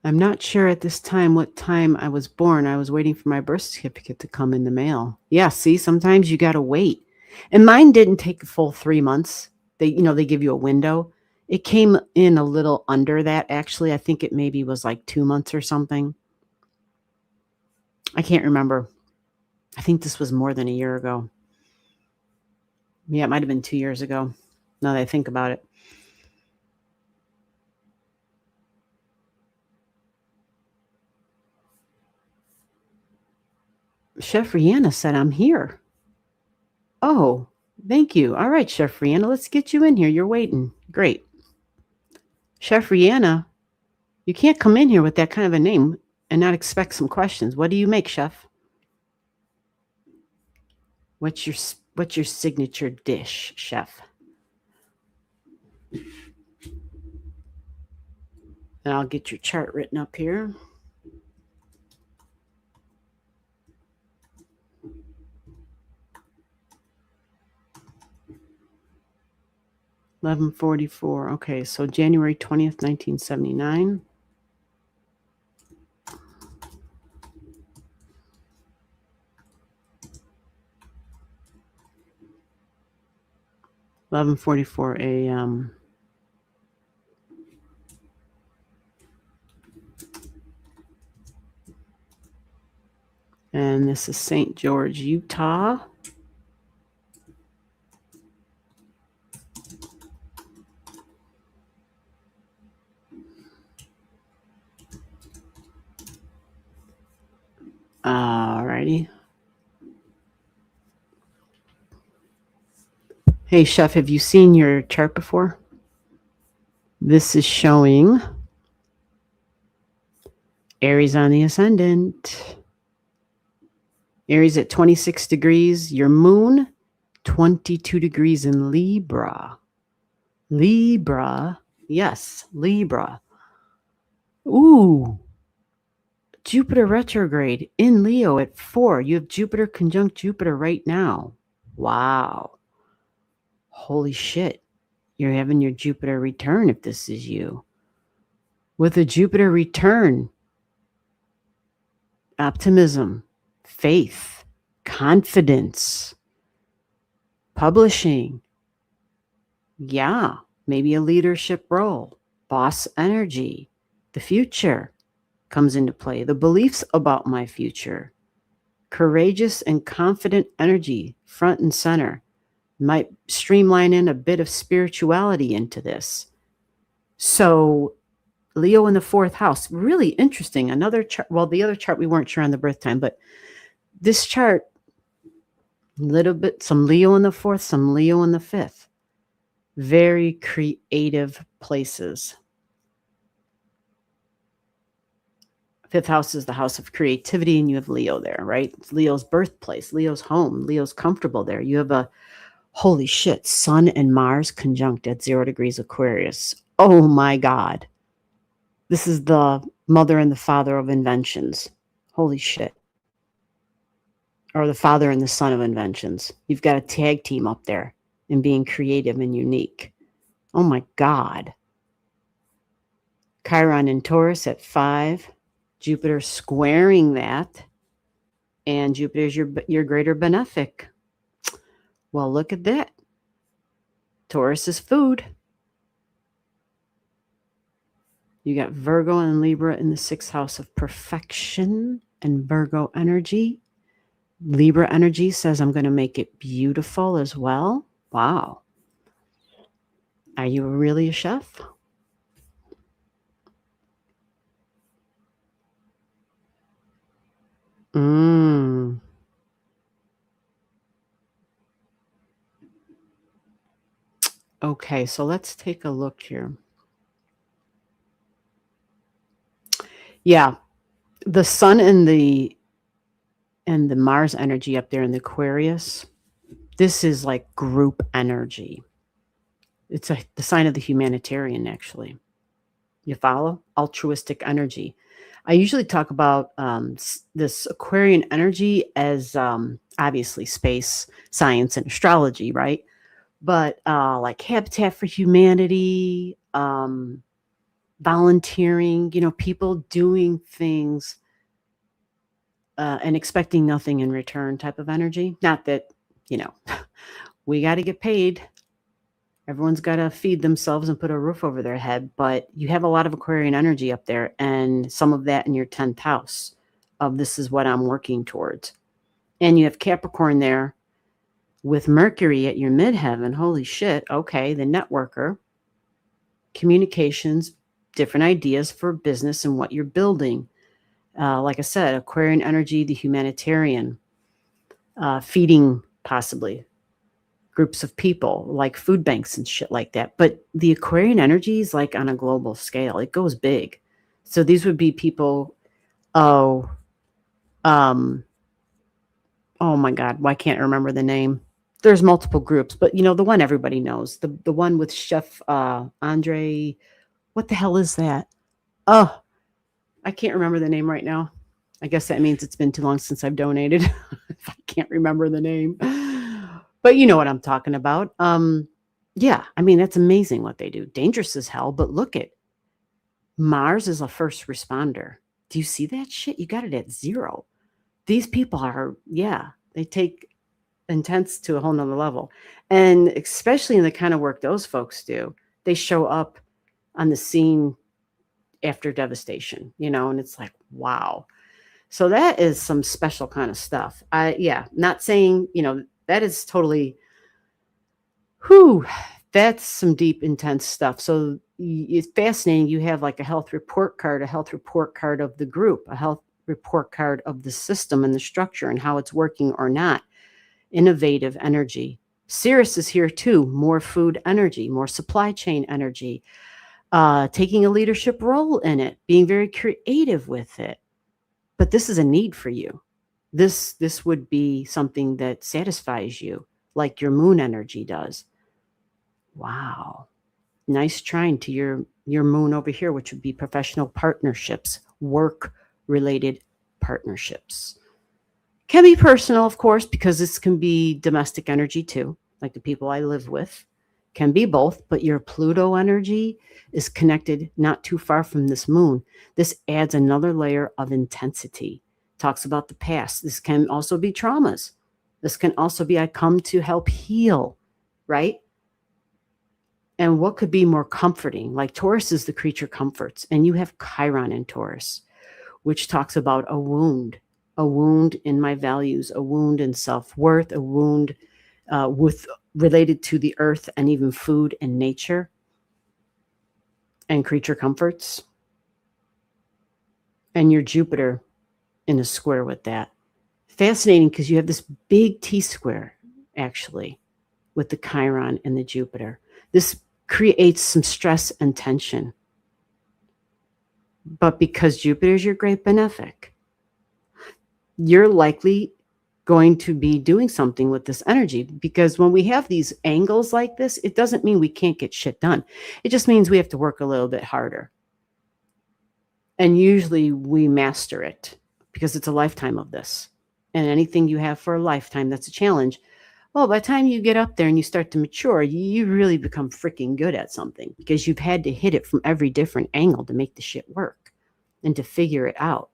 I'm not sure at this time what time I was born. I was waiting for my birth certificate to come in the mail. Yeah, see, sometimes you got to wait. And mine didn't take a full 3 months. They give you a window. It came in a little under that, actually. I think it maybe was like 2 months or something. I can't remember. I think this was more than a year ago. Yeah, it might have been 2 years ago, now that I think about it. Chef Rihanna said, I'm here. Oh, thank you. All right, Chef Rihanna, let's get you in here. You're waiting. Great. Chef Rihanna, you can't come in here with that kind of a name and not expect some questions. What do you make, Chef? What's your signature dish, Chef? And I'll get your chart written up here. $11:44. Okay, so January 20th, 1979. $11:44 a.m. And this is St. George, Utah. Alrighty. Hey, Chef, have you seen your chart before? This is showing Aries on the ascendant. Aries at 26 degrees. Your moon, 22 degrees in Libra. Libra. Yes, Libra. Ooh. Jupiter retrograde in Leo at 4. You have Jupiter conjunct Jupiter right now. Wow. Holy shit. You're having your Jupiter return if this is you. With a Jupiter return, optimism, faith, confidence, publishing. Yeah, maybe a leadership role, boss energy, the future comes into play, the beliefs about my future, courageous and confident energy, front and center. Might streamline in a bit of spirituality into this. So Leo in the 4th house, really interesting. Another chart, well, the other chart we weren't sure on the birth time, but this chart, a little bit, some Leo in the 4th, some Leo in the 5th. Very creative places. 5th house is the house of creativity, and you have Leo there, right? It's Leo's birthplace, Leo's home, Leo's comfortable there. You have a, holy shit, Sun and Mars conjunct at 0 degrees Aquarius. Oh my God. This is the mother and the father of inventions. Holy shit. Or the father and the son of inventions. You've got a tag team up there in being creative and unique. Oh my God. Chiron in Taurus at 5. Jupiter squaring that. And Jupiter's your greater benefic. Well, look at that. Taurus is food. You got Virgo and Libra in the 6th house of perfection and Virgo energy. Libra energy says, I'm going to make it beautiful as well. Wow. Are you really a chef? Okay, so let's take a look here. Yeah, the sun and the Mars energy up there in the Aquarius, this is like group energy. It's the sign of the humanitarian, actually. You follow? Altruistic energy. I usually talk about this Aquarian energy as obviously space, science, and astrology, right? But like Habitat for Humanity, volunteering, people doing things and expecting nothing in return type of energy. Not that, we got to get paid. Everyone's got to feed themselves and put a roof over their head. But you have a lot of Aquarian energy up there, and some of that in your 10th house of this is what I'm working towards. And you have Capricorn there with Mercury at your midheaven. Holy shit. Okay, the networker, communications, different ideas for business and what you're building. Like I said, Aquarian energy, the humanitarian, feeding possibly groups of people like food banks and shit like that. But the Aquarian energy is like on a global scale. It goes big. So these would be people, oh my God, why can't I remember the name? There's multiple groups, but the one everybody knows, the one with Chef Andre, what the hell is that? Oh, I can't remember the name right now. I guess that means it's been too long since I've donated. If I can't remember the name. But you know what I'm talking about. Yeah, I mean, that's amazing what they do. Dangerous as hell, but look at Mars is a first responder. Do you see that shit? You got it at 0. These people are, they take intense to a whole nother level. And especially in the kind of work those folks do, they show up on the scene after devastation, and it's like, wow. So that is some special kind of stuff. Not saying, that is totally, that's some deep, intense stuff. So it's fascinating. You have like a health report card of the group, a health report card of the system and the structure and how it's working or not. Innovative energy. Sirius is here too. More food energy, more supply chain energy. taking a leadership role in it, being very creative with it. But this is a need for you. This would be something that satisfies you, like your moon energy does. Wow. Nice trine to your moon over here, which would be professional partnerships, work related partnerships. Can be personal, of course, because this can be domestic energy too, like the people I live with. Can be both, but your Pluto energy is connected not too far from this moon. This adds another layer of intensity. Talks about the past. This can also be traumas. This can also be I come to help heal, right? And what could be more comforting? Like Taurus is the creature comforts, and you have Chiron in Taurus, which talks about a wound in my values, a wound in self-worth, a wound with related to the earth and even food and nature and creature comforts. And your Jupiter in a square with that. Fascinating because you have this big T-square, actually, with the Chiron and the Jupiter. This creates some stress and tension. But because Jupiter is your great benefic, you're likely going to be doing something with this energy, because when we have these angles like this, it doesn't mean we can't get shit done. It just means we have to work a little bit harder. And usually we master it because it's a lifetime of this. And anything you have for a lifetime that's a challenge, well, by the time you get up there and you start to mature, you really become freaking good at something because you've had to hit it from every different angle to make the shit work and to figure it out.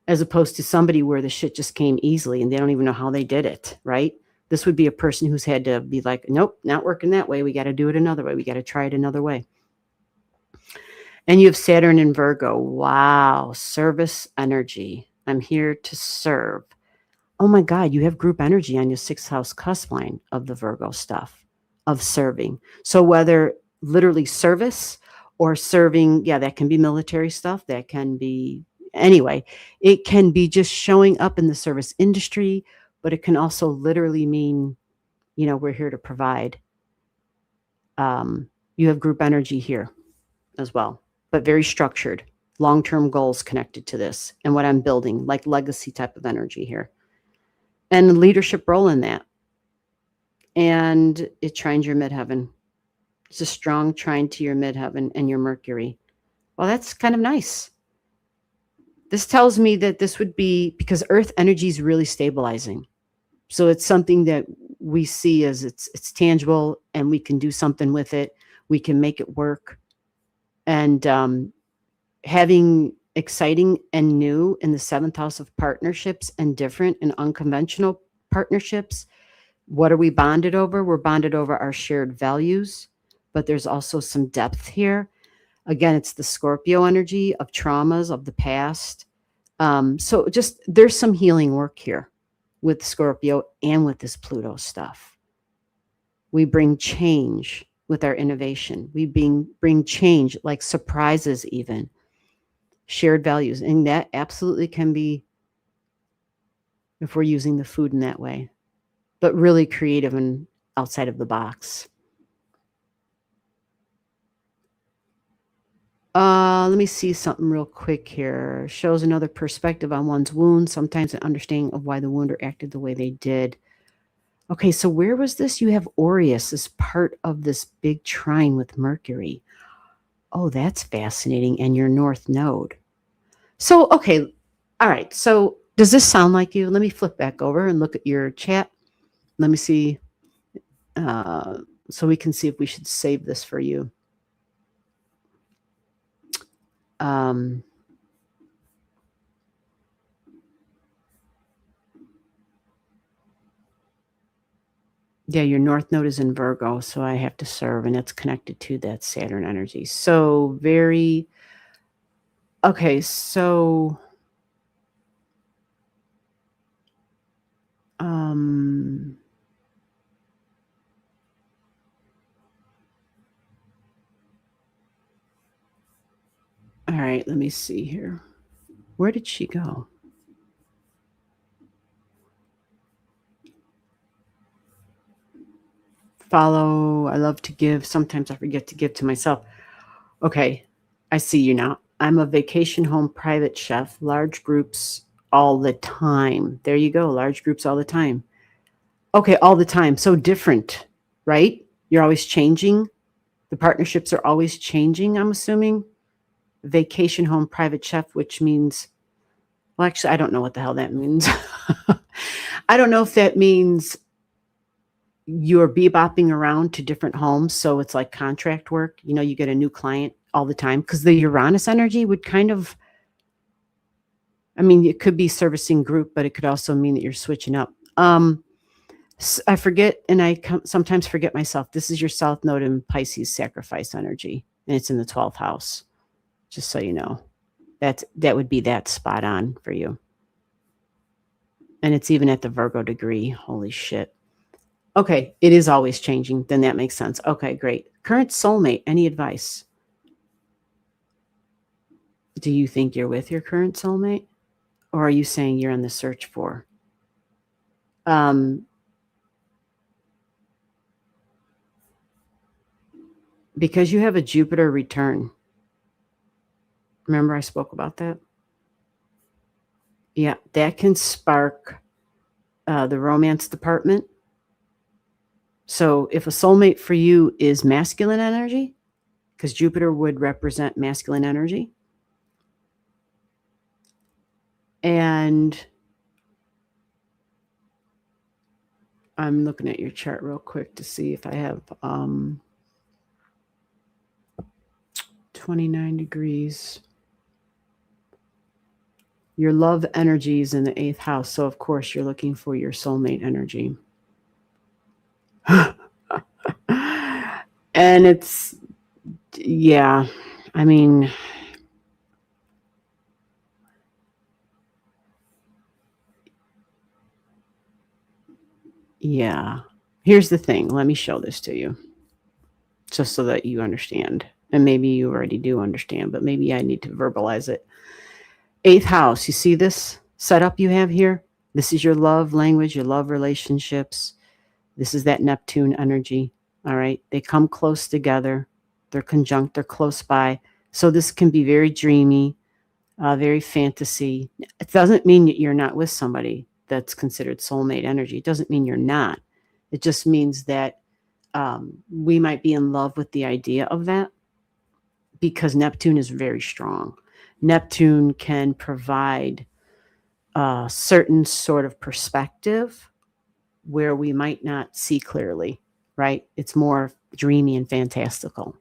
As opposed to somebody where the shit just came easily and they don't even know how they did it, right? This would be a person who's had to be like, nope, not working that way. We got to do it another way. We got to try it another way. And you have Saturn in Virgo. Wow. Service energy. I'm here to serve. Oh my God, you have group energy on your 6th house cusp line of the Virgo stuff, of serving. So whether literally service or serving, yeah, that can be military stuff. That can be, anyway, it can be just showing up in the service industry, but it can also literally mean, we're here to provide. You have group energy here as well, but very structured, long-term goals connected to this and what I'm building, like legacy type of energy here. And the leadership role in that. And it trines your midheaven. It's a strong trine to your midheaven and your Mercury. Well, that's kind of nice. This tells me that this would be because Earth energy is really stabilizing. So it's something that we see as it's tangible and we can do something with it. We can make it work. And having exciting and new in the 7th house of partnerships and different and unconventional partnerships. What are we bonded over? We're bonded over our shared values, but there's also some depth here. Again, it's the Scorpio energy of traumas of the past. So just there's some healing work here with Scorpio and with this Pluto stuff. We bring change with our innovation. We bring change, like surprises even. Shared values. And that absolutely can be, if we're using the food in that way, but really creative and outside of the box. Let me see something real quick here. Shows another perspective on one's wound, sometimes an understanding of why the wound acted the way they did. Okay, so where was this? You have Aureus as part of this big trine with Mercury. Oh, that's fascinating. And your North Node. So, okay, all right. So does this sound like you? Let me flip back over and look at your chat. Let me see. So we can see if we should save this for you. Yeah, your North Node is in Virgo, so I have to serve, and it's connected to that Saturn energy. So very, okay, so, all right, let me see here. Where did she go? Follow. I love to give. Sometimes I forget to give to myself. Okay, I see you now. I'm a vacation home private chef, large groups all the time. There you go, large groups all the time. Okay, all the time. So different, right? You're always changing. The partnerships are always changing, I'm assuming. Vacation home private chef, which means, well, actually, I don't know what the hell that means. I don't know if that means you're bebopping around to different homes. So it's like contract work. You know, you get a new client all the time because the Uranus energy would kind of, I mean, it could be servicing group, but it could also mean that you're switching up. I forget, and I sometimes forget myself. This is your South Node in Pisces sacrifice energy, and it's in the 12th house. Just so you know, that would be that spot on for you. And it's even at the Virgo degree. Holy shit. Okay, it is always changing. Then that makes sense. Okay, great. Current soulmate, any advice? Do you think you're with your current soulmate? Or are you saying you're on the search for? Because you have a Jupiter return. Remember I spoke about that? Yeah, that can spark the romance department. So if a soulmate for you is masculine energy, because Jupiter would represent masculine energy, and I'm looking at your chart real quick to see if I have 29 degrees. Your love energy is in the 8th house. So, of course, you're looking for your soulmate energy. And it's, yeah, I mean, yeah. Here's the thing. Let me show this to you just so that you understand. And maybe you already do understand, but maybe I need to verbalize it. 8th house, you see this setup you have here? This is your love language, your love relationships. This is that Neptune energy. All right. They come close together. They're conjunct. They're close by. So this can be very dreamy, very fantasy. It doesn't mean that you're not with somebody that's considered soulmate energy. It doesn't mean you're not. It just means that we might be in love with the idea of that because Neptune is very strong. Neptune can provide a certain sort of perspective where we might not see clearly, right? It's more dreamy and fantastical.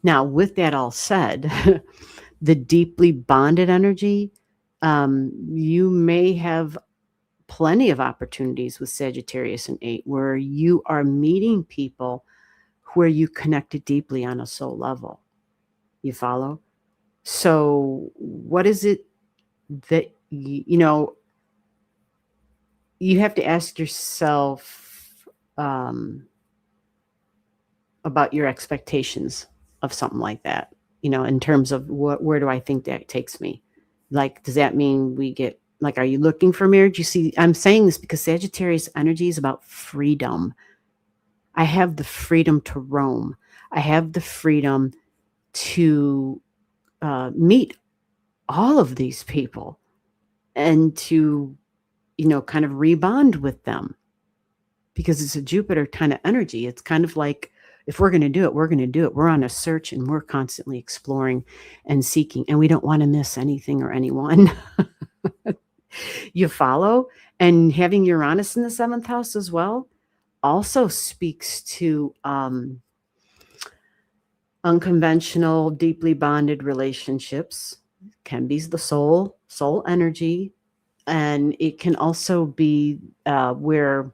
Now, with that all said, the deeply bonded energy, you may have plenty of opportunities with Sagittarius and 8 where you are meeting people where you connected deeply on a soul level. You follow? So what is it that, you know, you have to ask yourself about your expectations of something like that, you know, in terms of where do I think that takes me? Like, does that mean we get, like, are you looking for marriage? You see, I'm saying this because Sagittarius energy is about freedom. I have the freedom to roam. I have the freedom to meet all of these people and to, you know, kind of rebond with them because it's a Jupiter kind of energy. It's kind of like, if we're going to do it, we're going to do it. We're on a search and we're constantly exploring and seeking, and we don't want to miss anything or anyone. You follow? And having Uranus in the 7th house as well also speaks to unconventional, deeply bonded relationships. Can be the soul energy. And it can also be where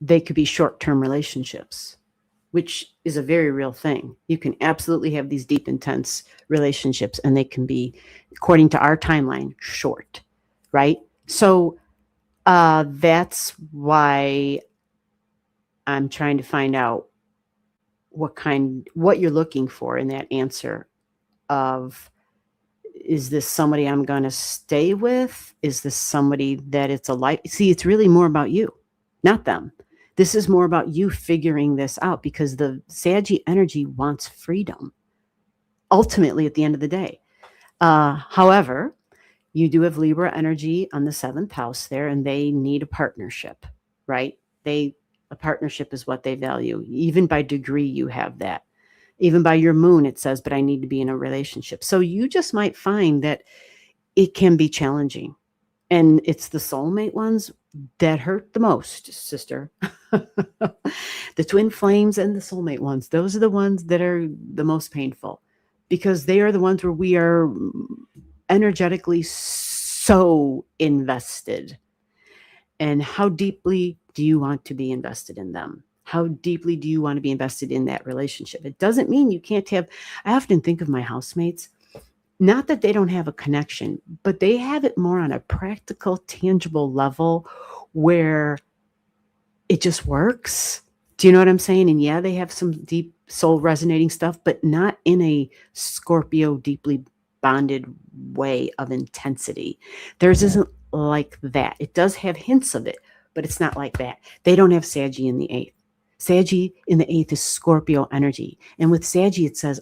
they could be short-term relationships, which is a very real thing. You can absolutely have these deep, intense relationships, and they can be, according to our timeline, short, right? So that's why I'm trying to find out what you're looking for in that answer of, is this somebody I'm going to stay with? Is this somebody that it's a life? See, it's really more about you, not them. This is more about you figuring this out, because the Saggy energy wants freedom, ultimately, at the end of the day. However, you do have Libra energy on the 7th house there, and they need a partnership, right? A partnership is what they value. Even by degree, you have that. Even by your moon, it says, but I need to be in a relationship. So you just might find that it can be challenging. And it's the soulmate ones that hurt the most, sister. The twin flames and the soulmate ones, those are the ones that are the most painful, because they are the ones where we are energetically so invested. And how deeply do you want to be invested in them? How deeply do you want to be invested in that relationship? It doesn't mean you can't have, I often think of my housemates, not that they don't have a connection, but they have it more on a practical, tangible level where it just works. Do you know what I'm saying? And yeah, they have some deep soul resonating stuff, but not in a Scorpio deeply bonded way of intensity. Theirs isn't like that. It does have hints of it, but it's not like that. They don't have Saggy in the 8th. Saggy in the 8th is Scorpio energy. And with Saggy, it says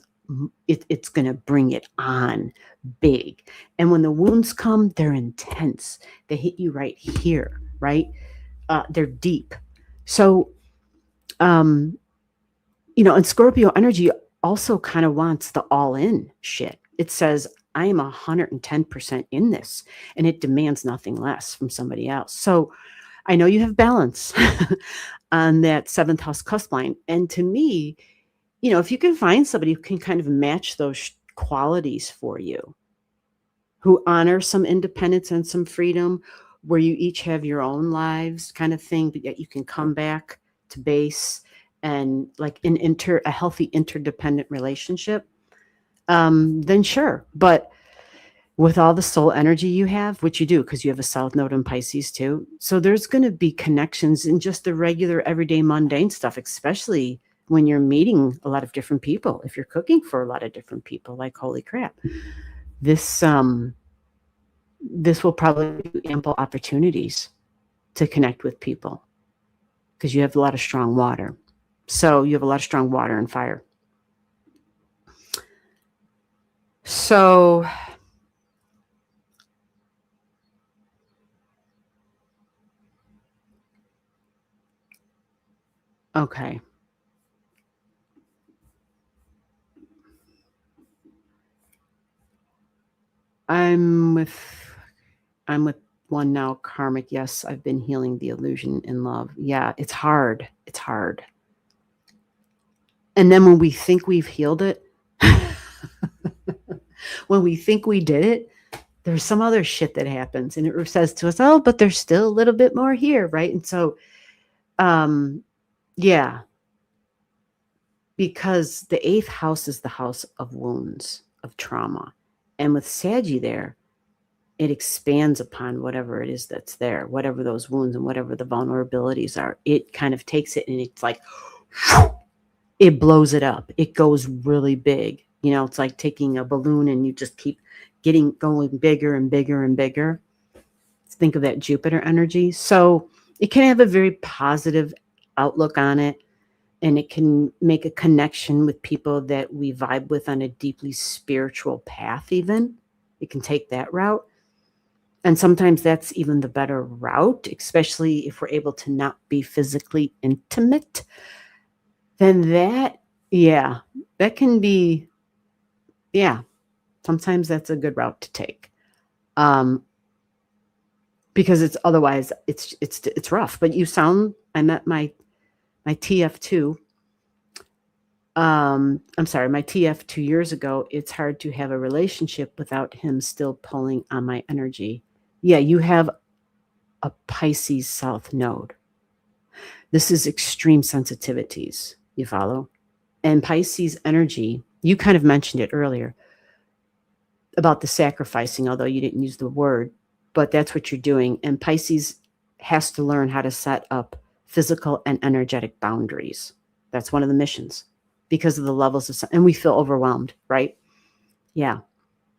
it's going to bring it on big. And when the wounds come, they're intense. They hit you right here, right? They're deep. So, and Scorpio energy also kind of wants the all-in shit. It says, I am 110% in this, and it demands nothing less from somebody else. So I know you have balance on that 7th house cusp line. And to me, if you can find somebody who can kind of match those qualities for you, who honor some independence and some freedom, where you each have your own lives kind of thing, but yet you can come back to base and like a healthy interdependent relationship, then sure. But with all the soul energy you have, which you do, because you have a South Node in Pisces too, so there's going to be connections in just the regular, everyday, mundane stuff, especially when you're meeting a lot of different people. If you're cooking for a lot of different people, like, holy crap, this will probably give you ample opportunities to connect with people, because you have a lot of strong water. So you have a lot of strong water and fire. So okay. I'm with one now, karmic. Yes, I've been healing the illusion in love. Yeah, it's hard. It's hard. And then when we think we've healed it, when we think we did it, there's some other shit that happens, and it says to us, oh, but there's still a little bit more here, right? And so, yeah, because the 8th house is the house of wounds, of trauma. And with Saggy there, it expands upon whatever it is that's there, whatever those wounds and whatever the vulnerabilities are. It kind of takes it and it's like, it blows it up. It goes really big. It's like taking a balloon and you just keep going bigger and bigger and bigger. Think of that Jupiter energy. So it can have a very positive outlook on it, and it can make a connection with people that we vibe with on a deeply spiritual path even. It can take that route. And sometimes that's even the better route, especially if we're able to not be physically intimate. Then that can be, sometimes that's a good route to take. Because it's otherwise it's rough. But I met my TF2. My TF 2 years ago. It's hard to have a relationship without him still pulling on my energy. Yeah, you have a Pisces South Node. This is extreme sensitivities. You follow? And Pisces energy, you kind of mentioned it earlier about the sacrificing, although you didn't use the word, but that's what you're doing. And Pisces has to learn how to set up physical and energetic boundaries. That's one of the missions, because of the levels of, and we feel overwhelmed, right? Yeah.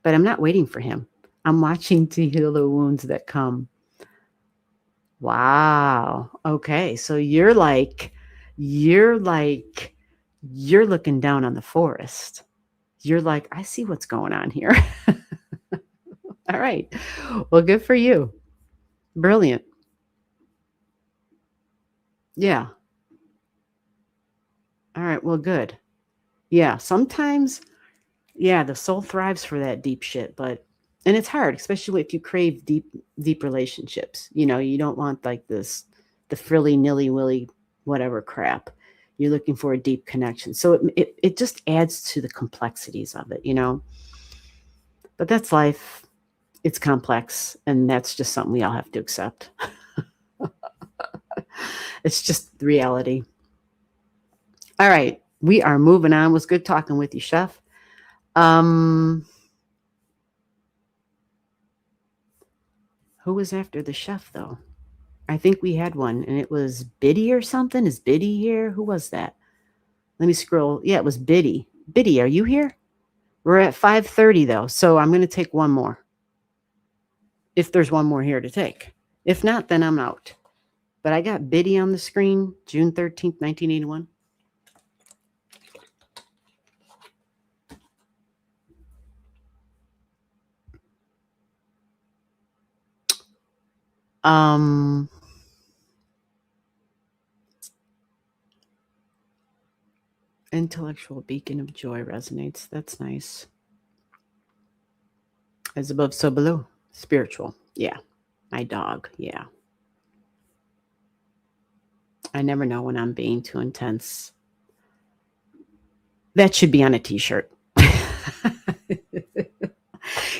But I'm not waiting for him. I'm watching to heal the wounds that come. Wow. Okay. So you're looking down on the forest. You're like, I see what's going on here. All right. Well, good for you. Brilliant. Yeah. All right. Well, good. Yeah. Sometimes, yeah, the soul thrives for that deep shit, and it's hard, especially if you crave deep relationships. You don't want like the frilly, nilly willy, whatever crap. You're looking for a deep connection. So it just adds to the complexities of it. But that's life. It's complex, and that's just something we all have to accept. It's just reality. All right, we are moving on. It was good talking with you, Chef. Who was after the chef, though? I think we had one, and it was Biddy or something. Is Biddy here? Who was that? Let me scroll. Yeah, it was Biddy. Biddy, are you here? We're at 5:30 though, so I'm going to take one more. If there's one more here to take. If not, then I'm out. But I got Biddy on the screen, June 13th, 1981. Intellectual beacon of joy resonates. That's nice. As above, so below. Spiritual. Yeah. My dog. Yeah. I never know when I'm being too intense. That should be on a t-shirt.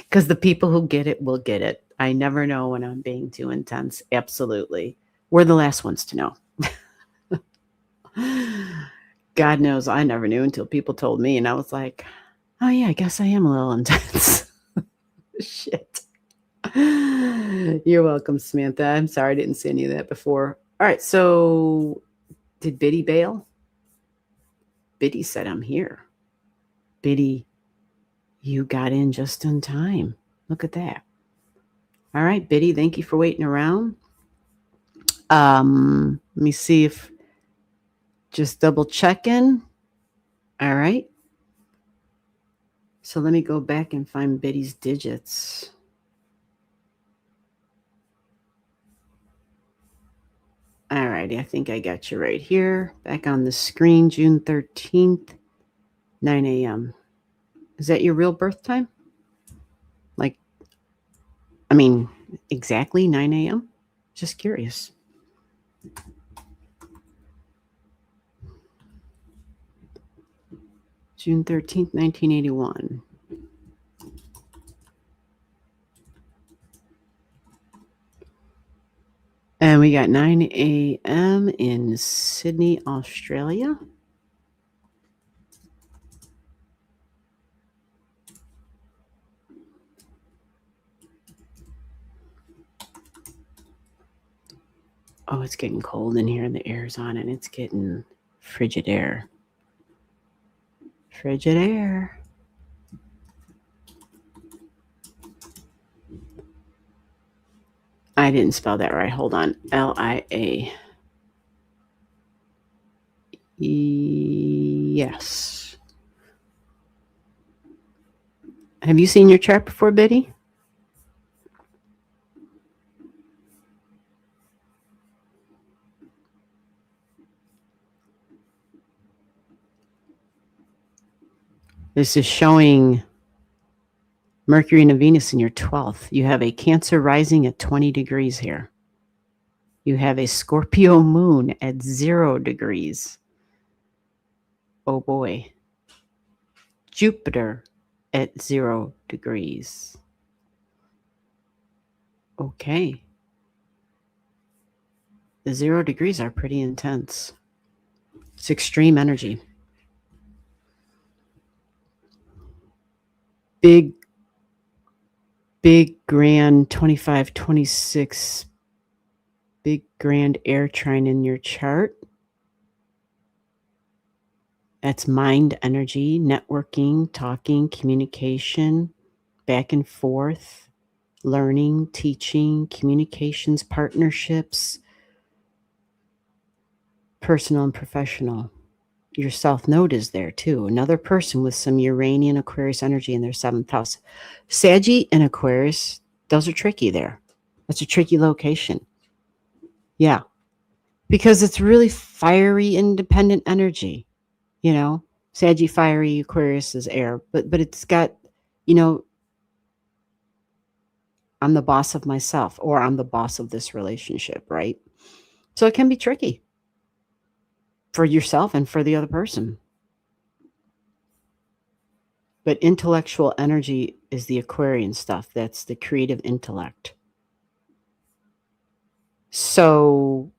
Because the people who get it will get it. I never know when I'm being too intense. Absolutely. We're the last ones to know. God knows I never knew until people told me, and I was like, oh yeah, I guess I am a little intense. Shit. You're welcome, Samantha. I'm sorry I didn't see any of that before. All right, so did Biddy bail? Biddy said, I'm here. Biddy, you got in just in time. Look at that. All right, Biddy, thank you for waiting around. Let me see if just double checking. All right. So let me go back and find Biddy's digits. All righty, I think I got you right here. Back on the screen, June 13th, 9 a.m. Is that your real birth time? Exactly 9 a.m.? Just curious. June 13th, 1981. And we got 9 a.m. in Sydney, Australia. Oh, it's getting cold in here and the air's on and it's getting frigid air. Frigid air. I didn't spell that right. Hold on. L-I-A. Yes. Have you seen your chart before, Biddy? This is showing Mercury and Venus in your 12th. You have a Cancer rising at 20 degrees here. You have a Scorpio moon at 0 degrees. Oh boy. Jupiter at 0 degrees. Okay. The 0 degrees are pretty intense. It's extreme energy. Big, grand 25, 26, big grand air trine in your chart. That's mind energy, networking, talking, communication, back and forth, learning, teaching, communications, partnerships, personal and professional. Your South Node is there too. Another person with some Uranian Aquarius energy in their 7th house. Saggy and Aquarius, those are tricky there. That's a tricky location. Yeah. Because it's really fiery, independent energy. You know, Saggy, fiery, Aquarius is air, but it's got, you know, I'm the boss of myself, or I'm the boss of this relationship, right? So it can be tricky for yourself and for the other person. But intellectual energy is the Aquarian stuff. That's the creative intellect. So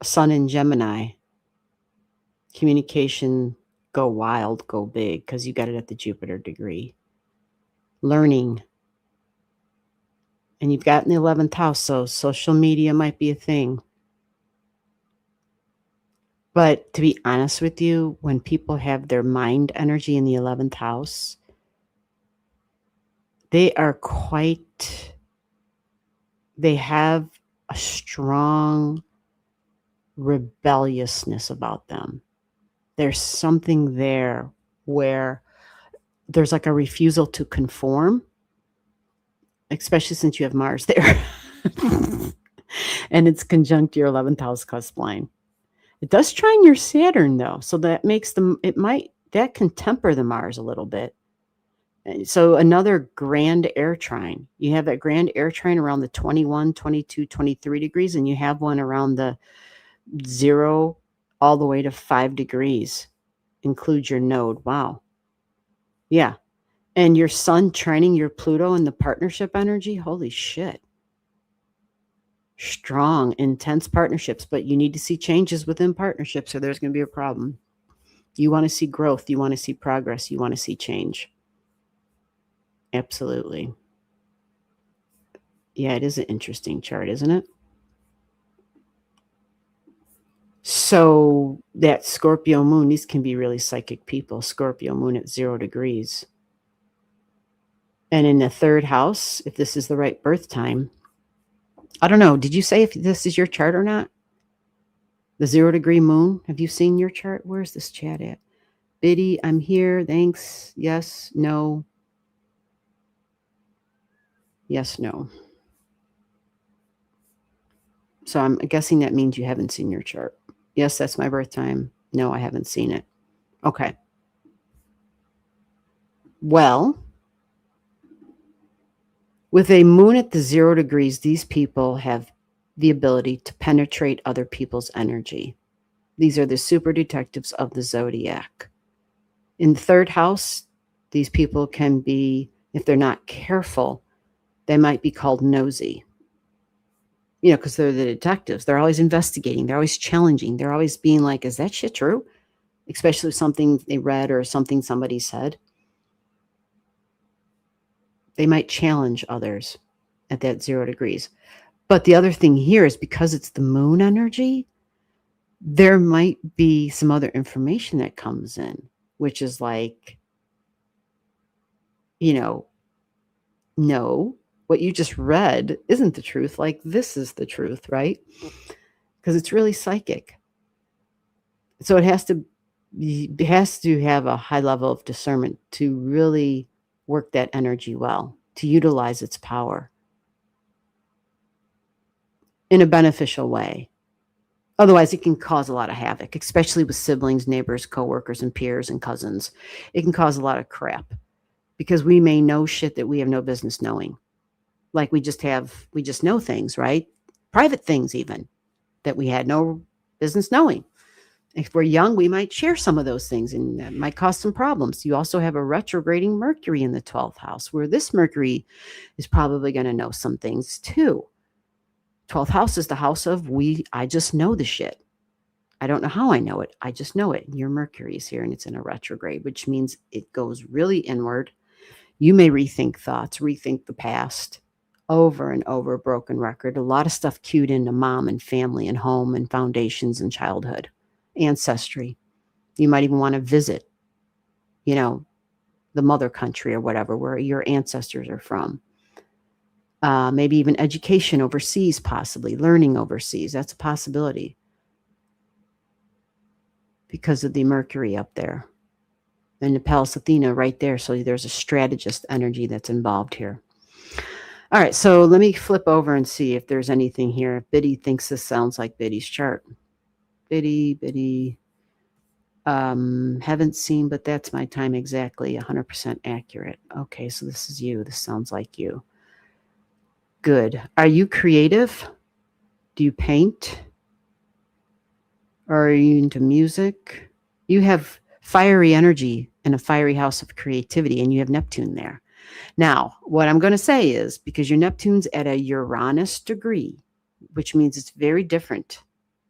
Sun in Gemini, communication, go wild, go big, because you got it at the Jupiter degree. Learning. And you've got in the 11th house, so social media might be a thing. But to be honest with you, when people have their mind energy in the 11th house, they have a strong rebelliousness about them. There's something there where there's like a refusal to conform, especially since you have Mars there. And it's conjunct your 11th house cusp line. It does trine your Saturn though, so that makes that can temper the Mars a little bit. So another grand air trine. You have that grand air trine around the 21, 22, 23 degrees, and you have one around the 0 all the way to 5 degrees. Include your node. Wow. Yeah. And your Sun trining your Pluto in the partnership energy. Holy shit. Strong, intense partnerships, but you need to see changes within partnerships or there's going to be a problem. You want to see growth. You want to see progress. You want to see change. Absolutely. Yeah, it is an interesting chart, isn't it? So that Scorpio moon, these can be really psychic people. Scorpio moon at 0 degrees. And in the 3rd house, if this is the right birth time, I don't know. Did you say if this is your chart or not? The 0 degree moon. Have you seen your chart? Where's this chat at? Biddy, I'm here. Thanks. Yes. No. Yes. No. So I'm guessing that means you haven't seen your chart. Yes, that's my birth time. No, I haven't seen it. Okay. Well, with a moon at the 0 degrees, these people have the ability to penetrate other people's energy. These are the super detectives of the Zodiac. In the 3rd house, these people can be, if they're not careful, they might be called nosy. You know, because they're the detectives. They're always investigating. They're always challenging. They're always being like, is that shit true? Especially something they read or something somebody said. They might challenge others at that 0 degrees. But the other thing here is because it's the moon energy, there might be some other information that comes in, which is like, you know, no, what you just read isn't the truth. Like, this is the truth, right? Because it's really psychic. So it has to have a high level of discernment to really work that energy well, to utilize its power in a beneficial way. Otherwise, it can cause a lot of havoc, especially with siblings, neighbors, coworkers, and peers and cousins. It can cause a lot of crap because we may know shit that we have no business knowing. Like we just know things, right? Private things even that we had no business knowing. If we're young, we might share some of those things and that might cause some problems. You also have a retrograding Mercury in the 12th house where this Mercury is probably going to know some things too. 12th house is the house of I just know the shit. I don't know how I know it. I just know it. Your Mercury is here and it's in a retrograde, which means it goes really inward. You may rethink thoughts, rethink the past over and over, broken record. A lot of stuff cued into mom and family and home and foundations and childhood, ancestry. You might even want to visit, the mother country or whatever, where your ancestors are from. Maybe even education overseas, possibly learning overseas. That's a possibility because of the Mercury up there and the Pallas Athena right there. So there's a strategist energy that's involved here. All right, so let me flip over and see if there's anything here. If Biddy thinks this sounds like Biddy's chart. Biddy. Haven't seen, but that's my time exactly. 100% accurate. Okay, so this is you. This sounds like you. Good. Are you creative? Do you paint? Or are you into music? You have fiery energy and a fiery house of creativity, and you have Neptune there. Now, what I'm going to say is, because your Neptune's at a Uranus degree, which means it's very different.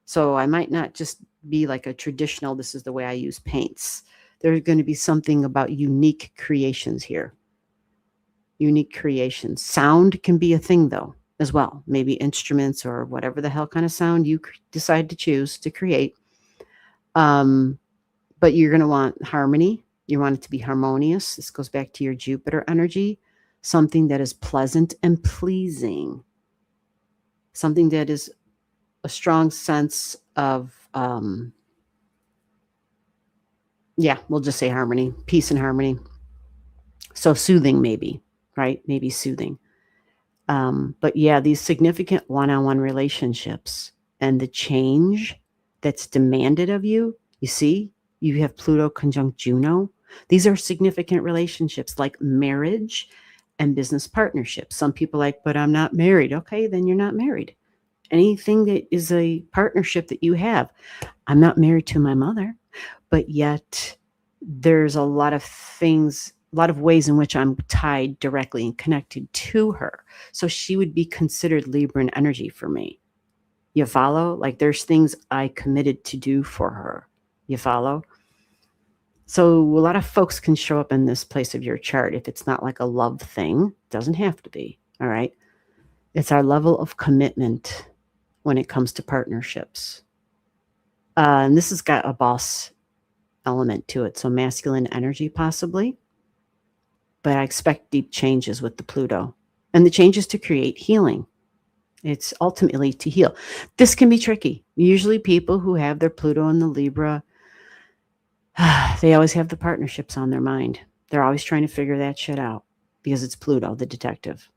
So I might not just be like a traditional, this is the way I use paints. There's going to be something about unique creations here. Unique creations. Sound can be a thing, though, as well. Maybe instruments or whatever the hell kind of sound you decide to choose to create. But you're going to want harmony. You want it to be harmonious. This goes back to your Jupiter energy. Something that is pleasant and pleasing. Something that is a strong sense of, we'll just say harmony, peace and harmony. So soothing, maybe, right? Maybe soothing. But yeah, these significant one-on-one relationships and the change that's demanded of you, you see, you have Pluto conjunct Juno. These are significant relationships like marriage and business partnerships. Some people like, but I'm not married. Okay, then you're not married. Anything that is a partnership that you have. I'm not married to my mother, but yet there's a lot of things, a lot of ways in which I'm tied directly and connected to her. So she would be considered Libran energy for me. You follow? Like there's things I committed to do for her. You follow? So a lot of folks can show up in this place of your chart if it's not like a love thing. It doesn't have to be. All right. It's our level of commitment when it comes to partnerships. And this has got a boss element to it. So masculine energy possibly. But I expect deep changes with the Pluto. And the change is to create healing. It's ultimately to heal. This can be tricky. Usually people who have their Pluto in the Libra, they always have the partnerships on their mind. They're always trying to figure that shit out because it's Pluto, the detective.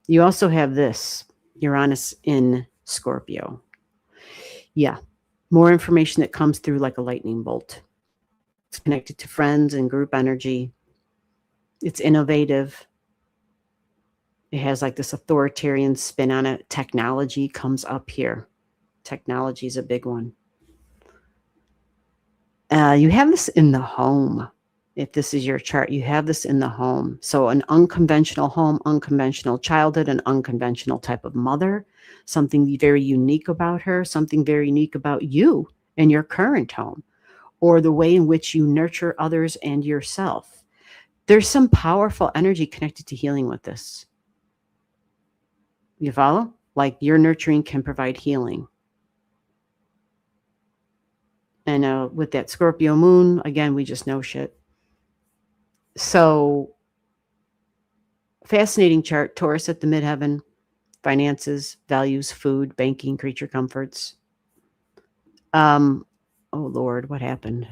You also have this, Uranus in Scorpio. Yeah, more information that comes through like a lightning bolt. It's connected to friends and group energy. It's innovative. It has like this authoritarian spin on it. Technology comes up here. Technology is a big one. You have this in the home. If this is your chart, you have this in the home. So an unconventional home, unconventional childhood, an unconventional type of mother, something very unique about her, something very unique about you and your current home, or the way in which you nurture others and yourself. There's some powerful energy connected to healing with this. You follow? Like your nurturing can provide healing. And with that Scorpio moon, again, we just know shit. So fascinating chart. Taurus at the midheaven, finances, values, food, banking, creature comforts. Oh Lord, what happened?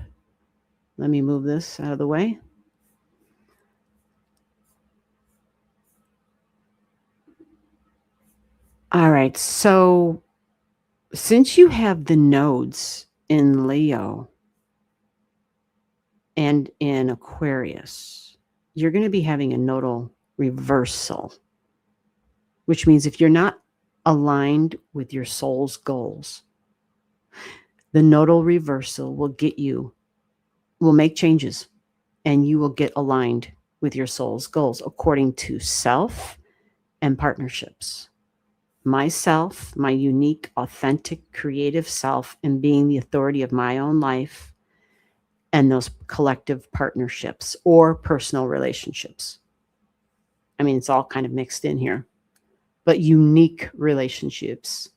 Let me move this out of the way. All right, so since you have the nodes in Leo and in Aquarius, you're going to be having a nodal reversal, which means if you're not aligned with your soul's goals, the nodal reversal will make changes, and you will get aligned with your soul's goals according to self and partnerships. Myself, my unique, authentic, creative self, and being the authority of my own life, and those collective partnerships or personal relationships. I mean, it's all kind of mixed in here, but unique relationships.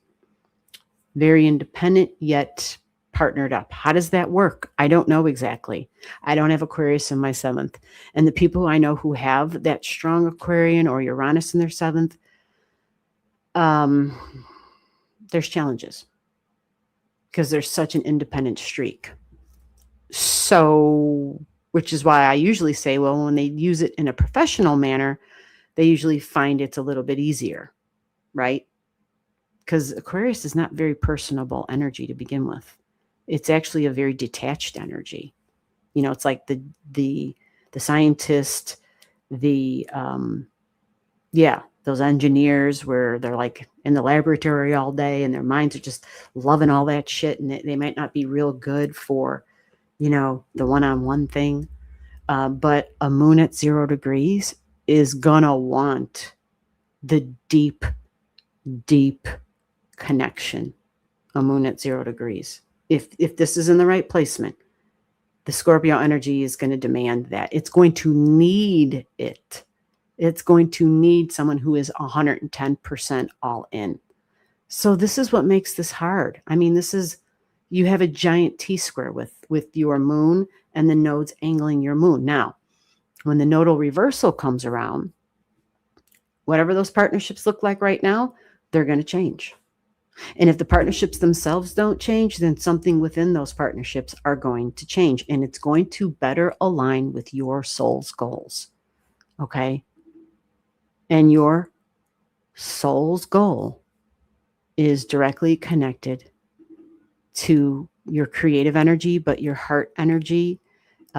Very independent, yet partnered up. How does that work? I don't know exactly. I don't have Aquarius in my 7th. And the people I know who have that strong Aquarian or Uranus in their 7th, there's challenges because there's such an independent streak. So, which is why I usually say, well, when they use it in a professional manner, they usually find it's a little bit easier, right? Because Aquarius is not very personable energy to begin with. It's actually a very detached energy. You know, it's like the scientist, those engineers where they're like in the laboratory all day and their minds are just loving all that shit, and they might not be real good for, you know, the one-on-one thing. But a moon at 0 degrees is gonna want the deep, deep connection. A moon at 0 degrees. If this is in the right placement, the Scorpio energy is going to demand that. It's going to need it. It's going to need someone who is 110% all in. So this is what makes this hard. I mean, you have a giant T-square with your moon and the nodes angling your moon. Now, when the nodal reversal comes around, whatever those partnerships look like right now, they're going to change. And if the partnerships themselves don't change, then something within those partnerships are going to change. And it's going to better align with your soul's goals. Okay? And your soul's goal is directly connected to your creative energy, but your heart energy,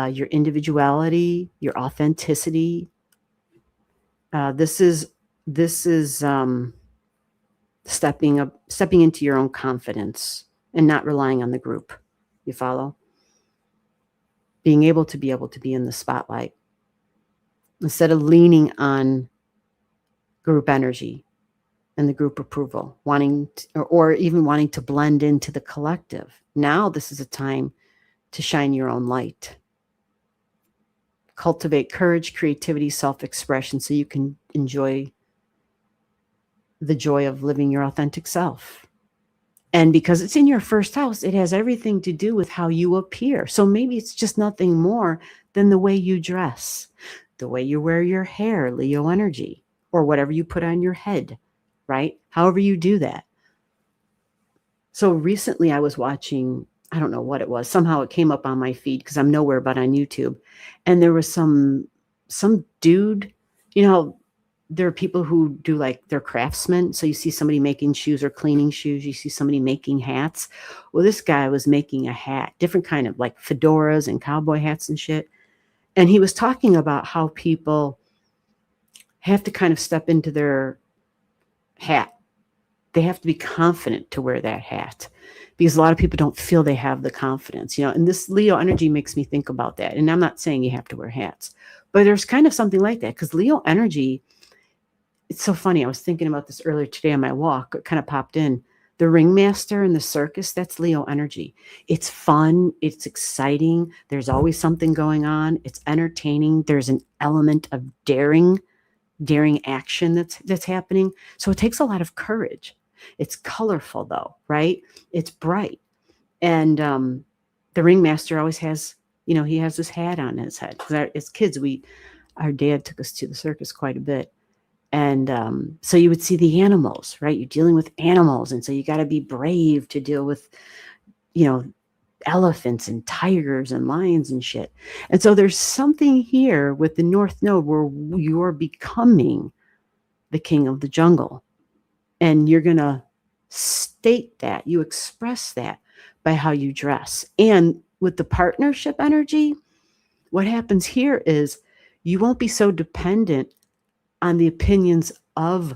your individuality, your authenticity. This is stepping into your own confidence and not relying on the group. You follow? Being able to be in the spotlight instead of leaning on group energy and the group approval, or even wanting to blend into the collective. Now this is a time to shine your own light. Cultivate courage, creativity, self-expression so you can enjoy the joy of living your authentic self. And because it's in your first house, it has everything to do with how you appear. So maybe it's just nothing more than the way you dress, the way you wear your hair, Leo energy, or whatever you put on your head, right? However you do that. So recently I was watching, I don't know what it was. Somehow it came up on my feed because I'm nowhere but on YouTube. And there was some dude, you know, there are people who do like they're craftsmen. So you see somebody making shoes or cleaning shoes. You see somebody making hats. Well, this guy was making a hat, different kind of like fedoras and cowboy hats and shit. And he was talking about how people have to kind of step into their hat. They have to be confident to wear that hat because a lot of people don't feel they have the confidence, you know, and this Leo energy makes me think about that. And I'm not saying you have to wear hats, but there's kind of something like that because Leo energy, it's so funny. I was thinking about this earlier today on my walk. It kind of popped in. The ringmaster in the circus, that's Leo energy. It's fun. It's exciting. There's always something going on. It's entertaining. There's an element of daring action that's happening. So it takes a lot of courage. It's colorful though, right? It's bright. And the ringmaster always has, you know, he has this hat on his head. As kids, our dad took us to the circus quite a bit. And so you would see the animals, right? You're dealing with animals. And so you got to be brave to deal with, you know, elephants and tigers and lions and shit. And so there's something here with the North Node where you're becoming the king of the jungle. And you're going to state that, you express that by how you dress. And with the partnership energy, what happens here is you won't be so dependent on the opinions of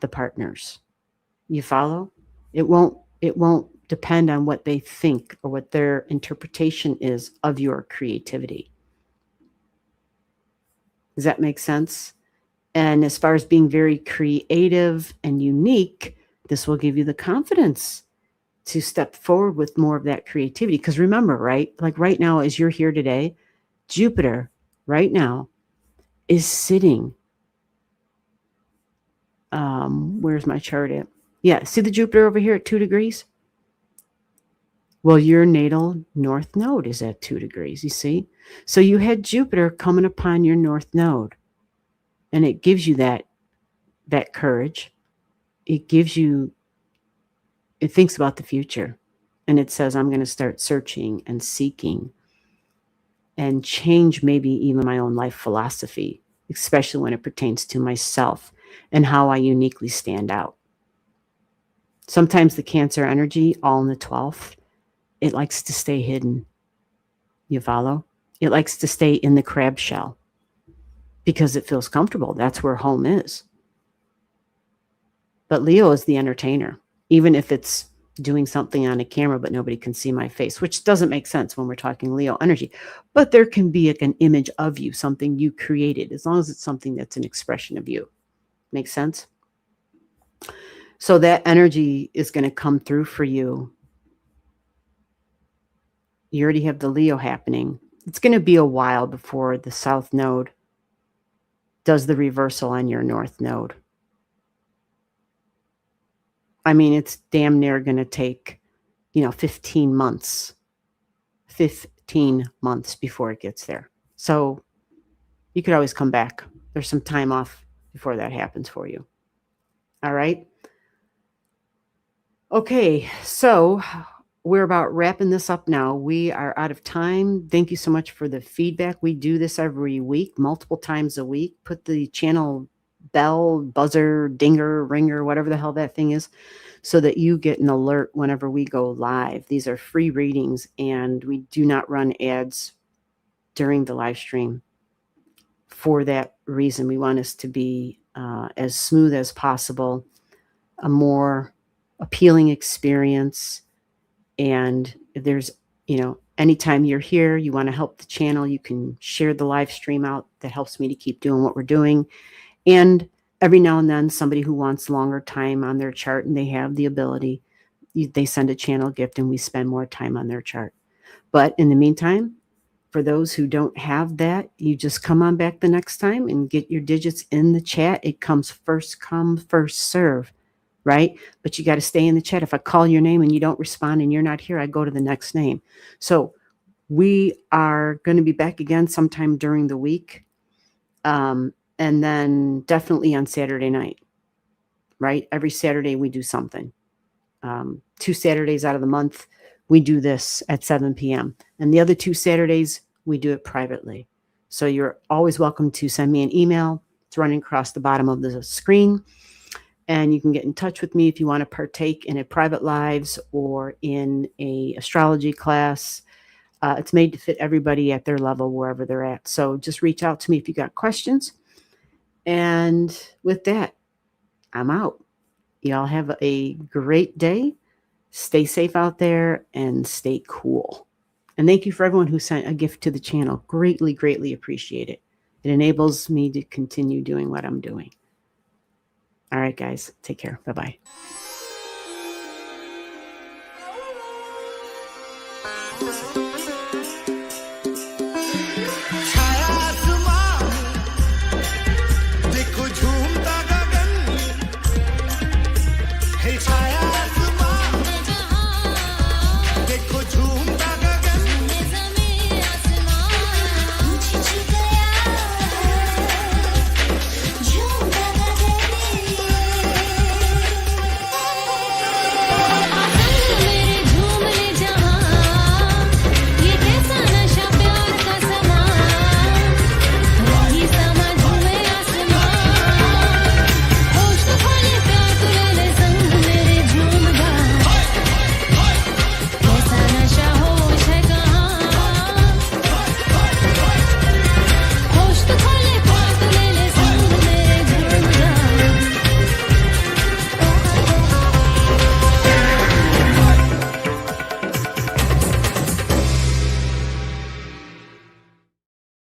the partners. You follow? It won't depend on what they think or what their interpretation is of your creativity. Does that make sense? And as far as being very creative and unique, this will give you the confidence to step forward with more of that creativity. Because remember, right? Like right now, as you're here today, Jupiter right now is sitting. Where's my chart at? Yeah, see the Jupiter over here at 2 degrees? Well, your natal north node is at 2 degrees, you see? So you had Jupiter coming upon your north node, and it gives you that courage. It gives you, it thinks about the future, and it says, I'm going to start searching and seeking and change maybe even my own life philosophy, especially when it pertains to myself and how I uniquely stand out. Sometimes the Cancer energy, all in the 12th, it likes to stay hidden. You follow? It likes to stay in the crab shell because it feels comfortable. That's where home is. But Leo is the entertainer, even if it's doing something on a camera, but nobody can see my face, which doesn't make sense when we're talking Leo energy. But there can be an image of you, something you created, as long as it's something that's an expression of you. Make sense? So that energy is going to come through for you. You already have the Leo happening. It's going to be a while before the South Node does the reversal on your North Node. I mean, it's damn near going to take, 15 months. 15 months before it gets there. So you could always come back. There's some time off before that happens for you. All right. Okay, so we're about wrapping this up now. We are out of time. Thank you so much for the feedback. We do this every week, multiple times a week. Put the channel bell, buzzer, dinger, ringer, whatever the hell that thing is, so that you get an alert whenever we go live. These are free readings, and we do not run ads during the live stream. For that reason, we want us to be as smooth as possible, a more appealing experience. And if there's, anytime you're here, you want to help the channel, you can share the live stream out. That helps me to keep doing what we're doing. And every now and then, somebody who wants longer time on their chart and they have the ability, they send a channel gift and we spend more time on their chart. But in the meantime, for those who don't have that, you just come on back the next time and get your digits in the chat. It comes first come, first serve, right? But you got to stay in the chat. If I call your name and you don't respond and you're not here, I go to the next name. So we are going to be back again sometime during the week. And then definitely on Saturday night, right? Every Saturday we do something. 2 Saturdays out of the month, we do this at 7 p.m. And the other 2 Saturdays, we do it privately. So you're always welcome to send me an email. It's running across the bottom of the screen. And you can get in touch with me if you want to partake in a private lives or in a astrology class. It's made to fit everybody at their level, wherever they're at. So just reach out to me if you got questions. And with that, I'm out. Y'all have a great day. Stay safe out there and stay cool. And thank you for everyone who sent a gift to the channel. Greatly, greatly appreciate it. It enables me to continue doing what I'm doing. All right, guys, take care. Bye-bye.